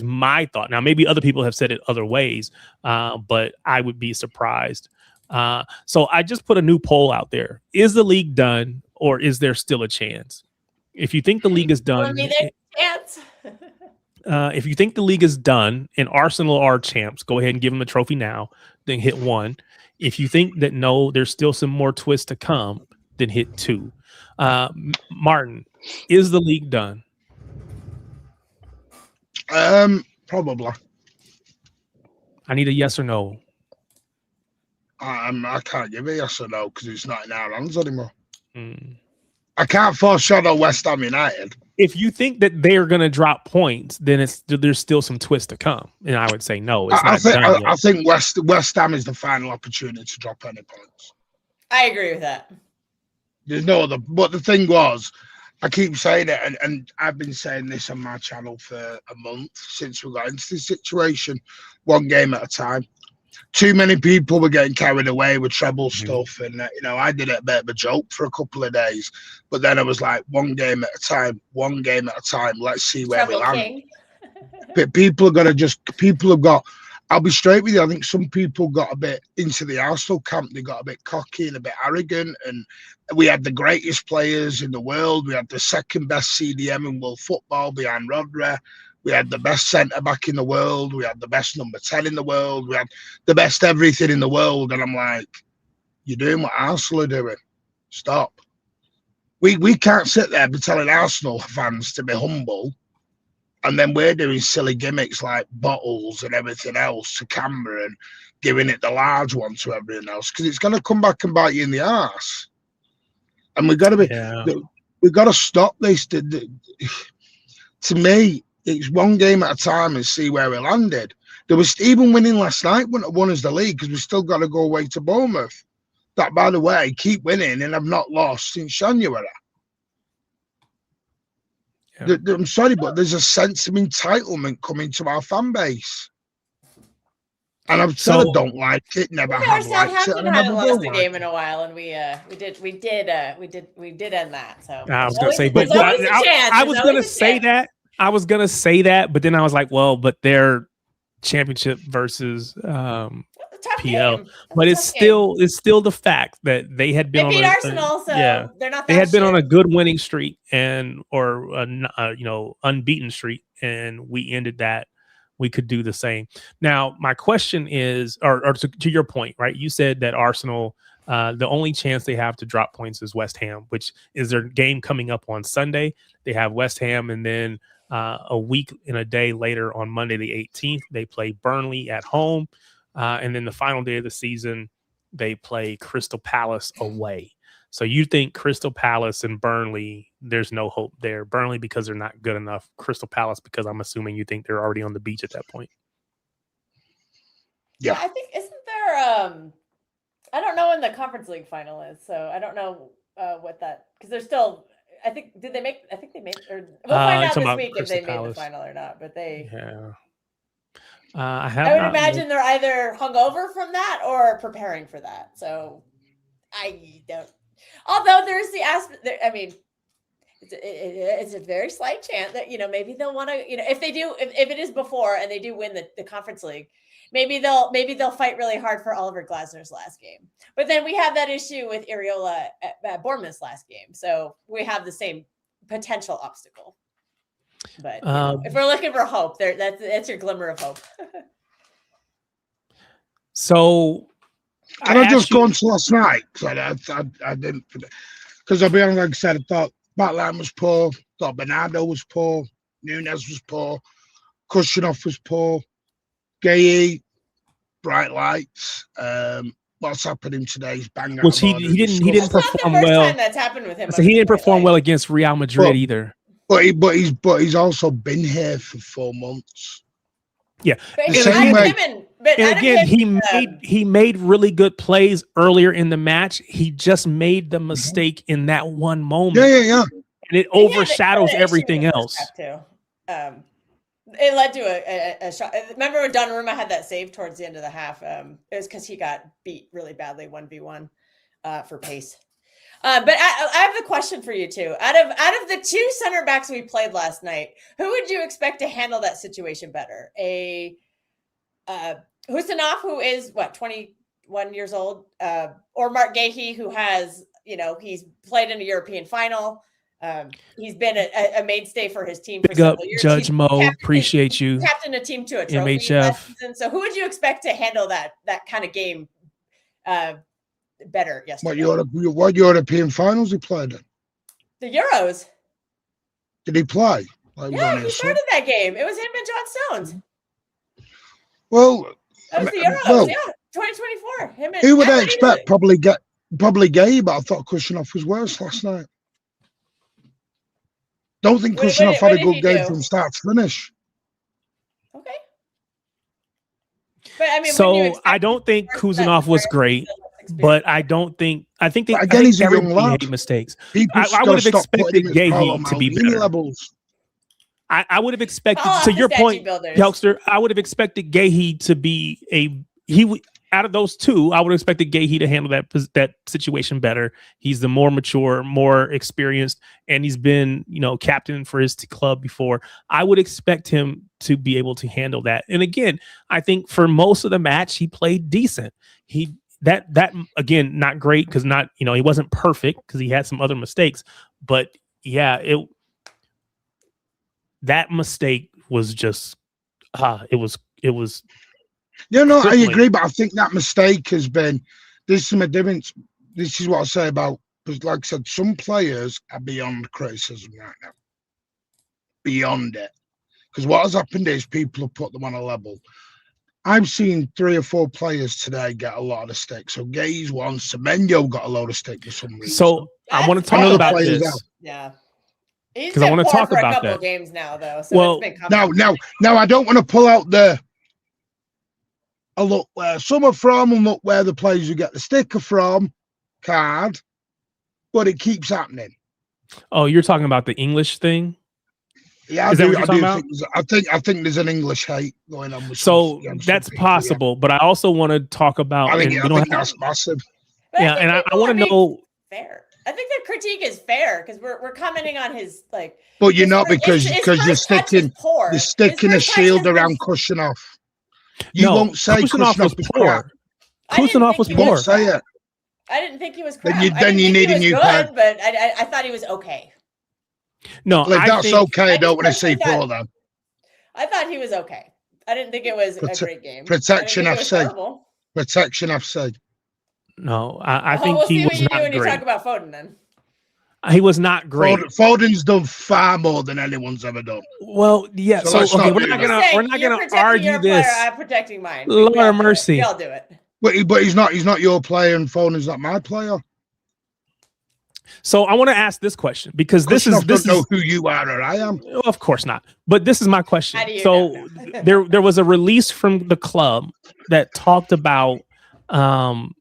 my thought. Now, maybe other people have said it other ways, but I would be surprised. So I just put a new poll out there. Is the league done, or is there still a chance? If you think the league is done, if you think the league is done and Arsenal are champs, go ahead and give them the trophy now, then hit 1. If you think that no, there's still some more twists to come, then hit 2. Martin, is the league done? Probably. I need a yes or no. I can't give a yes or no because it's not in our hands anymore. I can't foreshadow West Ham United. If you think that they're going to drop points, then there's still some twists to come, and I would say no. It's not done yet. I think West Ham is the final opportunity to drop any points. I agree with that. There's no other. But the thing was, I keep saying it, and I've been saying this on my channel for a month since we got into this situation. 1 game at a time. Too many people were getting carried away with treble stuff, and I did it a bit of a joke for a couple of days, but then I was like, 1 game at a time. Let's see where we land. But people have got. I'll be straight with you. I think some people got a bit into the Arsenal camp. They got a bit cocky and a bit arrogant. And we had the greatest players in the world. We had the second best CDM in world football behind Rodri. We had the best centre back in the world. We had the best number 10 in the world. We had the best everything in the world. And I'm like, you're doing what Arsenal are doing. Stop. We can't sit there and telling Arsenal fans to be humble. And then we're doing silly gimmicks like bottles and everything else to camera and giving it the large one to everyone else, because it's going to come back and bite you in the arse. And we've got to be, we've got to stop this. To me, it's one game at a time and see where we landed. There was even winning last night wouldn't have won us the league because we still got to go away to Bournemouth. That, by the way, keep winning and have not lost since January. Yeah. I'm sorry, but there's a sense of entitlement coming to our fan base. And I've said I don't like it, never have liked it. I haven't lost a game in a while, and we did end that. So I was going to say, but I was going to say that. I was going to say that, but then I was like, well, but they're championship versus PL, but it's still the fact that they had been beat Arsenal, so they're not. They had been on a good winning streak or unbeaten streak, and we ended that. We could do the same. Now, my question is, or to your point, right? You said that Arsenal, the only chance they have to drop points is West Ham, which is their game coming up on Sunday. They have West Ham, and then a week and a day later on Monday the 18th, they play Burnley at home. And then the final day of the season, they play Crystal Palace away. So you think Crystal Palace and Burnley, there's no hope there. Burnley because they're not good enough. Crystal Palace because I'm assuming you think they're already on the beach at that point. Yeah, I think, isn't there, I don't know when the Conference League final is, so I don't know what that, because they're still, I think they made, or we'll find out this week if they made the final or not, but they. Yeah. I would imagine they're either hungover from that or preparing for that. So I don't. Although there's the aspect. I mean, it's a very slight chance that maybe they'll want to. If they do, if it is before and they do win the Conference League, maybe they'll fight really hard for Oliver Glasner's last game. But then we have that issue with Areola at Bournemouth's last game, so we have the same potential obstacle. But if we're looking for hope, that's your glimmer of hope. So, can I just go on to last night? I didn't, because I'll be honest, like I said, I thought Backline was poor, thought Bernardo was poor, Nunes was poor, Kushinoff was poor, Gay, bright lights. What's happening today is bang. Which he didn't perform well. That's happened with him. So he didn't perform well against Real Madrid either. But he's also been here for 4 months. Yeah, he made really good plays earlier in the match. He just made the mistake in that one moment. Yeah. And it overshadows everything else. It led to a shot. Remember when Donnarumma had that save towards the end of the half? It was because he got beat really badly 1v1 for pace. But I have the question for you too. Out of the two center backs we played last night, who would you expect to handle that situation better? A Husanov, who is 21 years old, or Mark Gahey, who has he's played in a European final. He's been a mainstay for his team for several years. Judge Mo, appreciate you. Captain a team to a trophy last season. So who would you expect to handle that kind of game? Better yesterday. What European finals he played in? The Euros. Did he play? Yeah, he started that game. It was him and John Stones. Well, that was the Euros. 2024. Him and who would I expect? Probably Gay, but I thought Kushinoff was worse last night. Don't think Kushinoff had a good game from start to finish. Okay. But I mean, I don't think Kuznetsov was great. But I think again, he's a young lad. Mistakes. I would have expected Gahey to be better. Levels. I would have expected, to your point, Youngster, I would have expected Gahey to be out of those two, I would have expected Gahey to handle that situation better. He's the more mature, more experienced, and he's been, captain for his club before. I would expect him to be able to handle that. And again, I think for most of the match, he played decent. That again, not great because he wasn't perfect because he had some other mistakes. But yeah, that mistake was just it was. Yeah, no, I agree, but I think that mistake has been. There's some difference. This is what I say about, because like I said, some players are beyond criticism right now. Beyond it, because what has happened is people have put them on a level. I've seen 3 or 4 players today get a lot of stick. So Gay's one, Semenyo got a load of stick for some reason. So I want to talk about this. Yeah. Because I want to talk about that. Games now, though. So now I don't want to pull out a look where some are from and look where the players who get the sticker from card, but it keeps happening. Oh, you're talking about the English thing? Yeah, I think there's an English hate going on. So that's possible, but I also want to talk about. I think that's massive. Yeah, and I want to know. Fair. I think the critique is fair because we're commenting on his like. But you're not because you're sticking a shield around Kushinoff. You won't say Kushinoff was poor. Kushinoff was poor. Say it. I didn't think he was crap. Then you need a new player. But I thought he was okay. No, that's okay. I don't want to see poor then. I thought he was okay. I didn't think it was a great game. Protection FC. Protection FC. No, I think he was not great. When you talk about Foden, then he was not great. Foden's done far more than anyone's ever done. Well, yeah. So okay, we're not gonna argue this. I'm protecting mine. Lord mercy. I'll do it. But he's not your player, and Foden's not my player. So I want to ask this question because this don't is know who you are or I am. Of course not. But this is my question. How do you know? there was a release from the club that talked about and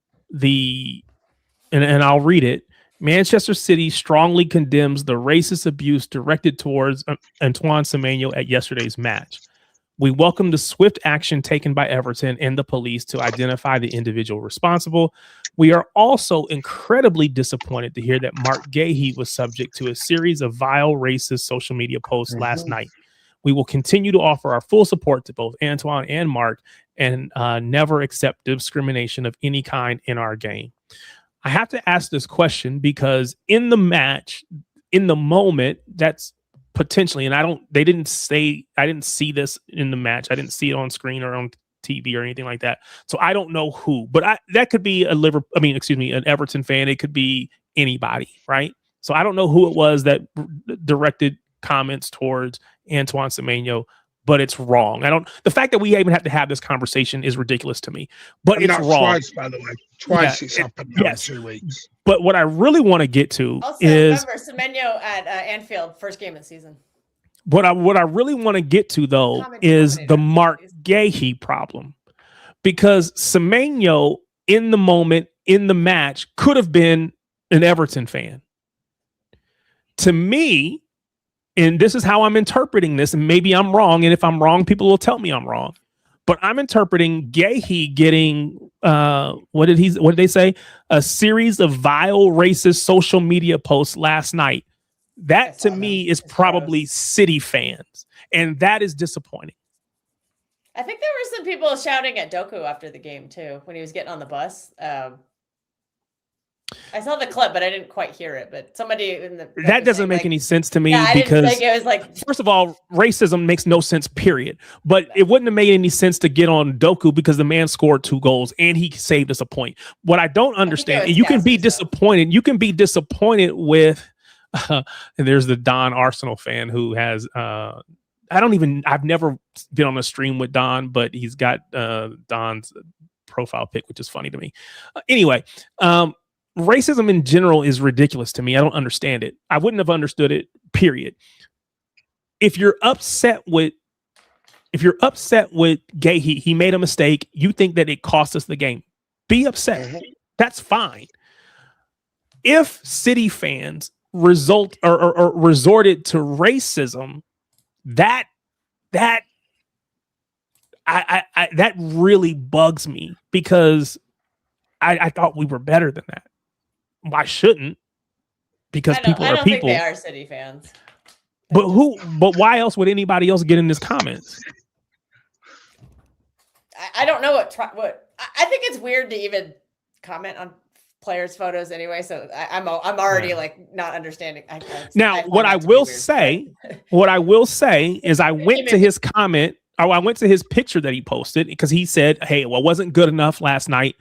I'll read it. Manchester City strongly condemns the racist abuse directed towards Antoine Semenyo at yesterday's match. We welcome the swift action taken by Everton and the police to identify the individual responsible. We are also incredibly disappointed to hear that Mark Gahey was subject to a series of vile racist social media posts last night. We will continue to offer our full support to both Antoine and Mark and never accept discrimination of any kind in our game. I have to ask this question because in the match, in the moment, that's potentially, and I didn't see this in the match. I didn't see it on screen or on TV or anything like that. So I don't know who, but that could be an Everton fan. It could be anybody, right? So I don't know who it was that directed comments towards Antoine Semenyo, but it's wrong. The fact that we even have to have this conversation is ridiculous to me, but it's wrong. Twice, by the way. It's happened in 2 weeks. But what I really want to get to also, is remember Semenyo at Anfield, first game of the season. What I really want to get to though is the Mark Gahey problem, because Semenyo in the moment in the match could have been an Everton fan. To me, and this is how I'm interpreting this, and maybe I'm wrong, and if I'm wrong, people will tell me I'm wrong. But I'm interpreting Gahey getting what did they say? A series of vile racist social media posts last night. That to me is probably City fans, and that is disappointing. I think there were some people shouting at Doku after the game too when he was getting on the bus. I saw the clip, but I didn't quite hear it. But somebody in the that doesn't make any sense to me because I didn't think it was like, first of all, racism makes no sense, period. But it wouldn't have made any sense to get on Doku because the man scored 2 goals and he saved us a point. What I don't understand, and you can be disappointed. You can be disappointed with. And there's the Don Arsenal fan who has. I've never been on a stream with Don, but he's got Don's profile pic, which is funny to me. Anyway. Racism in general is ridiculous to me. I don't understand it. I wouldn't have understood it, period. If you're upset with Gahey, he made a mistake. You think that it cost us the game. Be upset. That's fine. If City fans resorted to racism, that I that really bugs me because I thought we were better than that. Why shouldn't? Because people are I don't people. think they are City fans. But but why else would anybody else get in his comments? I don't know what I think it's weird to even comment on players' photos anyway. So I'm already like not understanding. Now, what I will say is I went to his comment, or I went to his picture that he posted because he said, "Hey, well, wasn't good enough last night.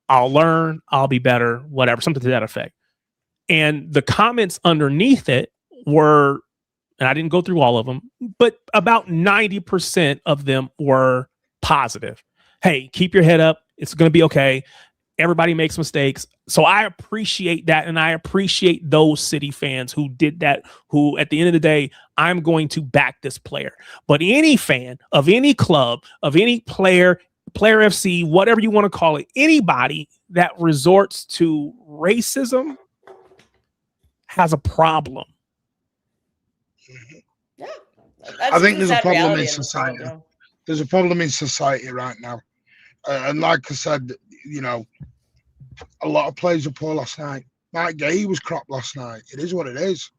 I'll learn. I'll be better. Whatever," something to that effect. And the comments underneath it were, and I didn't go through all of them, but about 90% of them were positive. Hey, keep your head up. It's going to be okay. Everybody makes mistakes. So I appreciate that. And I appreciate those City fans who did that, who at the end of the day, I'm going to back this player. But any fan of any club, of any player FC, whatever you want to call it, anybody that resorts to racism has a problem. Yeah, I think there's a problem in society. There's a problem in society right now. And like I said, you know, a lot of players were poor last night. Mike Gay was crap last night. It is what it is.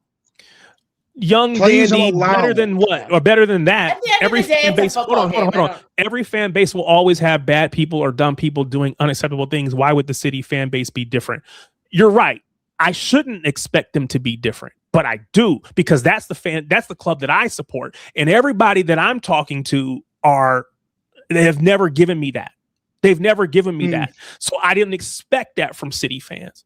Young Dandy, better than what? Or better than that? Every fan base, hold on. Every fan base will always have bad people or dumb people doing unacceptable things. Why would the City fan base be different? You're right. I shouldn't expect them to be different, but I do, because that's the club that I support. And everybody that I'm talking to they have never given me that. They've never given me that. So I didn't expect that from City fans.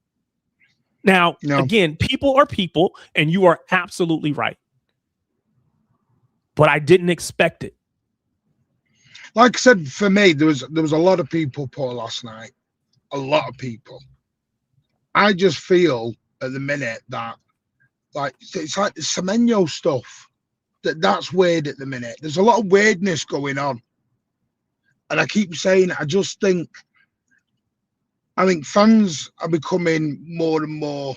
Now, again, people are people, and you are absolutely right. But I didn't expect it. Like I said, for me, there was a lot of people poor last night. A lot of people. I just feel at the minute that, like, it's like the Semenyo stuff. That's weird at the minute. There's a lot of weirdness going on. And I keep saying, I think fans are becoming more and more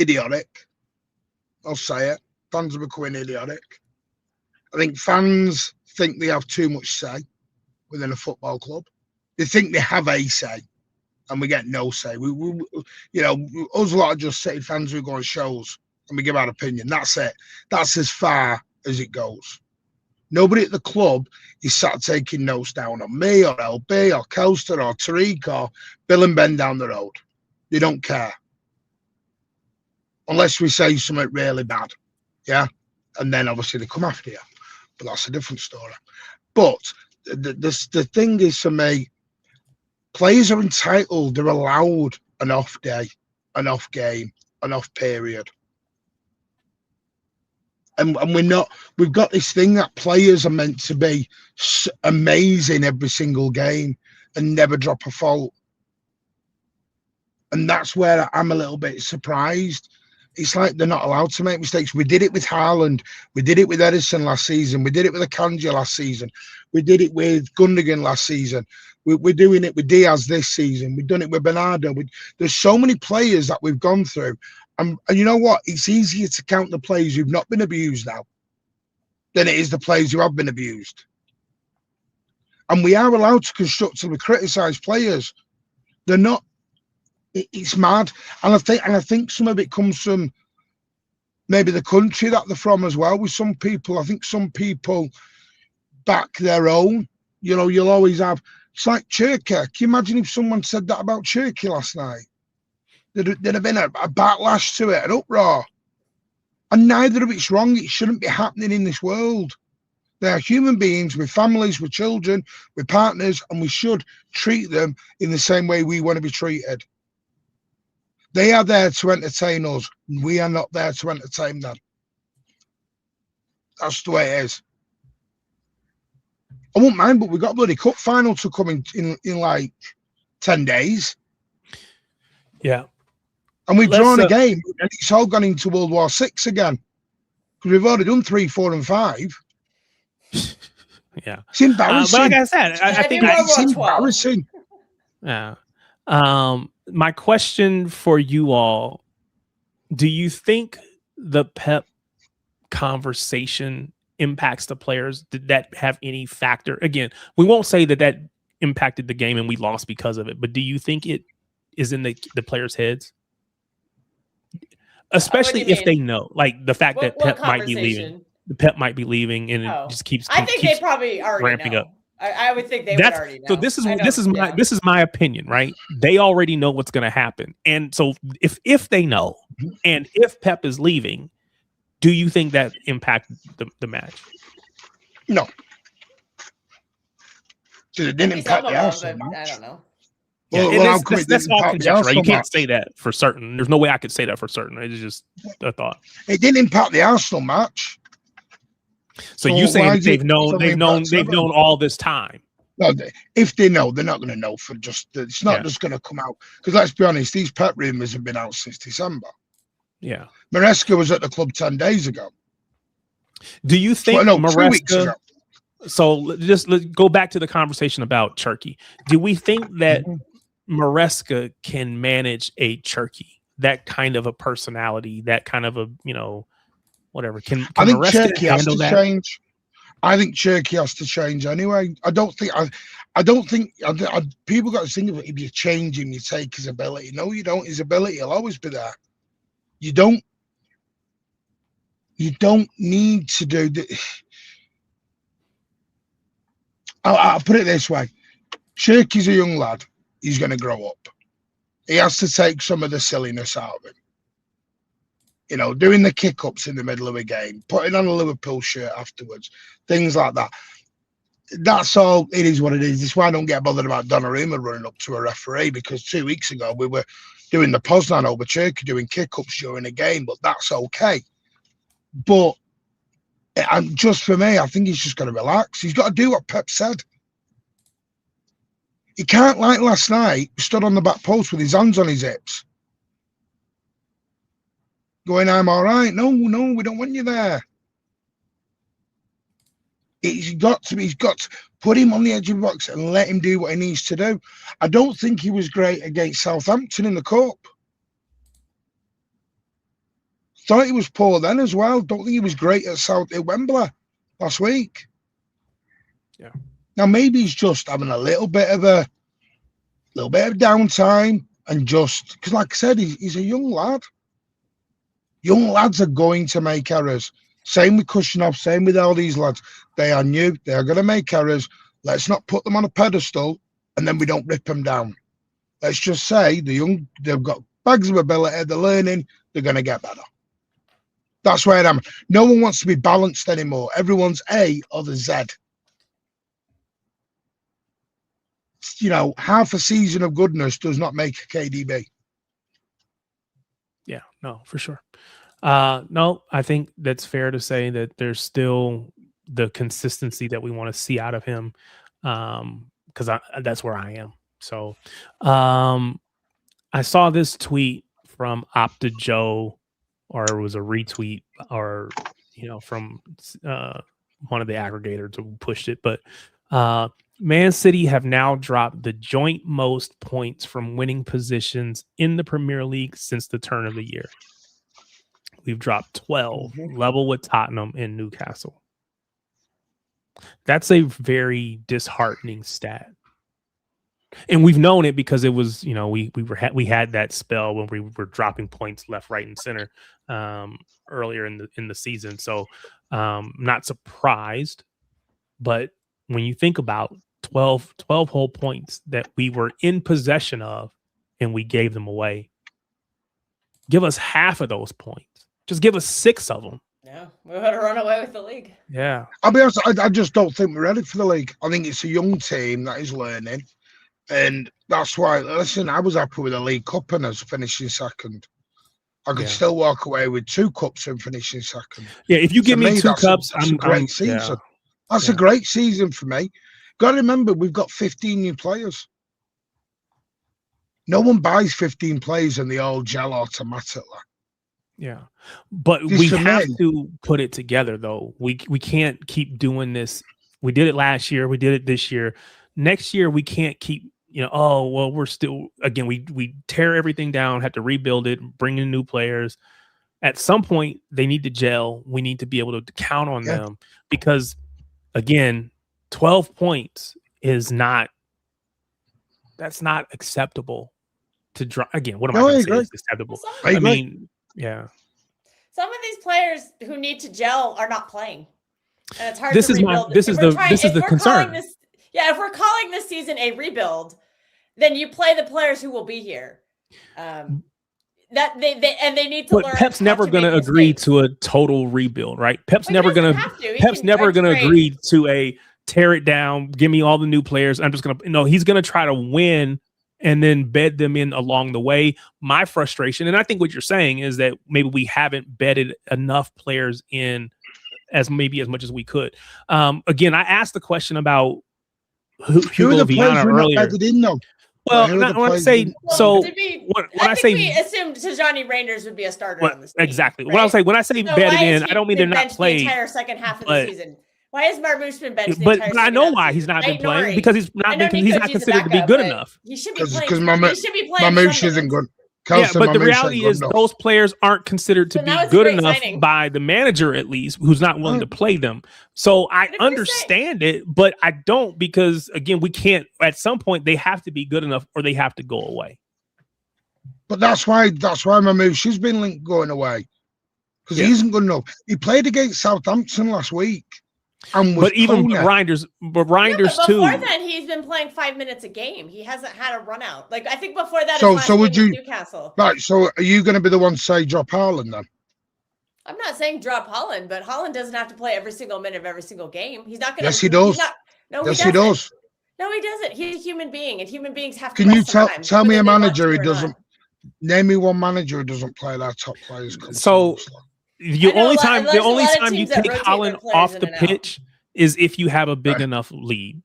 idiotic. I'll say it. Fans are becoming idiotic. I think fans think they have too much say within a football club. They think they have a say, and we get no say. We you know, us lot are just City fans who go on shows and we give our opinion. That's it. That's as far as it goes. Nobody at the club is sat taking notes down on me or LB or Coaster or Tariq or Bill and Ben down the road. They don't care. Unless we say something really bad. Yeah? And then obviously they come after you. But that's a different story. But the thing is, for me, players are entitled, they're allowed an off day, an off game, an off period. And we've got this thing that players are meant to be amazing every single game and never drop a fault. And that's where I'm a little bit surprised. It's like they're not allowed to make mistakes. We did it with Haaland. We did it with Edison last season. We did it with Akanji last season. We did it with Gundogan last season. We're doing it with Diaz this season. We've done it with Bernardo. There's so many players that we've gone through. And you know what? It's easier to count the players who've not been abused now than it is the players who have been abused. And we are allowed to constructively criticise players. They're not. It's mad. And I think some of it comes from maybe the country that they're from as well. With some people, I think some people back their own. You know, you'll always have. It's like Cherki. Can you imagine if someone said that about Cherki last night? There'd have been a backlash to it, an uproar. And neither of it's wrong. It shouldn't be happening in this world. They are human beings with families, with children, with partners, and we should treat them in the same way we want to be treated. They are there to entertain us. We are not there to entertain them. That's the way it is. I won't mind, but we've got a bloody cup final to come in like 10 days. Yeah. And we've drawn a game, and it's all gone into World War VI again. Because we've already done 3, 4, and 5. Yeah. It's embarrassing. But like I said, I think it's embarrassing. Yeah. My question for you all, do you think the Pep conversation impacts the players? Did that have any factor? Again, we won't say that impacted the game and we lost because of it, but do you think it is in the players' heads? Especially if they know, like the fact that Pep might be leaving. The Pep might be leaving, and it just keeps. I think they probably already ramping know. Up. I would think they would already know. So this is my opinion, right? They already know what's going to happen, and so if they know, and if Pep is leaving, do you think that impacted the match? No. It didn't impact the Arsenal match. I don't know. Well, that's all conjecture, right? You can't say that for certain. There's no way I could say that for certain. It's just a thought. It didn't impact the Arsenal match. So you saying they've known all this time? No, if they know, they're not going to know for just. It's not just going to come out because let's be honest, these Pep rumors have been out since December. Yeah, Maresca was at the club 10 days ago. Do you think Maresca? 2 weeks ago. So let's go back to the conversation about Cherki. Do we think that Maresca can manage a Cherki, that kind of a personality, that kind of a whatever? Can I think Maresca Cherki has to change. I think Cherki has to change anyway. I don't think people got to think of it. If you change him, you take his ability. No, you don't. His ability will always be there. You don't need to do the. I'll put it this way. Cherki's a young lad. He's going to grow up. He has to take some of the silliness out of him. Doing the kick-ups in the middle of a game, putting on a Liverpool shirt afterwards, things like that. That's all. It is what it is. This is why I don't get bothered about Donnarumma running up to a referee, because 2 weeks ago we were doing the Poznan over Cherki, doing kick-ups during a game, but that's okay. But and just for me, I think he's just got to relax. He's got to do what Pep said. He can't, like last night, stood on the back post with his hands on his hips, going, "I'm all right." No, we don't want you there. He's got to put him on the edge of the box and let him do what he needs to do. I don't think he was great against Southampton in the Cup. Thought he was poor then as well. Don't think he was great at Wembley last week. Yeah. Now maybe he's just having a little bit of downtime, and just because, like I said, he's a young lad. Young lads are going to make errors. Same with Kushinov, same with all these lads. They are new. They are going to make errors. Let's not put them on a pedestal and then we don't rip them down. Let's just say they've got bags of ability. They're learning. They're going to get better. That's where I am. No one wants to be balanced anymore. Everyone's A or the Z. Half a season of goodness does not make a KDB. Yeah, no, for sure. No, I think that's fair to say that there's still the consistency that we want to see out of him, because that's where I am. So I saw this tweet from Opta Joe, or it was a retweet, or from one of the aggregators who pushed it. But Man City have now dropped the joint most points from winning positions in the Premier League since the turn of the year. We've dropped 12, level with Tottenham and Newcastle. That's a very disheartening stat. And we've known it because it was, we had that spell when we were dropping points left, right, and center earlier in the season. So not surprised. But when you think about 12 whole points that we were in possession of and we gave them away, give us half of those points. Just give us 6 of them. Yeah, we would have run away with the league. Yeah. I'll be honest, I just don't think we're ready for the league. I think it's a young team that is learning. And that's why, listen, I was happy with the League Cup and us finishing second. I could still walk away with 2 cups and finishing second. Yeah, if you give me 2 cups, that's a great season. Yeah. That's a great season for me. Got to remember, we've got 15 new players. No one buys 15 players and they all gel automatically. Yeah, but we have to put it together, though. We can't keep doing this. We did it last year. We did it this year. Next year, we can't keep, we're still, again, we tear everything down, have to rebuild it, bring in new players. at some point they need to gel. We need to be able to count on them because, again, 12 points is not. That's not acceptable to draw. Again, what am I going to say is acceptable? I mean, yeah. Some of these players who need to gel are not playing, and it's hard. This to is rebuild. this is the concern. If we're calling this season a rebuild, then you play the players who will be here. That they need to learn. But Pep's never going to agree to a total rebuild, right? Pep's never going to. Pep's never going to agree to a tear it down. Give me all the new players. I'm just going to. No, he's going to try to win and then bed them in along the way. My frustration, and I think what you're saying is that maybe we haven't bedded enough players in as much as we could. Again, I asked the question about who are the players earlier. Well, when I say so, when I say we assumed Tajani Reinders would be a starter on this team, exactly. Right? When I say bedded in, I don't mean they're not playing the entire second half of the season. Why has Marmoush been benched? But I know why he's not been playing because he's not considered to be good enough. He should be playing. Because Marmoush isn't good. Yeah, but the reality is those players aren't considered to be good enough by the manager, at least, who's not willing to play them. So I understand it, but I don't because, again, we can't. At some point, they have to be good enough or they have to go away. But that's why Marmoush has been going away because he isn't good enough. He played against Southampton last week. But even Reinders too. Before then, he's been playing 5 minutes a game. He hasn't had a run out. Like I think before that, so would you Newcastle? Right. So are you going to be the one to say drop Haaland then? I'm not saying drop Haaland, but Haaland doesn't have to play every single minute of every single game. He's not going to. Yes, he does. He does. No, he doesn't. He's a human being, and human beings have to. Can you tell me a manager who doesn't? Name me one manager who doesn't play their top players. So. The only time you take Haaland off the pitch is if you have a big enough lead.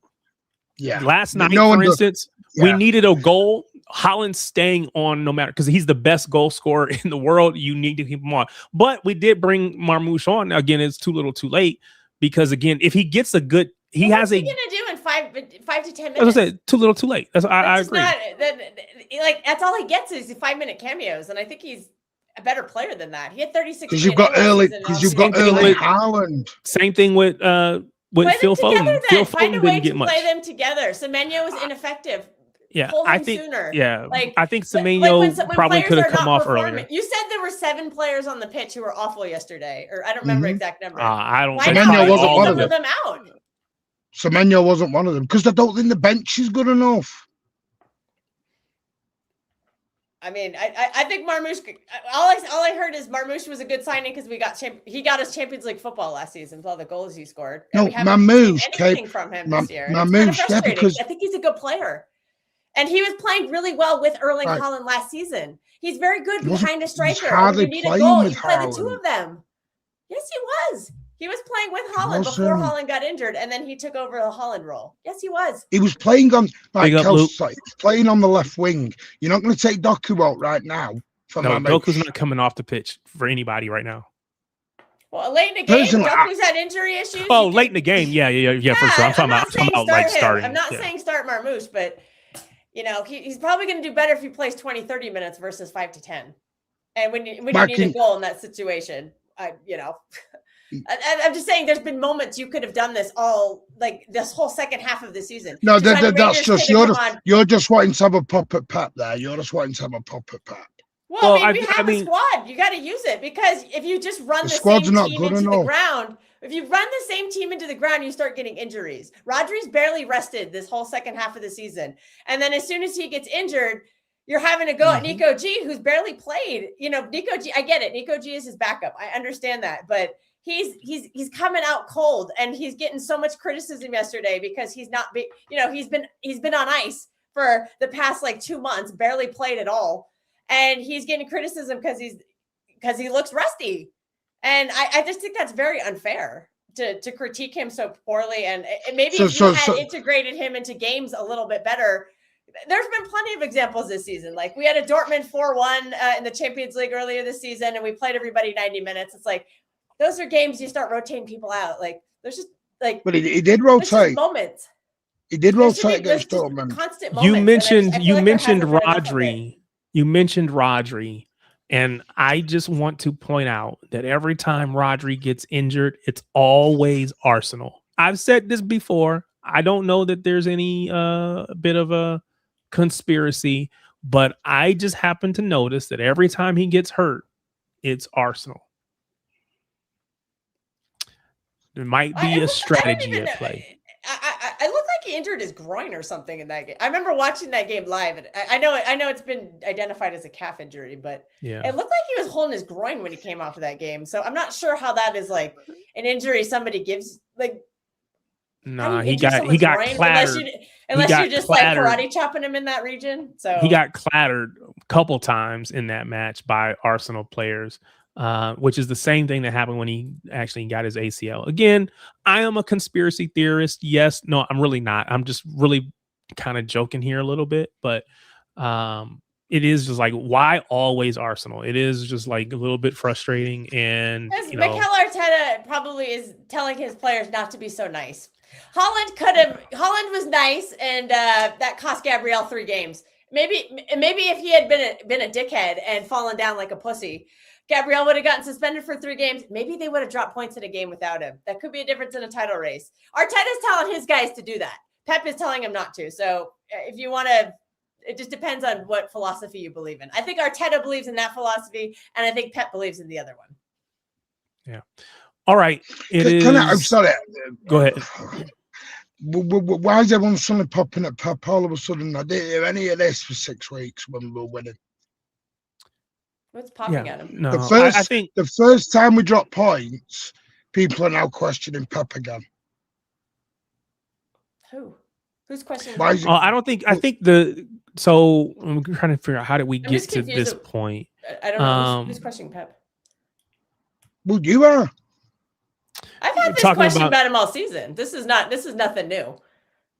Yeah. Last night, for instance, we needed a goal. Haaland staying on no matter because he's the best goal scorer in the world. You need to keep him on. But we did bring Marmoush on. Again, it's too little too late because, again, if he gets a good – what's he going to do in 5 to 10 minutes? As I said, too little too late. I agree. That's all he gets is the 5-minute cameos, and I think he's – a better player than that. He had 36. Because you've got early Haaland. Same thing with Phil Foden. Phil Foden didn't get much. Play them together. Semenyo was ineffective. Yeah, I think. I think Semenyo probably could have come off earlier. You said there were 7 players on the pitch who were awful yesterday, or I don't remember exact number. I don't. Semenyo wasn't one of them. Out. Semenyo wasn't one of them because I don't think the bench is good enough. I mean, I think Marmoush. All I heard is Marmoush was a good signing because he got us Champions League football last season with all the goals he scored. No, Marmoush came from him this year. Marmoush, because I think he's a good player, and he was playing really well with Erling Haaland last season. He's very good behind a striker. When you need a goal, you play the two of them. Yes, he was. He was playing with Haaland before Haaland got injured, and then he took over the Haaland role. Yes, he was. He was playing on playing on the left wing. You're not going to take Doku out right now. No, Doku's not coming off the pitch for anybody right now. Well, late in the game, Doku's had injury issues. Oh, late in the game, yeah, for sure. I'm talking about like starting. I'm not saying start Marmoush, but he's probably going to do better if he plays 20, 30 minutes versus 5 to 10. And when you need a goal in that situation, I'm just saying there's been moments you could have done this all like this whole second half of the season. No, that's just you're just wanting to have a pop at Pep there. You're just wanting to have a pop at Pep. Well, we have a squad. You got to use it because if you just run the same team into the ground, if you run the same team into the ground, you start getting injuries. Rodri's barely rested this whole second half of the season. And then as soon as he gets injured, you're having to go at Nico G, who's barely played. Nico G, I get it. Nico G is his backup. I understand that. But he's coming out cold, and he's getting so much criticism yesterday because he's not he's been on ice for the past 2 months, barely played at all, and he's getting criticism because he looks rusty, and I just think that's very unfair to critique him so poorly, and maybe if you had integrated him into games a little bit better. There's been plenty of examples this season. Like we had a Dortmund 4-1 in the Champions League earlier this season, and we played everybody 90 minutes. It's like those are games you start rotating people out. Like there's just but he did rotate moments. He did rotate against Dortmund. Constant moments. You mentioned Rodri. You mentioned Rodri, And I just want to point out that every time Rodri gets injured, it's always Arsenal. I've said this before. I don't know that there's any bit of a conspiracy, but I just happen to notice that every time he gets hurt, it's Arsenal. There might be a strategy at play. I looked like he injured his groin or something in that game. I remember watching that game live, and I know it's been identified as a calf injury, but yeah, it looked like he was holding his groin when he came off of that game. So I'm not sure how that is like an injury somebody gives. Like, nah, he got clattered. Unless you're just clattered. Like karate chopping him in that region. So he got clattered a couple times in that match by Arsenal players. Which is the same thing that happened when he actually got his ACL. Again, I am a conspiracy theorist. Yes. No, I'm really not. I'm just really kind of joking here a little bit, but it is just like, why always Arsenal? It is just like a little bit frustrating. And Mikel Arteta probably is telling his players not to be so nice. Holland was nice, and that cost Gabriel 3 games. Maybe if he had been a dickhead and fallen down like a pussy, Gabriel would have gotten suspended for 3 games. Maybe they would have dropped points in a game without him. That could be a difference in a title race. Arteta's telling his guys to do that. Pep is telling him not to. So if you want to, it just depends on what philosophy you believe in. I think Arteta believes in that philosophy, and I think Pep believes in the other one. Yeah. All right. I'm sorry. Go ahead. Why is everyone suddenly popping at Pep all of a sudden? I didn't hear any of this for 6 weeks when we were winning. What's popping at him? No, I think the first time we dropped points, people are now questioning Pep again. Who's questioning? I don't think. I think So I'm trying to figure out how did we get to this point. I don't know who's questioning Pep. Well, you are. I've had this question about him all season. This is nothing new.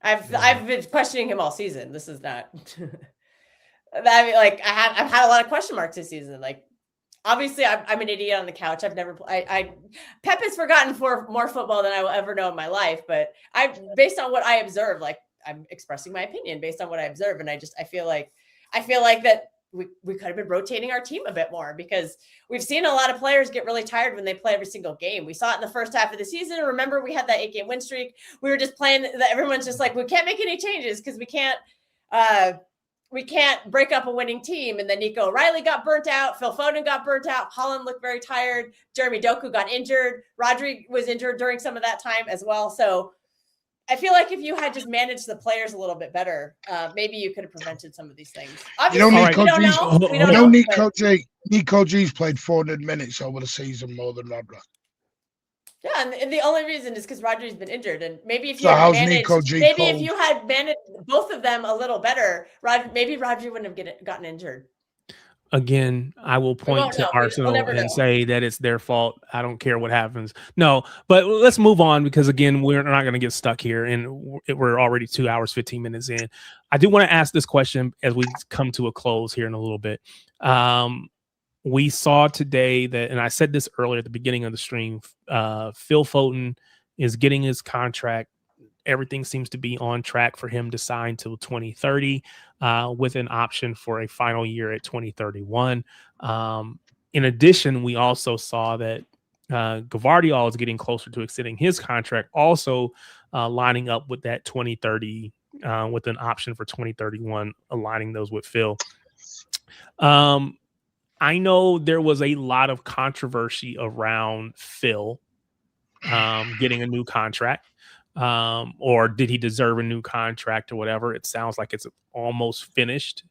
I've been questioning him all season. This is not. I mean, like I've had a lot of question marks this season. Like, obviously, I'm an idiot on the couch. I've never. Pep has forgotten for more football than I will ever know in my life. But based on what I observe, like I'm expressing my opinion based on what I observe, and I feel like that we could have been rotating our team a bit more, because we've seen a lot of players get really tired when they play every single game. We saw it in the first half of the season. Remember, we had that 8-game win streak. We were just playing that. Everyone's just like, we can't make any changes because we can't break up a winning team. And then Nico O'Reilly got burnt out. Phil Foden got burnt out. Holland looked very tired. Jeremy Doku got injured. Rodri was injured during some of that time as well. So I feel like if you had just managed the players a little bit better, maybe you could have prevented some of these things. Obviously, Nico G's played 400 minutes over the season more than Rodri. Yeah, and the only reason is because Rodri's been injured, and maybe if you if you had managed both of them a little better, maybe Rodri wouldn't have gotten injured. Again, I will point to Arsenal and say that it's their fault. I don't care what happens. No, but let's move on, because again, we're not going to get stuck here, and we're already 2 hours, 15 minutes in. I do want to ask this question as we come to a close here in a little bit. We saw today that, and I said this earlier at the beginning of the stream, Phil Foden is getting his contract. Everything seems to be on track for him to sign till 2030, with an option for a final year at 2031. In addition, we also saw that Gvardiol is getting closer to extending his contract, also lining up with that 2030, with an option for 2031, aligning those with Phil. I know there was a lot of controversy around Phil getting a new contract. Or did he deserve a new contract or whatever? It sounds like it's almost finished.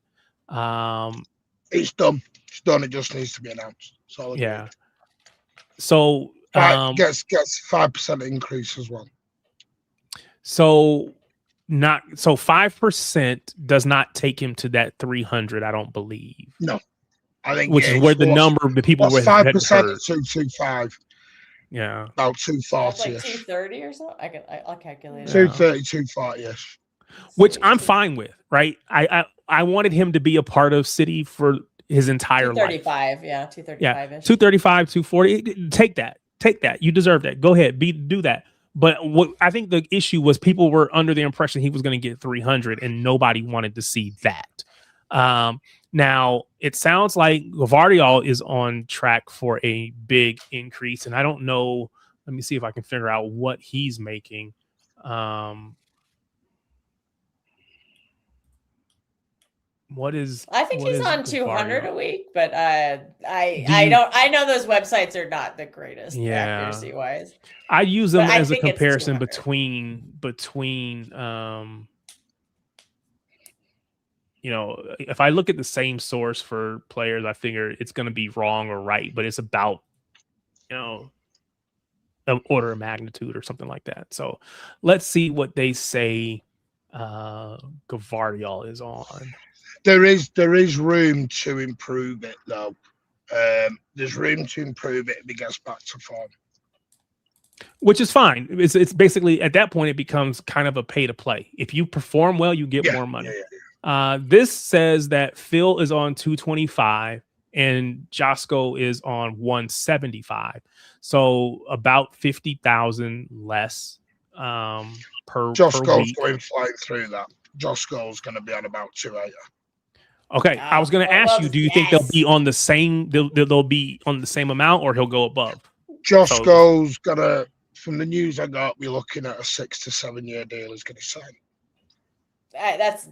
It's done. It's done. It just needs to be announced. So yeah. So gets 5% increase as well. So 5% does not take him to that 300. I don't believe. No, I think which is where the number of the people with 5% at 225. Yeah, about 240. Like 230 or so. I'll calculate it. 230, 240, yes. Which I'm fine with, right? I wanted him to be a part of City for his entire 235, life. Yeah, 235. 235, 240. Take that. You deserve that. Go ahead, do that. But what I think the issue was, people were under the impression he was going to get 300, and nobody wanted to see that. Now, it sounds like Gavardiol is on track for a big increase, and I don't know. Let me see if I can figure out what he's making. What is? I think what he's is on 200 Gavardiol? a week, but I know those websites are not the greatest accuracy wise. I use them But I as a think it's comparison 200. between if I look at the same source for players, I figure it's going to be wrong or right, but it's about, an order of magnitude or something like that. So let's see what they say Gavardiol is on. There is room to improve it, though. There's room to improve it if it gets back to form. Which is fine. It's basically, at that point, it becomes kind of a pay to play. If you perform well, you get more money. This says that Phil is on 225 and Josko is on 175. So about 50,000 less per Josko's week. going flying through that. Josko's going to be on about 280. Okay, I was going to ask you, do you think they'll be on the same? They'll be on the same amount, or he'll go above? Josko's got a. From the news I got, we're looking at a 6 to 7 year deal. He's going to sign. That's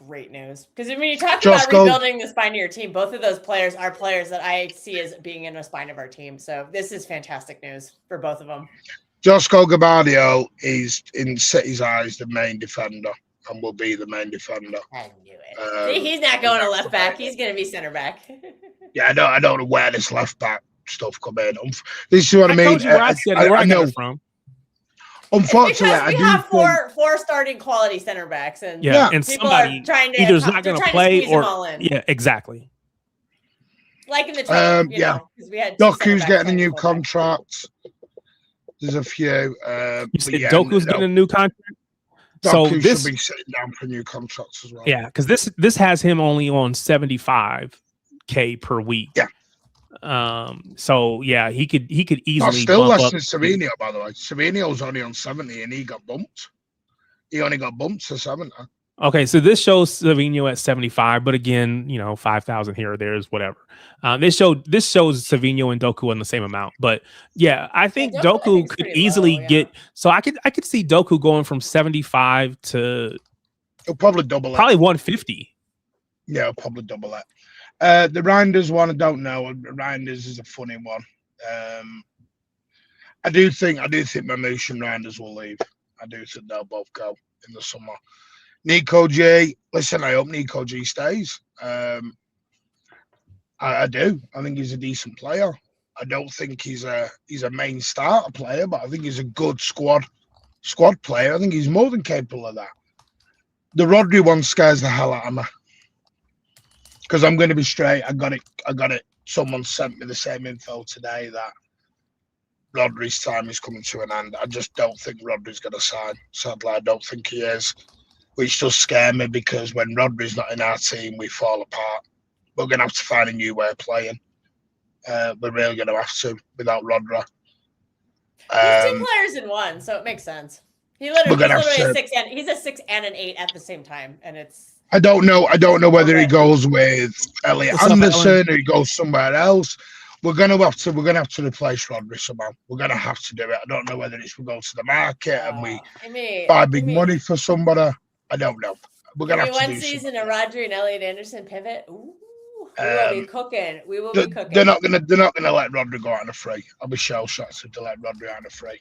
great news, because when you talk about rebuilding the spine of your team, both of those players are players that I see as being in the spine of our team. So this is fantastic news for both of them. Josko Gavardiol is, in City's eyes, the main defender and will be the main defender. I knew it. See, he's not going to left back. He's going to be center back. Yeah, I don't know where this left back stuff come in. This is what I mean. Told you where I got it from. Unfortunately, we have four starting quality center backs, and and people somebody are trying to either's not going to play or all in. Yeah, exactly. Like in the trade, we had Doku's getting a new contract. There's a few. You said Doku's getting a new contract. Doku should be sitting down for new contracts as well. Yeah, because this has him only on 75K per week. Yeah. So yeah, he could easily. That's still bump less up. than Savinio, by the way. Savinio's only on 70, and he got bumped. He only got bumped to 70. Okay, so this shows Savinio at 75, but again, 5,000 here or there is whatever. This shows Savinio and Doku on the same amount, but yeah, I think Doku could easily get. So I could see Doku going from 75 to. He'll probably double it. Probably 150. Yeah, he'll probably double it. The Reinders one, I don't know. Reinders is a funny one. I do think Mamouche and Reinders will leave. I do think they'll both go in the summer. Nico G, listen, I hope Nico G stays. I do. I think he's a decent player. I don't think he's a main starter player, but I think he's a good squad player. I think he's more than capable of that. The Rodri one scares the hell out of me. Because I'm going to be straight. I got it. Someone sent me the same info today that Rodri's time is coming to an end. I just don't think Rodri's going to sign. Sadly, I don't think he is, which does scare me because when Rodri's not in our team, we fall apart. We're going to have to find a new way of playing. We're really going to have to without Rodri. He's two players in one, so it makes sense. He's literally a 6 and he's a 6 and an 8 at the same time, and it's. I don't know whether he goes with Elliot Anderson or he goes somewhere else. We're gonna have to replace Rodri somehow. We're gonna have to do it. I don't know whether it's we go to the market and we buy big money for somebody. I don't know. We're gonna have to do one season of Rodri and Elliot Anderson pivot. Ooh, we will be cooking. We will be cooking. They're not gonna let Rodri go out on a free. I'll be shell shocked if they let Rodri out on a free.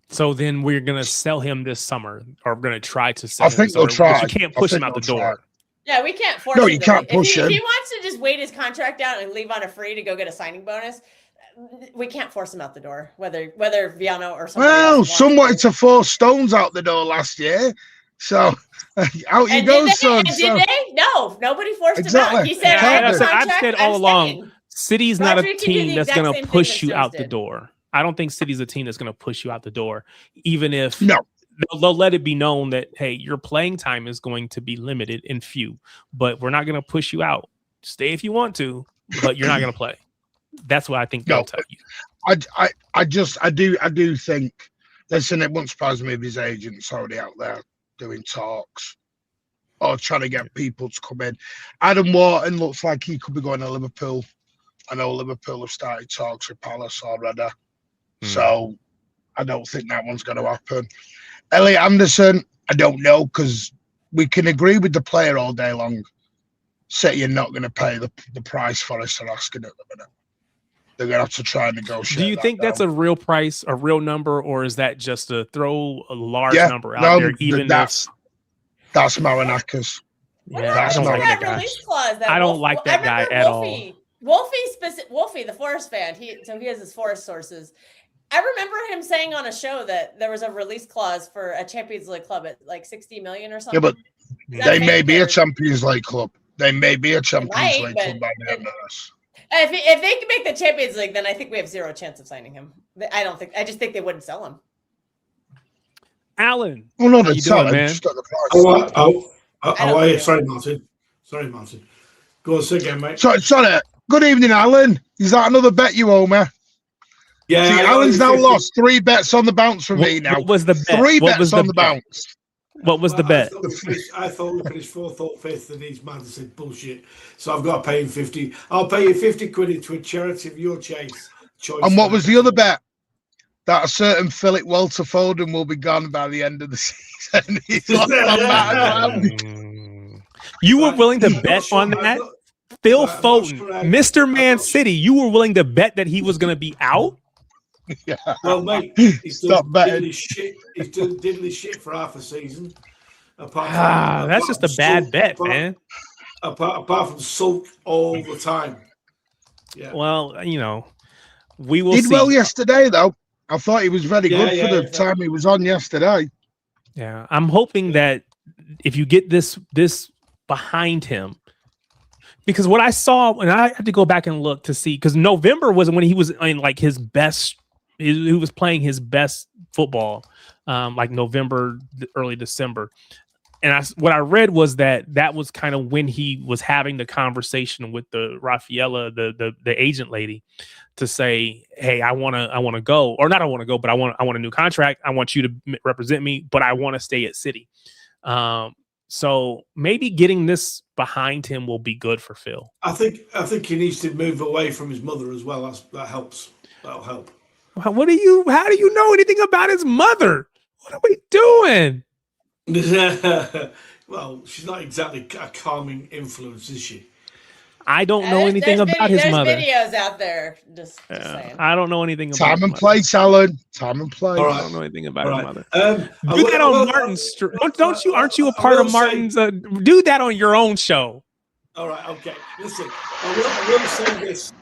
So then we're going to sell him this summer, or we're going to try to sell him. I think they'll try. You can't push him out the door. Yeah, we can't force him. No, you can't push him. If he wants to just wait his contract out and leave on a free to go get a signing bonus, we can't force him out the door, whether Viano or somebody else. Some wanted to force Stones out the door last year. So out you go, son. Did they? No, nobody forced him out. He said, I've said all along, City's not a team that's going to push you out the door. I don't think City's a team that's going to push you out the door, even if they'll let it be known that, hey, your playing time is going to be limited and few, but we're not going to push you out. Stay if you want to, but you're not going to play. That's what I think they'll tell you. I do think, listen, it won't surprise me if his agent's already out there doing talks or trying to get people to come in. Adam Wharton looks like he could be going to Liverpool. I know Liverpool have started talks with Palace already. So I don't think that one's going to happen. Elliot Anderson, I don't know, because we can agree with the player all day long. City are not going to pay the price Forest are asking at the minute. They're going to have to try and negotiate. Do you think that's a real price, a real number, or is that just to throw a large number out there? Even that's Marinakis. Yeah, I don't like that guy. Clause that I don't like that guy at all. Wolfie, the Forest fan, he has his Forest sources. I remember him saying on a show that there was a release clause for a Champions League club at like 60 million or something. Yeah, but they may be a Champions League club. They may be a Champions League club by the end of this. If they can make the Champions League, then I think we have zero chance of signing him. I just think they wouldn't sell him. Alan, well, no, they'd sell him. Just at the price. Sorry, Martin. Go on, say again, mate. Sorry. Good evening, Alan. Is that another bet you owe me? Yeah. See, Alan's now lost 3 bets on the bounce from me now. What was the bet? 3 bets on the bounce. What was the bet? I thought we finished 4th or 5th, and he's mad and said bullshit. So I've got to pay him 50. I'll pay you 50 quid into a charity of your choice. And what was the other bet? That a certain Philip Walter Foden will be gone by the end of the season. He's lost on that. You were willing to bet on that? Phil Foden, Mr. Man City, you were willing to bet that he was going to be out? Yeah. Well, mate, he's done diddly shit. He's done diddly shit for half a season. That's just a bad bet, man. Apart from sulk all the time. Yeah. Well, we will did see. Well yesterday, though. I thought he was very good for the time he was on yesterday. Yeah, I'm hoping that if you get this behind him, because what I saw, and I have to go back and look to see, because November was when he was in like his best. He was playing his best football, like November, early December. And what I read was that was kind of when he was having the conversation with the Rafaela, the agent lady, to say, "Hey, I want to go, or not. I want to go, but I want a new contract. I want you to represent me, but I want to stay at City." So maybe getting this behind him will be good for Phil. I think he needs to move away from his mother as well. That helps. That'll help. How do you know anything about his mother? What are we doing? Well, she's not exactly a calming influence, is she? I don't know anything about his mother. There's videos out there. Just saying. I don't know anything about time and place, Alan. Time and place. Right. I don't know anything about his mother. Do that on Martin's. Don't you? Aren't you a part of Martin's? Do that on your own show. All right. Okay. Listen, I will say this.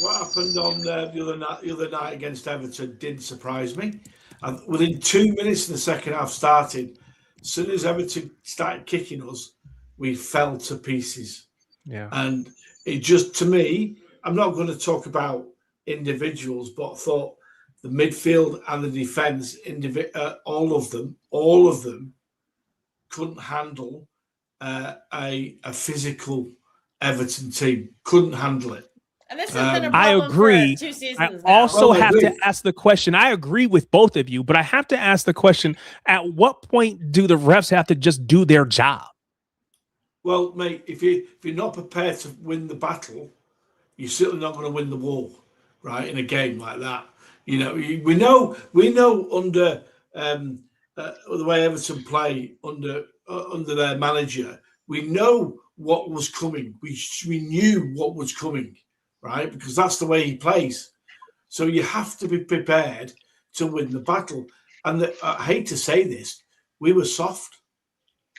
What happened on the other night against Everton didn't surprise me. And within 2 minutes of the second half started, as soon as Everton started kicking us, we fell to pieces. Yeah. And it just, to me, I'm not going to talk about individuals, but I thought the midfield and the defence, all of them couldn't handle a physical Everton team. Couldn't handle it. And this has been a I problem agree. for 2 seasons I now. also have to ask the question. I agree with both of you, but I have to ask the question: at what point do the refs have to just do their job? Well, mate, if you're not prepared to win the battle, you're certainly not going to win the war, right? In a game like that, we know under the way Everton play under their manager, we know what was coming. We knew what was coming, right? Because that's the way he plays. So you have to be prepared to win the battle. And I hate to say this, we were soft.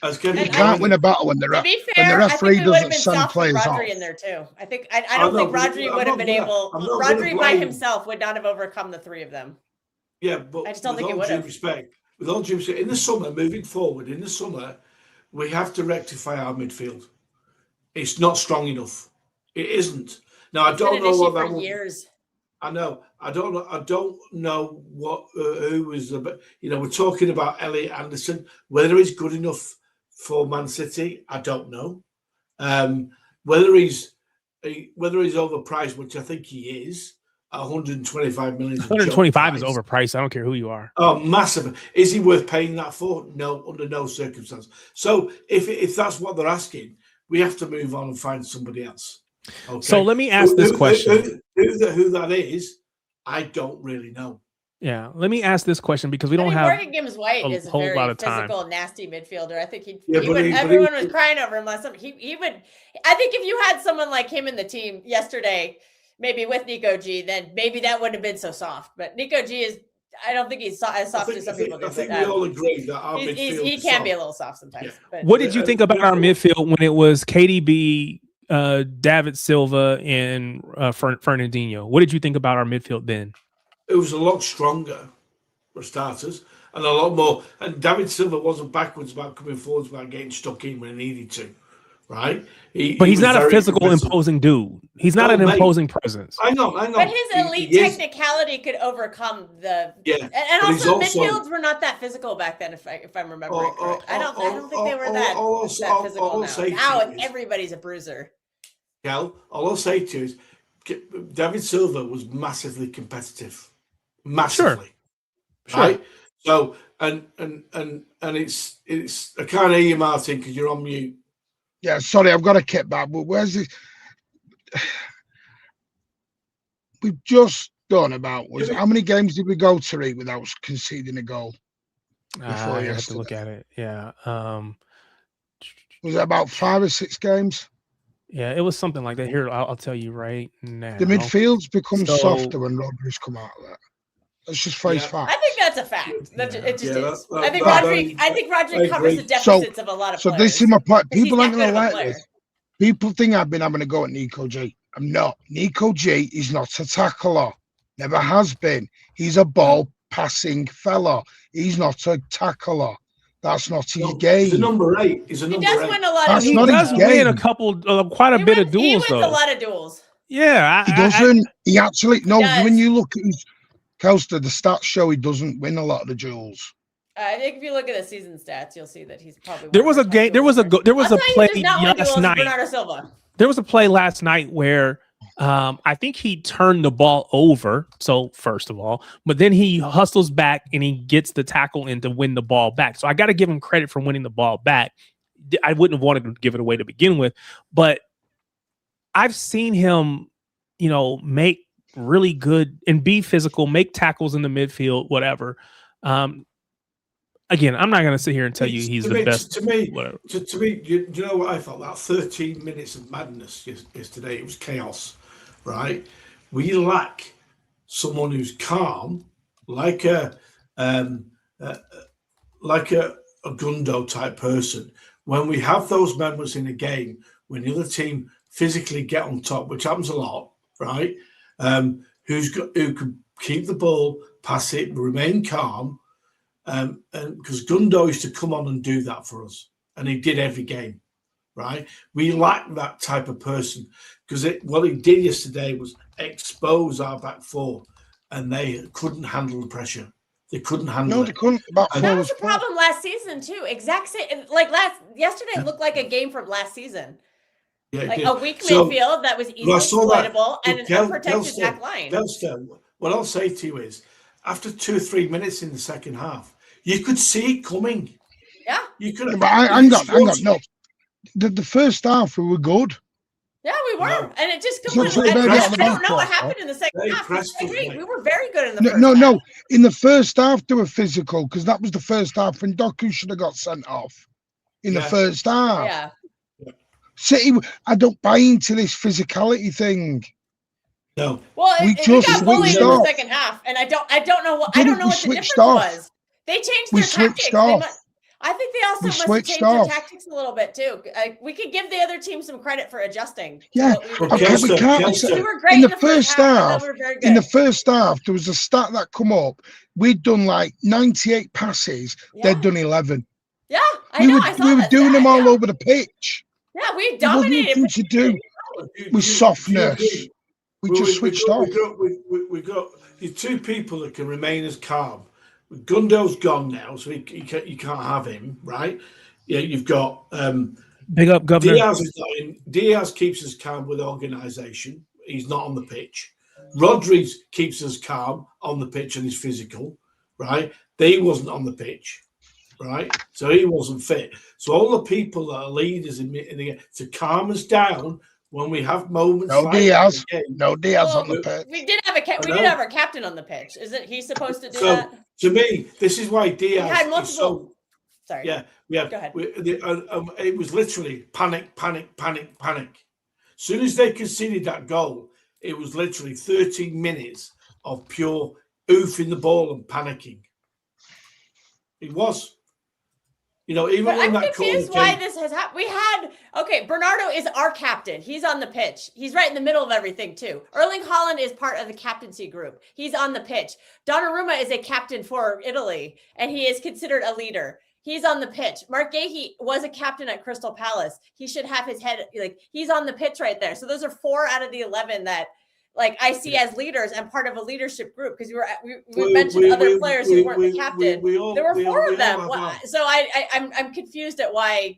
You can't win a battle when the referee doesn't send players off. Rodri in there too. I don't think Rodri would have been able. Rodri by himself would not have overcome the 3 of them. Yeah, but I just don't think it would have. With all due respect, in the summer, moving forward, we have to rectify our midfield. It's not strong enough. It isn't. Now, I don't know what that was. Years. I know. I don't know what who was. We're talking about Elliot Anderson. Whether he's good enough for Man City, I don't know. Whether he's overpriced, which I think he is, 125 million. 125 is overpriced. I don't care who you are. Oh, massive. Is he worth paying that for? No, under no circumstance. So if that's what they're asking, we have to move on and find somebody else. Okay. So let me ask this question. Who that is, I don't really know. Yeah, let me ask this question because we don't have Morgan Gibbs White is a whole very lot of time. physical, nasty midfielder. I think everyone was crying over him last time. He would. I think if you had someone like him in the team yesterday, maybe with Nico G, then maybe that wouldn't have been so soft. But Nico G is. I don't think he's as soft as some people do. I think we all agree that our midfield he can be a little soft sometimes. Yeah. But, what did you think about our midfield when it was KDB, David Silva, and Fernandinho? What did you think about our midfield then? It was a lot stronger for starters and a lot more. And David Silva wasn't backwards about coming forwards about getting stuck in when he needed to, right? But he's not a physical, imposing dude. He's not an imposing presence. I know. But his elite technicality could overcome the. Yeah. And also midfields were not that physical back then, if I'm remembering correct. I don't think they were that physical now. Now everybody's a bruiser. Kel, all I'll say to you is David Silva was massively competitive. Massively. Sure. Right? So and it's I can't hear you, Martin, because you're on mute. Yeah, sorry, I've got to kick back, but where's this? We've just done about how many games did we go to read without conceding a goal? I have to look at it. Yeah. Was it about 5 or 6 games? Yeah, it was something like that. Here, I'll tell you right now. The midfield's become softer when Rodri's come out of that. Let's just face fact. I think that's a fact. It just is. I think Rodri covers the deficits of a lot of players. So this is my point. People aren't going to like this. People think I've been having a go at Nico G. I'm not. Nico G is not a tackler. Never has been. He's a ball passing fella. He's not a tackler. That's not his game. He's a number 8. He does win a lot of duels. He does win a couple, quite a bit of duels. He wins a lot of duels. Yeah. He doesn't. He actually, no, when you look at his, Kelster, the stats show he doesn't win a lot of the duels. I think if you look at the season stats, you'll see that he's probably. There was a game. There was a play last night. There was a play last night where I think he turned the ball over. So first of all, but then he hustles back and he gets the tackle in to win the ball back. So I got to give him credit for winning the ball back. I wouldn't have wanted to give it away to begin with, but I've seen him, make really good and be physical, make tackles in the midfield, whatever. Again, I'm not going to sit here and tell you he's the best. To me, you know what I felt? That 13 minutes of madness yesterday, it was chaos, right? We lack someone who's calm, like a Gundo type person. When we have those moments in a game, when the other team physically get on top, which happens a lot, right? Who can keep the ball, pass it, remain calm. And because Gundo used to come on and do that for us, and he did every game, right? We lack that type of person because what he did yesterday was expose our back four, and they couldn't handle the pressure. They couldn't handle it. No, they couldn't. That was the problem last season too. Exact same. Yesterday looked like a game from last season. Yeah, a weak midfield that was easily exploitable and an unprotected back line. What I'll say to you is, after 2 or 3 minutes in the second half, you could see it coming. Yeah. You could. But hang on. No, the first half we were good. Yeah, we were, and it just completely. I don't know what happened in the second half. I agree. We were very good in the first half. No. In the first half, they were physical because that was the first half when Doku should have got sent off. In the first half. Yeah. City, I don't buy into this physicality thing. No. Well, we got bullied in the second half, and I don't know what the difference was. They changed their tactics. I think they also must have changed their tactics a little bit too. We could give the other team some credit for adjusting. Yeah, we can't. We were great in the first half. In the first half, there was a stat that come up. We'd done like 98 passes. Yeah. They'd done 11. Yeah, I know. We were doing them all over the pitch. Yeah, we dominated. There was nothing to do with softness. We just switched off. We got the 2 people that can remain as calm. Gundo's gone now, so you can't have him, right? Yeah, you've got big up Governor. Diaz keeps us calm with organisation. He's not on the pitch, Rodri keeps us calm on the pitch and is physical, right? He wasn't on the pitch, right? So he wasn't fit. So all the people that are leaders in the to calm us down when we have moments No like Diaz. that again. No Diaz on the pitch. We did have our captain on the pitch. Isn't he supposed to do that? To me, this is why Diaz had multiple. Sorry. Go ahead. It was literally panic, panic, panic, panic. As soon as they conceded that goal, it was literally 13 minutes of pure oofing the ball and panicking. It was. Even but when I'm that confused why this has happened. Bernardo is our captain. He's on the pitch. He's right in the middle of everything too. Erling Haaland is part of the captaincy group. He's on the pitch. Donnarumma is a captain for Italy, and he is considered a leader. He's on the pitch. Mark Gahey was a captain at Crystal Palace. He should have his head, he's on the pitch right there. So those are 4 out of the 11 that I see as leaders and part of a leadership group, because we mentioned other players who weren't the captain. There were 4 of them. So I'm confused at why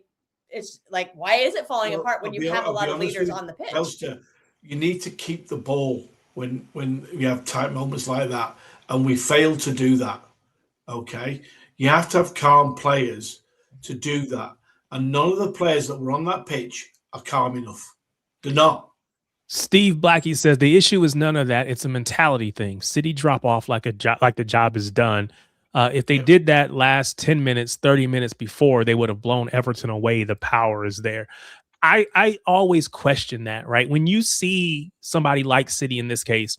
it's why is it falling apart when you have a lot of leaders on the pitch? Elster, you need to keep the ball when you have tight moments like that, and we fail to do that. Okay, you have to have calm players to do that, and none of the players that were on that pitch are calm enough. They're not. Steve Blackie says the issue is none of that. It's a mentality thing. City drop off like the job is done. If they did that last 10 minutes, 30 minutes before, they would have blown Everton away. The power is there. I always question that, right? When you see somebody like City in this case,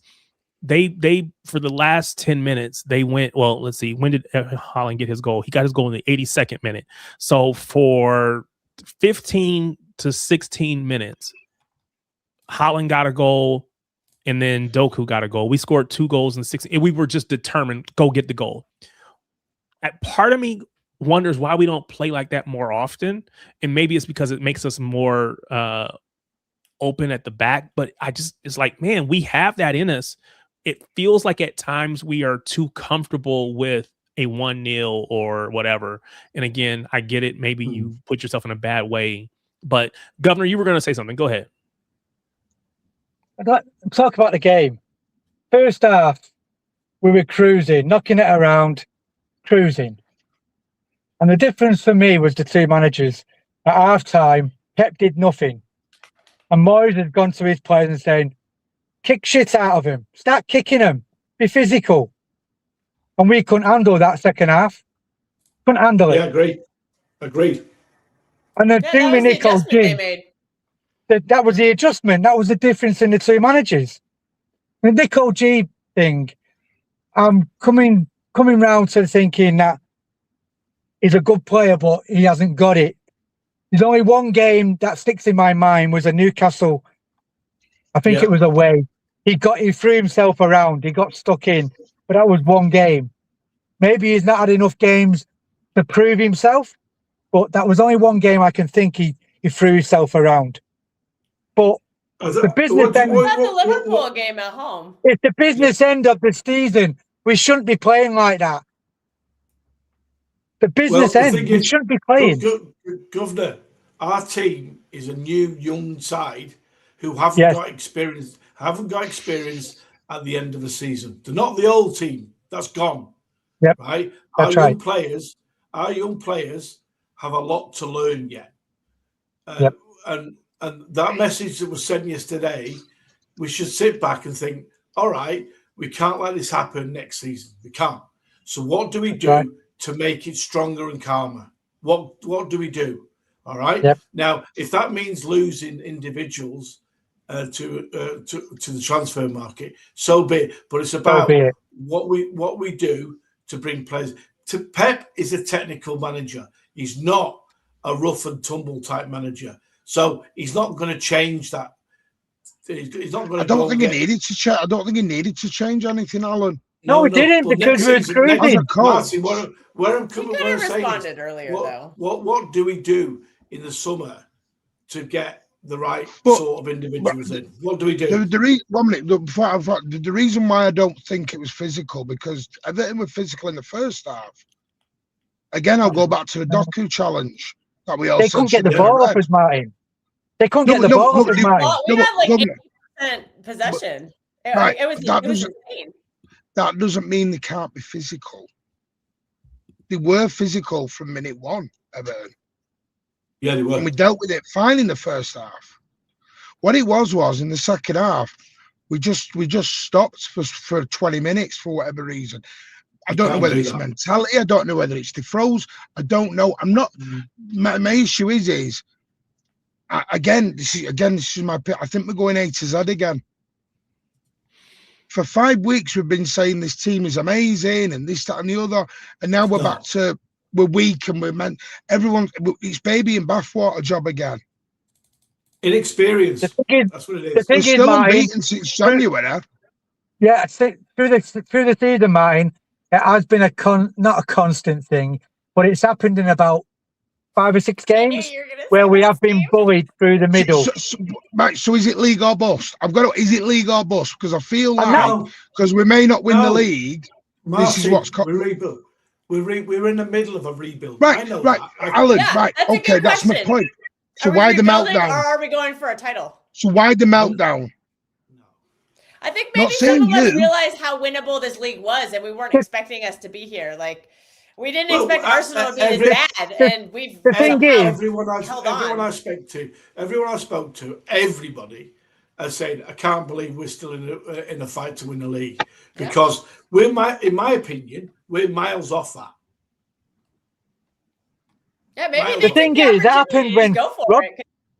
they for the last 10 minutes, they went, well, let's see, when did Haaland get his goal? He got his goal in the 82nd minute. So for 15 to 16 minutes, Haaland got a goal, and then Doku got a goal. We scored 2 goals in 6. We were just determined, go get the goal. Part of me wonders why we don't play like that more often, and maybe it's because it makes us more open at the back. But it's like, man, we have that in us. It feels like at times we are too comfortable with a 1-0 or whatever. And again, I get it. Maybe you put yourself in a bad way. But Governor, you were going to say something. Go ahead. I'd like to talk about the game. First half, we were cruising, knocking it around, cruising. And the difference for me was the 2 managers. At half-time, Pep did nothing. And Moyes had gone to his players and saying, kick shit out of him. Start kicking him. Be physical. And we couldn't handle that second half. Couldn't handle it. Yeah, agreed. And the thing with Nico G, that was the adjustment. That was the difference in the 2 managers. The Nico G thing, I'm coming round to thinking that he's a good player, but he hasn't got it. There's only one game that sticks in my mind was a Newcastle. I think it was away. He threw himself around. He got stuck in, but that was one game. Maybe he's not had enough games to prove himself, but that was only one game I can think he threw himself around. But the business end, that's the Liverpool game at home. It's the business end of the season. We shouldn't be playing like that. The business end. We shouldn't be playing. Governor, our team is a new young side who haven't got experience. Haven't got experience at the end of the season. They're not the old team. That's gone. Yep. Right. That's our right. young players have a lot to learn yet. Yep. And that message that was sent yesterday, we should sit back and think, all right, we can't let this happen next season. We can't. So what do we do to make it stronger and calmer? What do we do? All right. Yep. Now, if that means losing individuals to the transfer market, so be it. But it's about what we do to bring players. Pep is a technical manager. He's not a rough and tumble type manager. So he's not going to change that. He's not going to. I don't think he needed to change. I don't think he needed to change anything, Alan. No, he didn't, because we're cruising. Martin, where I'm coming from. He could have responded earlier, though. What do we do in the summer to get the right sort of individuals in? What do we do? The reason why I don't think it was physical, because Everton were physical in the first half. Again, I'll go back to the Doku challenge that we all. They couldn't get the ball off us, Martin. They couldn't get the ball off us, Martin. Well, we had like 8% possession. Right. It was insane. That doesn't mean they can't be physical. They were physical from minute one, Everton. Yeah, they were. And we dealt with it fine in the first half. What it was in the second half, we just stopped for 20 minutes for whatever reason. I don't know whether it's mentality. I don't know whether it's the throws. I don't know. I'm not. My issue is again. This is my. I think we're going A to Z again. For 5 weeks, we've been saying this team is amazing and this, that, and the other, and now we're back to we're weak and we're meant. Everyone, it's baby in bathwater job again. Inexperience. That's what it is. We're still unbeaten since January. Yeah, through the season, Martin, it has been not a constant thing, but it's happened in about 5 or 6 games where we have been bullied through the middle. So is it league or bust? Is it league or bust? Because I feel like because we may not win the league, Martin, this is what's we rebuild. We're in the middle of a rebuild. Right, I know right, that. Alan. Yeah, right, that's okay, that's my point. So why the meltdown? Or are we going for a title? So why the meltdown? I think maybe some of us realized how winnable this league was, and we weren't expecting us to be here. Like, we didn't expect Arsenal to be this bad, and we've everyone I spoke to, everybody has said, "I can't believe we're still in a fight to win the league," because in my opinion, we're miles off that. Yeah, maybe the thing is, it happened when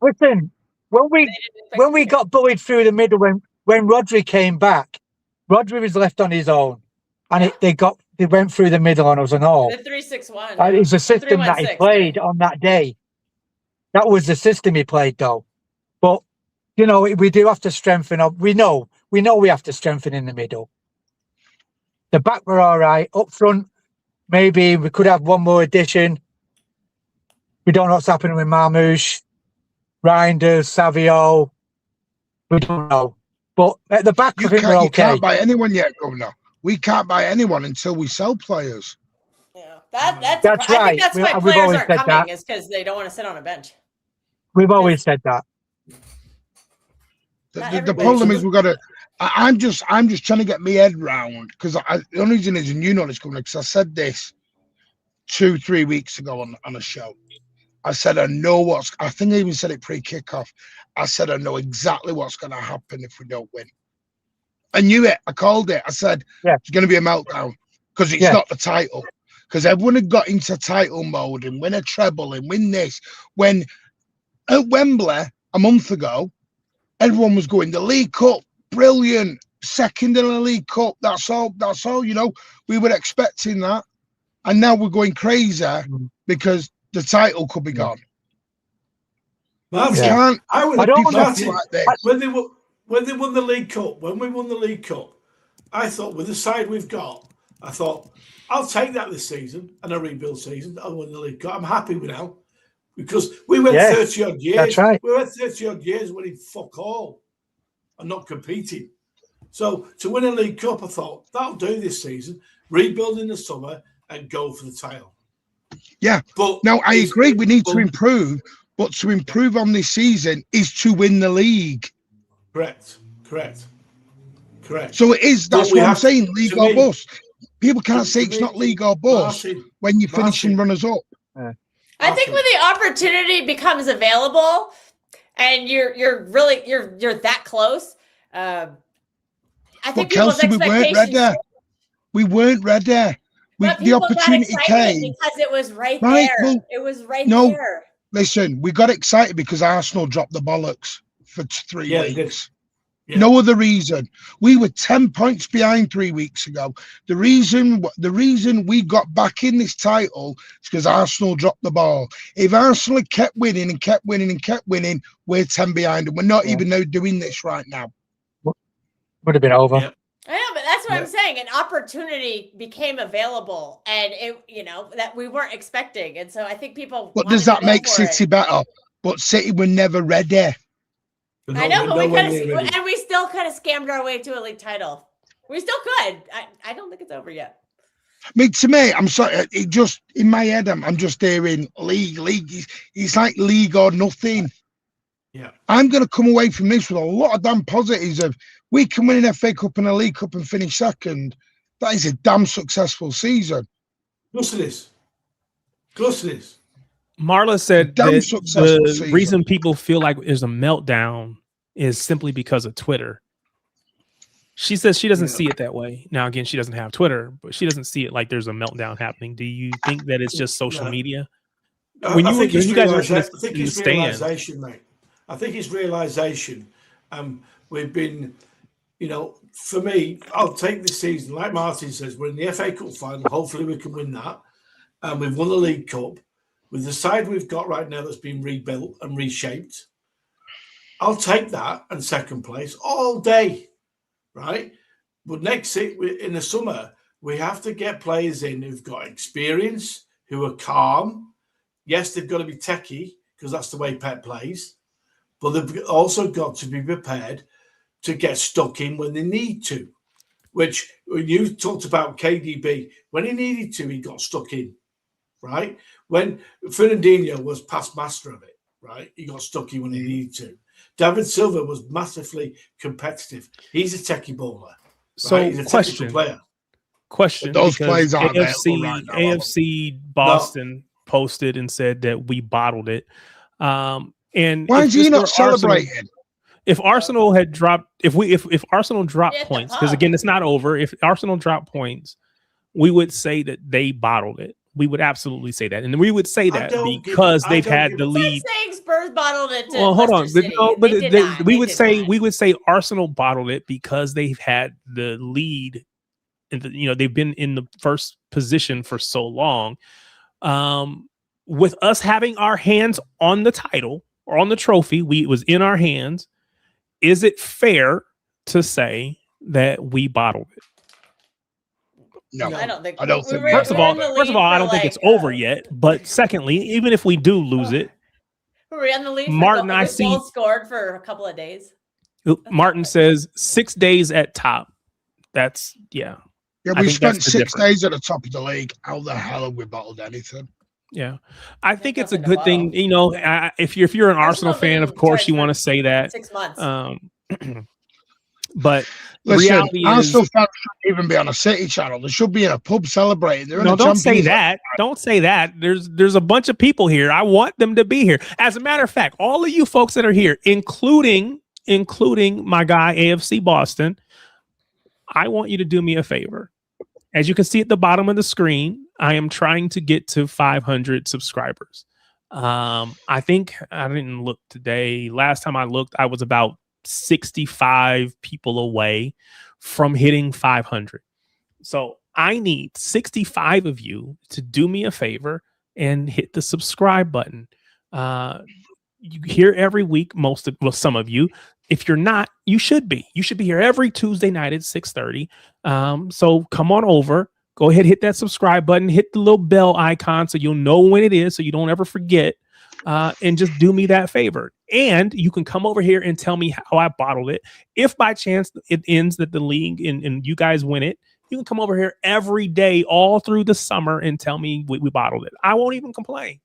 listen, when we got bullied through the middle when Rodri came back, Rodri was left on his own, and they went through the middle on us and all. The 3-6-1. It was a system that he played on that day. That was the system he played, though. But you know, we do have to strengthen up. We know we have to strengthen in the middle. The back were all right. Up front, maybe we could have one more addition. We don't know what's happening with Marmoush, Reinders, Savio. We don't know. But at the back, I think we're okay. You can't buy anyone yet, Governor. We can't buy anyone until we sell players. Yeah, that's right. I think that's why players aren't coming, is because they don't want to sit on a bench. We've always said that. The problem is we've got to. I'm just trying to get my head round because the only reason is, and you know this, Governor, because I said this 2-3 weeks ago on a show. I said I think I even said it pre-kickoff. I said I know exactly what's going to happen if we don't win. I knew it. I called it. I said it's going to be a meltdown because it's not the title. Because everyone had got into title mode and win a treble and win this. When at Wembley a month ago, everyone was going the League Cup, brilliant, second in the League Cup. That's all. You know, we were expecting that, and now we're going crazy because the title could be gone. Martin, when they won the League Cup, when we won the League Cup, I thought with the side we've got, I'll take that this season and a rebuild season. I'll win the League Cup. I'm happy with now because we went 30 odd years. That's right. We went 30 odd years winning fuck all and not competing. So to win a League Cup, I thought that'll do this season. Rebuild in the summer and go for the title. Yeah, but now I agree. We need to improve, but to improve on this season is to win the league. Correct. So it is. That's what I'm saying. League or bust. People can't say it's not league or bust when you're finishing runners up. I think when the opportunity becomes available, and you're that close, I think people's Kelsey, expectations. We weren't ready. The opportunity came because it was right there. Well, it was right there. Listen, we got excited because Arsenal dropped the bollocks for 3 weeks. Yeah. No other reason. We were 10 points behind 3 weeks ago. The reason we got back in this title is because Arsenal dropped the ball. If Arsenal had kept winning, we're 10 behind, and we're not even now doing this right now. Would have been over. Yeah. I know, but that's what I'm saying. An opportunity became available, and that we weren't expecting, and so I think people. But does that make City better? But City were never ready. I know, but we still kind of scammed our way to a league title. We still could. I don't think it's over yet. To me, I'm sorry. It just in my head, I'm just hearing league. It's like league or nothing. Yeah. I'm going to come away from this with a lot of damn positives of we can win an FA Cup and a League Cup and finish second. That is a damn successful season. Of course it is. Of course it is. Marla said Damn that successful the season. reason people feel like there's a meltdown is simply because of Twitter. She says she doesn't see it that way. Now, again, she doesn't have Twitter, but she doesn't see it like there's a meltdown happening. Do you think that it's just social media? When I think you guys were I think it's stands, realization, mate. I think it's realization. We've been, for me, I'll take this season. Like Martin says, we're in the FA Cup final. Hopefully, we can win that. And we've won the League Cup with the side we've got right now that's been rebuilt and reshaped. I'll take that and second place all day. Right, but in the summer we have to get players in who've got experience, who are calm. Yes, they've got to be techie because that's the way Pep plays, but they've also got to be prepared to get stuck in when they need to. Which when you talked about KDB, when he needed to, he got stuck in. Right, when Fernandinho was past master of it. Right, he got stuck in when he needed to. David Silva was massively competitive. He's a techie baller. So, right? He's a technical player. Question. Those plays aren't AFC Boston posted and said that we bottled it. And why is he not celebrating? If Arsenal had dropped, if Arsenal dropped points, because again, it's not over. If Arsenal dropped points, we would say that they bottled it. We would absolutely say that, and we would say that because they've had the lead. Saying Spurs bottled it. Well, hold on, we would say Arsenal bottled it because they've had the lead, and they've been in the first position for so long. With us having our hands on the title or on the trophy, it was in our hands. Is it fair to say that we bottled it? No, I don't think. First of all, I don't think it's over yet. But secondly, even if we do lose it, were we on the lead? Martin, I see goals scored for a couple of days. Martin says 6 days at top. That's Yeah, we spent 6 days at the top of the league. How the hell have we bottled anything? Yeah, I think it's a good thing. If you're an Arsenal fan, of course you want to say that. 6 months. But listen, reality Arsenal fans shouldn't even be on a City channel. They should be in a pub celebrating. Don't say that. Don't say that. There's a bunch of people here. I want them to be here. As a matter of fact, all of you folks that are here, including my guy AFC Boston, I want you to do me a favor. As you can see at the bottom of the screen, I am trying to get to 500 subscribers. I think I didn't look today. Last time I looked, I was about 65 people away from hitting 500. So I need 65 of you to do me a favor and hit the subscribe button. You hear every week, some of you. If you're not, you should be. You should be here every Tuesday night at 6:30. So come on over. Go ahead, hit that subscribe button. Hit the little bell icon so you'll know when it is, so you don't ever forget. And just do me that favor. And you can come over here and tell me how I bottled it. If by chance it ends that the league and you guys win it, you can come over here every day all through the summer and tell me we bottled it. I won't even complain.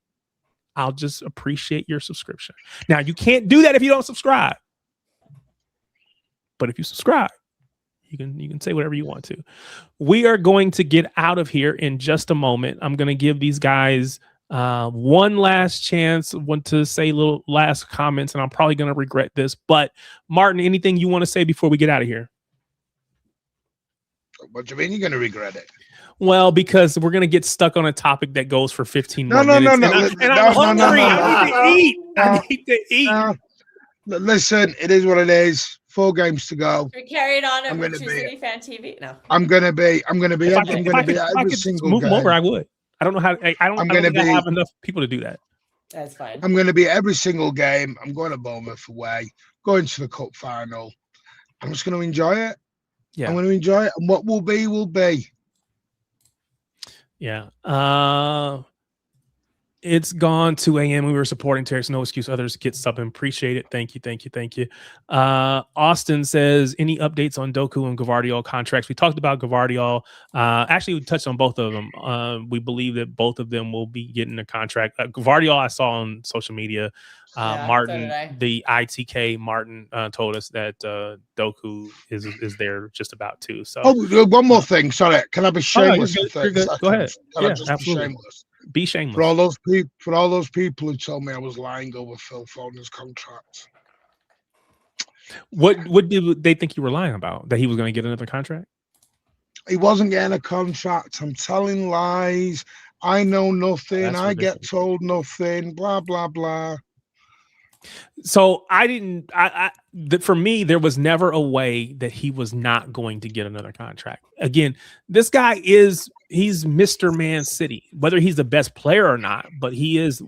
I'll just appreciate your subscription. Now, you can't do that if you don't subscribe. But if you subscribe, you can say whatever you want to. We are going to get out of here in just a moment. I'm going to give these guys one last chance. Want to say little last comments, and I'm probably going to regret this. But Martin, anything you want to say before we get out of here? What do you mean you're going to regret it? Well, because we're going to get stuck on a topic that goes for 15 more minutes. And I'm hungry. I need to eat. Listen, it is what it is. 4 games to go. Should we carry it on over to City Fan TV? No. I'm gonna be every single game. Over, I would. I don't know how. I don't have enough people to do that. That's fine. I'm going to be every single game. I'm going to Bournemouth away, going to the cup final. I'm just going to enjoy it. Yeah, I'm going to enjoy it, and what will be will be. Yeah. It's gone 2 a.m. We were supporting Terrence. No excuse. Others get subbing. Appreciate it. Thank you. Austin says, any updates on Doku and Gavardiol contracts? We talked about Gavardiol. Actually, we touched on both of them. We believe that both of them will be getting a contract. Gavardiol, I saw on social media. Martin, so the ITK Martin, told us that Doku is there just about too. So, one more thing. Sorry, can I be shameless? You're good. Go ahead. Can I just absolutely. be shameless? Be shameless. For all those people who told me I was lying over Phil Foden's contract. What did they think you were lying about? That he was going to get another contract? He wasn't getting a contract. I'm telling lies. I know nothing. I get told nothing. Blah blah blah. So I didn't. For me, there was never a way that he was not going to get another contract. Again, this guy he's Mr. Man City, whether he's the best player or not, but he's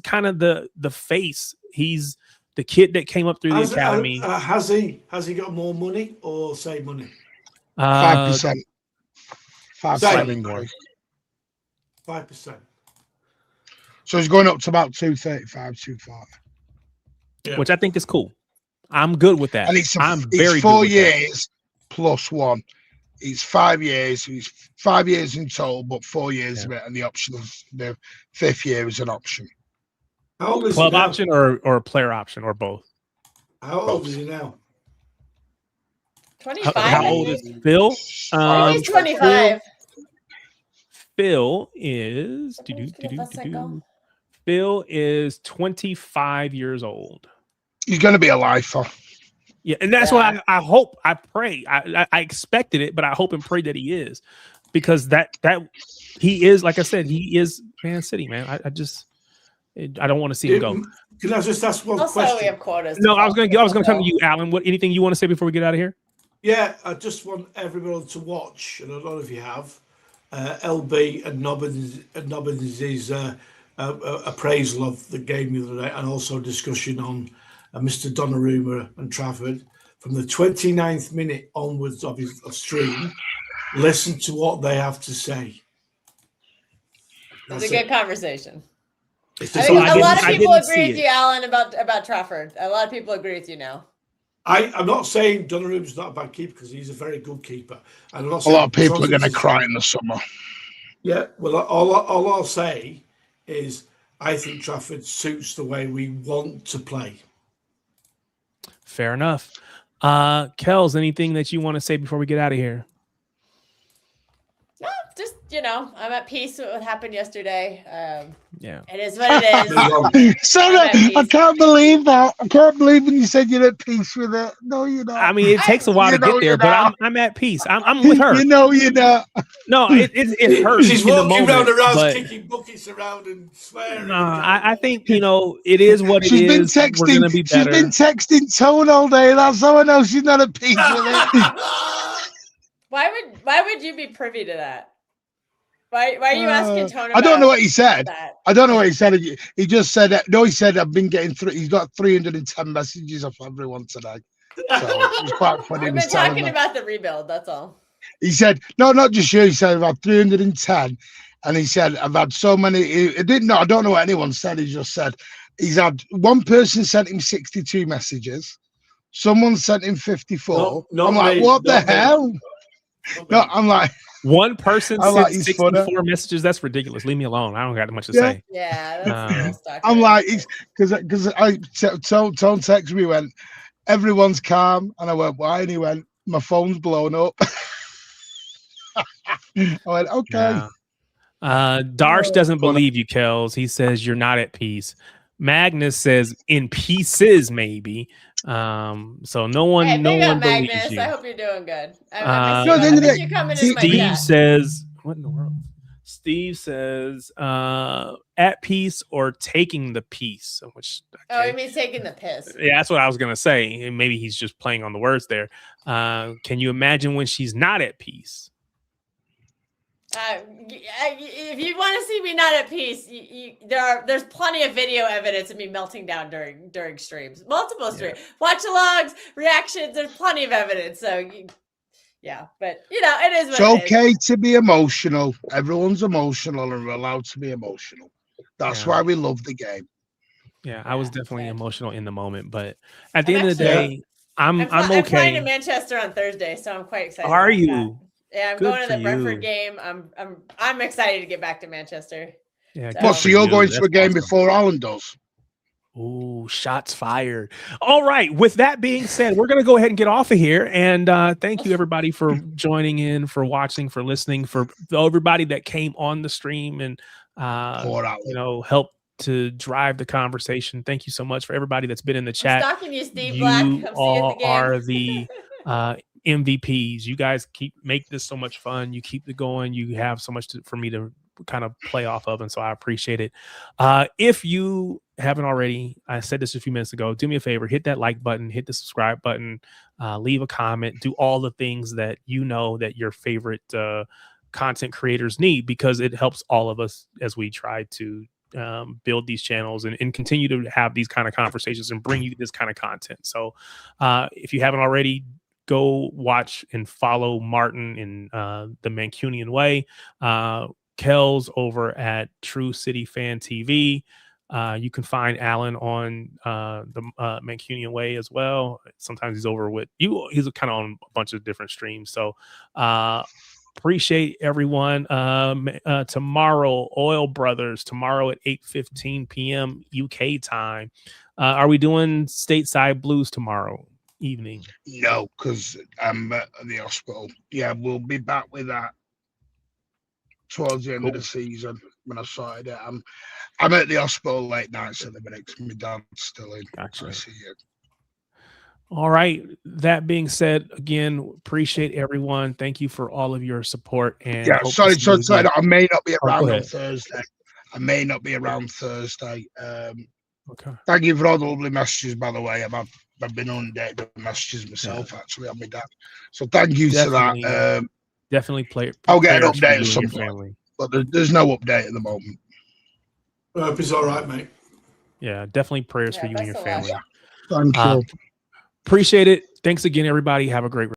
kind of the face. He's the kid that came up through the academy. Has he got more money or same money? 5%. 5% more. 5%. So he's going up to about 235, 240. Yeah. Which I think is cool. I'm good with that. And it's 4 years plus 1. It's 5 years. It's 5 years in total, but 4 years of it, and the option is the 5th year is an option. How old is club he now? option or player option or both? How old is he now? 25. How old is Phil? He's 25. Phil is Phil is 25 years old. He's going to be a lifer. Yeah, and that's why I hope, I pray. I expected it, but I hope and pray that he is, because that he is, like I said, he is Man City, man. I don't want to see him go. Can I just ask one question? Also, we have quotas. No, I was going to come to you, Alan. Anything you want to say before we get out of here? Yeah, I just want everyone to watch, and I don't know if you have, LB and Nobbins' appraisal of the game the other day, and also discussion on Mr. Donnarumma and Trafford from the 29th minute onwards of his stream. Listen to what they have to say. It's a good conversation. I think a lot of people agree with you, Alan, about Trafford. A lot of people agree with you now. I'm not saying Donnarumma's not a bad keeper, because he's a very good keeper. And a lot of people are going to cry in the summer. Yeah, well, all I'll say is I think Trafford suits the way we want to play. Fair enough. Kels, anything that you want to say before we get out of here? No, just, I'm at peace with what happened yesterday. Yeah. It is what it is. Sorry, I can't believe that. I can't believe when you said you're at peace with it. No, you're not. I mean, it takes a while to get there, but I'm at peace. I'm with her. You're not. No, it hurts. She's walking around the house, kicking buckets around and swearing. No, I think, it is what it is. We're going to be better. She's been texting Tone all day. That's how I know she's not at peace with it. Why would you be privy to that? Why are you asking Tone about I don't know what he said. That? I don't know what he said. He just said, he said, I've been getting he's got 310 messages off everyone today. So it was quite funny. We've been talking about the rebuild, that's all. He said, no, not just you. He said, I've had 310. And he said, I've had so many. I don't know what anyone said. He just said, he's had one person sent him 62 messages. Someone sent him 54. I'm like, what the hell? No, I'm like, one person sent 64 messages. That's ridiculous. Leave me alone. I don't got much to say. Yeah, that's I'm like, because I Tone texted me, went, everyone's calm, and I went, why? And he went, my phone's blown up. I went, okay. Darsh doesn't believe you, Kels. He says you're not at peace. Magnus says in pieces, maybe. So no one believes you. I hope you're doing good. Steve says, what in the world? Steve says, at peace or taking the peace. Which he means taking the piss. Yeah, that's what I was gonna say. Maybe he's just playing on the words there. Can you imagine when she's not at peace? If you want to see me not at peace, there's plenty of video evidence of me melting down during streams, multiple streams, watch logs, reactions. There's plenty of evidence. So, but it is. It's okay to be emotional. Everyone's emotional, and we're allowed to be emotional. That's why we love the game. Yeah, I was definitely emotional in the moment, but at the end of the day, I'm okay. I'm flying to Manchester on Thursday, so I'm quite excited. Are you? Yeah, I'm going to the Brentford game. I'm excited to get back to Manchester. Yeah. So you're going to a game before Alan does? Ooh, shots fired. All right. With that being said, we're going to go ahead and get off of here. And thank you, everybody, for joining in, for watching, for listening, for everybody that came on the stream and, help to drive the conversation. Thank you so much for everybody that's been in the chat. I'm stalking you, Steve Black. You all are the MVPs. You guys make this so much fun. You keep it going. You have so much for me to kind of play off of, and so I appreciate it. If you haven't already, I said this a few minutes ago, do me a favor, hit that like button, hit the subscribe button, leave a comment, do all the things that you know that your favorite content creators need, because it helps all of us as we try to build these channels and continue to have these kind of conversations and bring you this kind of content. So if you haven't already, go watch and follow Martin in the Mancunian Way. Kel's over at True City Fan TV. You can find Alan on the Mancunian Way as well. Sometimes he's over with you. He's kind of on a bunch of different streams. So appreciate everyone. Tomorrow, Oil Brothers, tomorrow at 8:15 p.m. UK time. Are we doing Stateside Blues tomorrow evening? No, because I'm at the hospital. Yeah, we'll be back with that towards the end of the season when I started it. I'm at the hospital late nights at the minute. My dad's still in. Gotcha. I see it. All right. That being said, again, appreciate everyone. Thank you for all of your support. And sorry. I may not be around on Thursday. I may not be around Thursday. Okay. Thank you for all the lovely messages, by the way. I've been on with messages myself, actually, on my dad. So thank you for that. Definitely I'll get an update at some point, but there's no update at the moment. I hope it's all right, mate. Yeah, definitely prayers for you and your family. Thank you. Appreciate it. Thanks again, everybody. Have a great rest.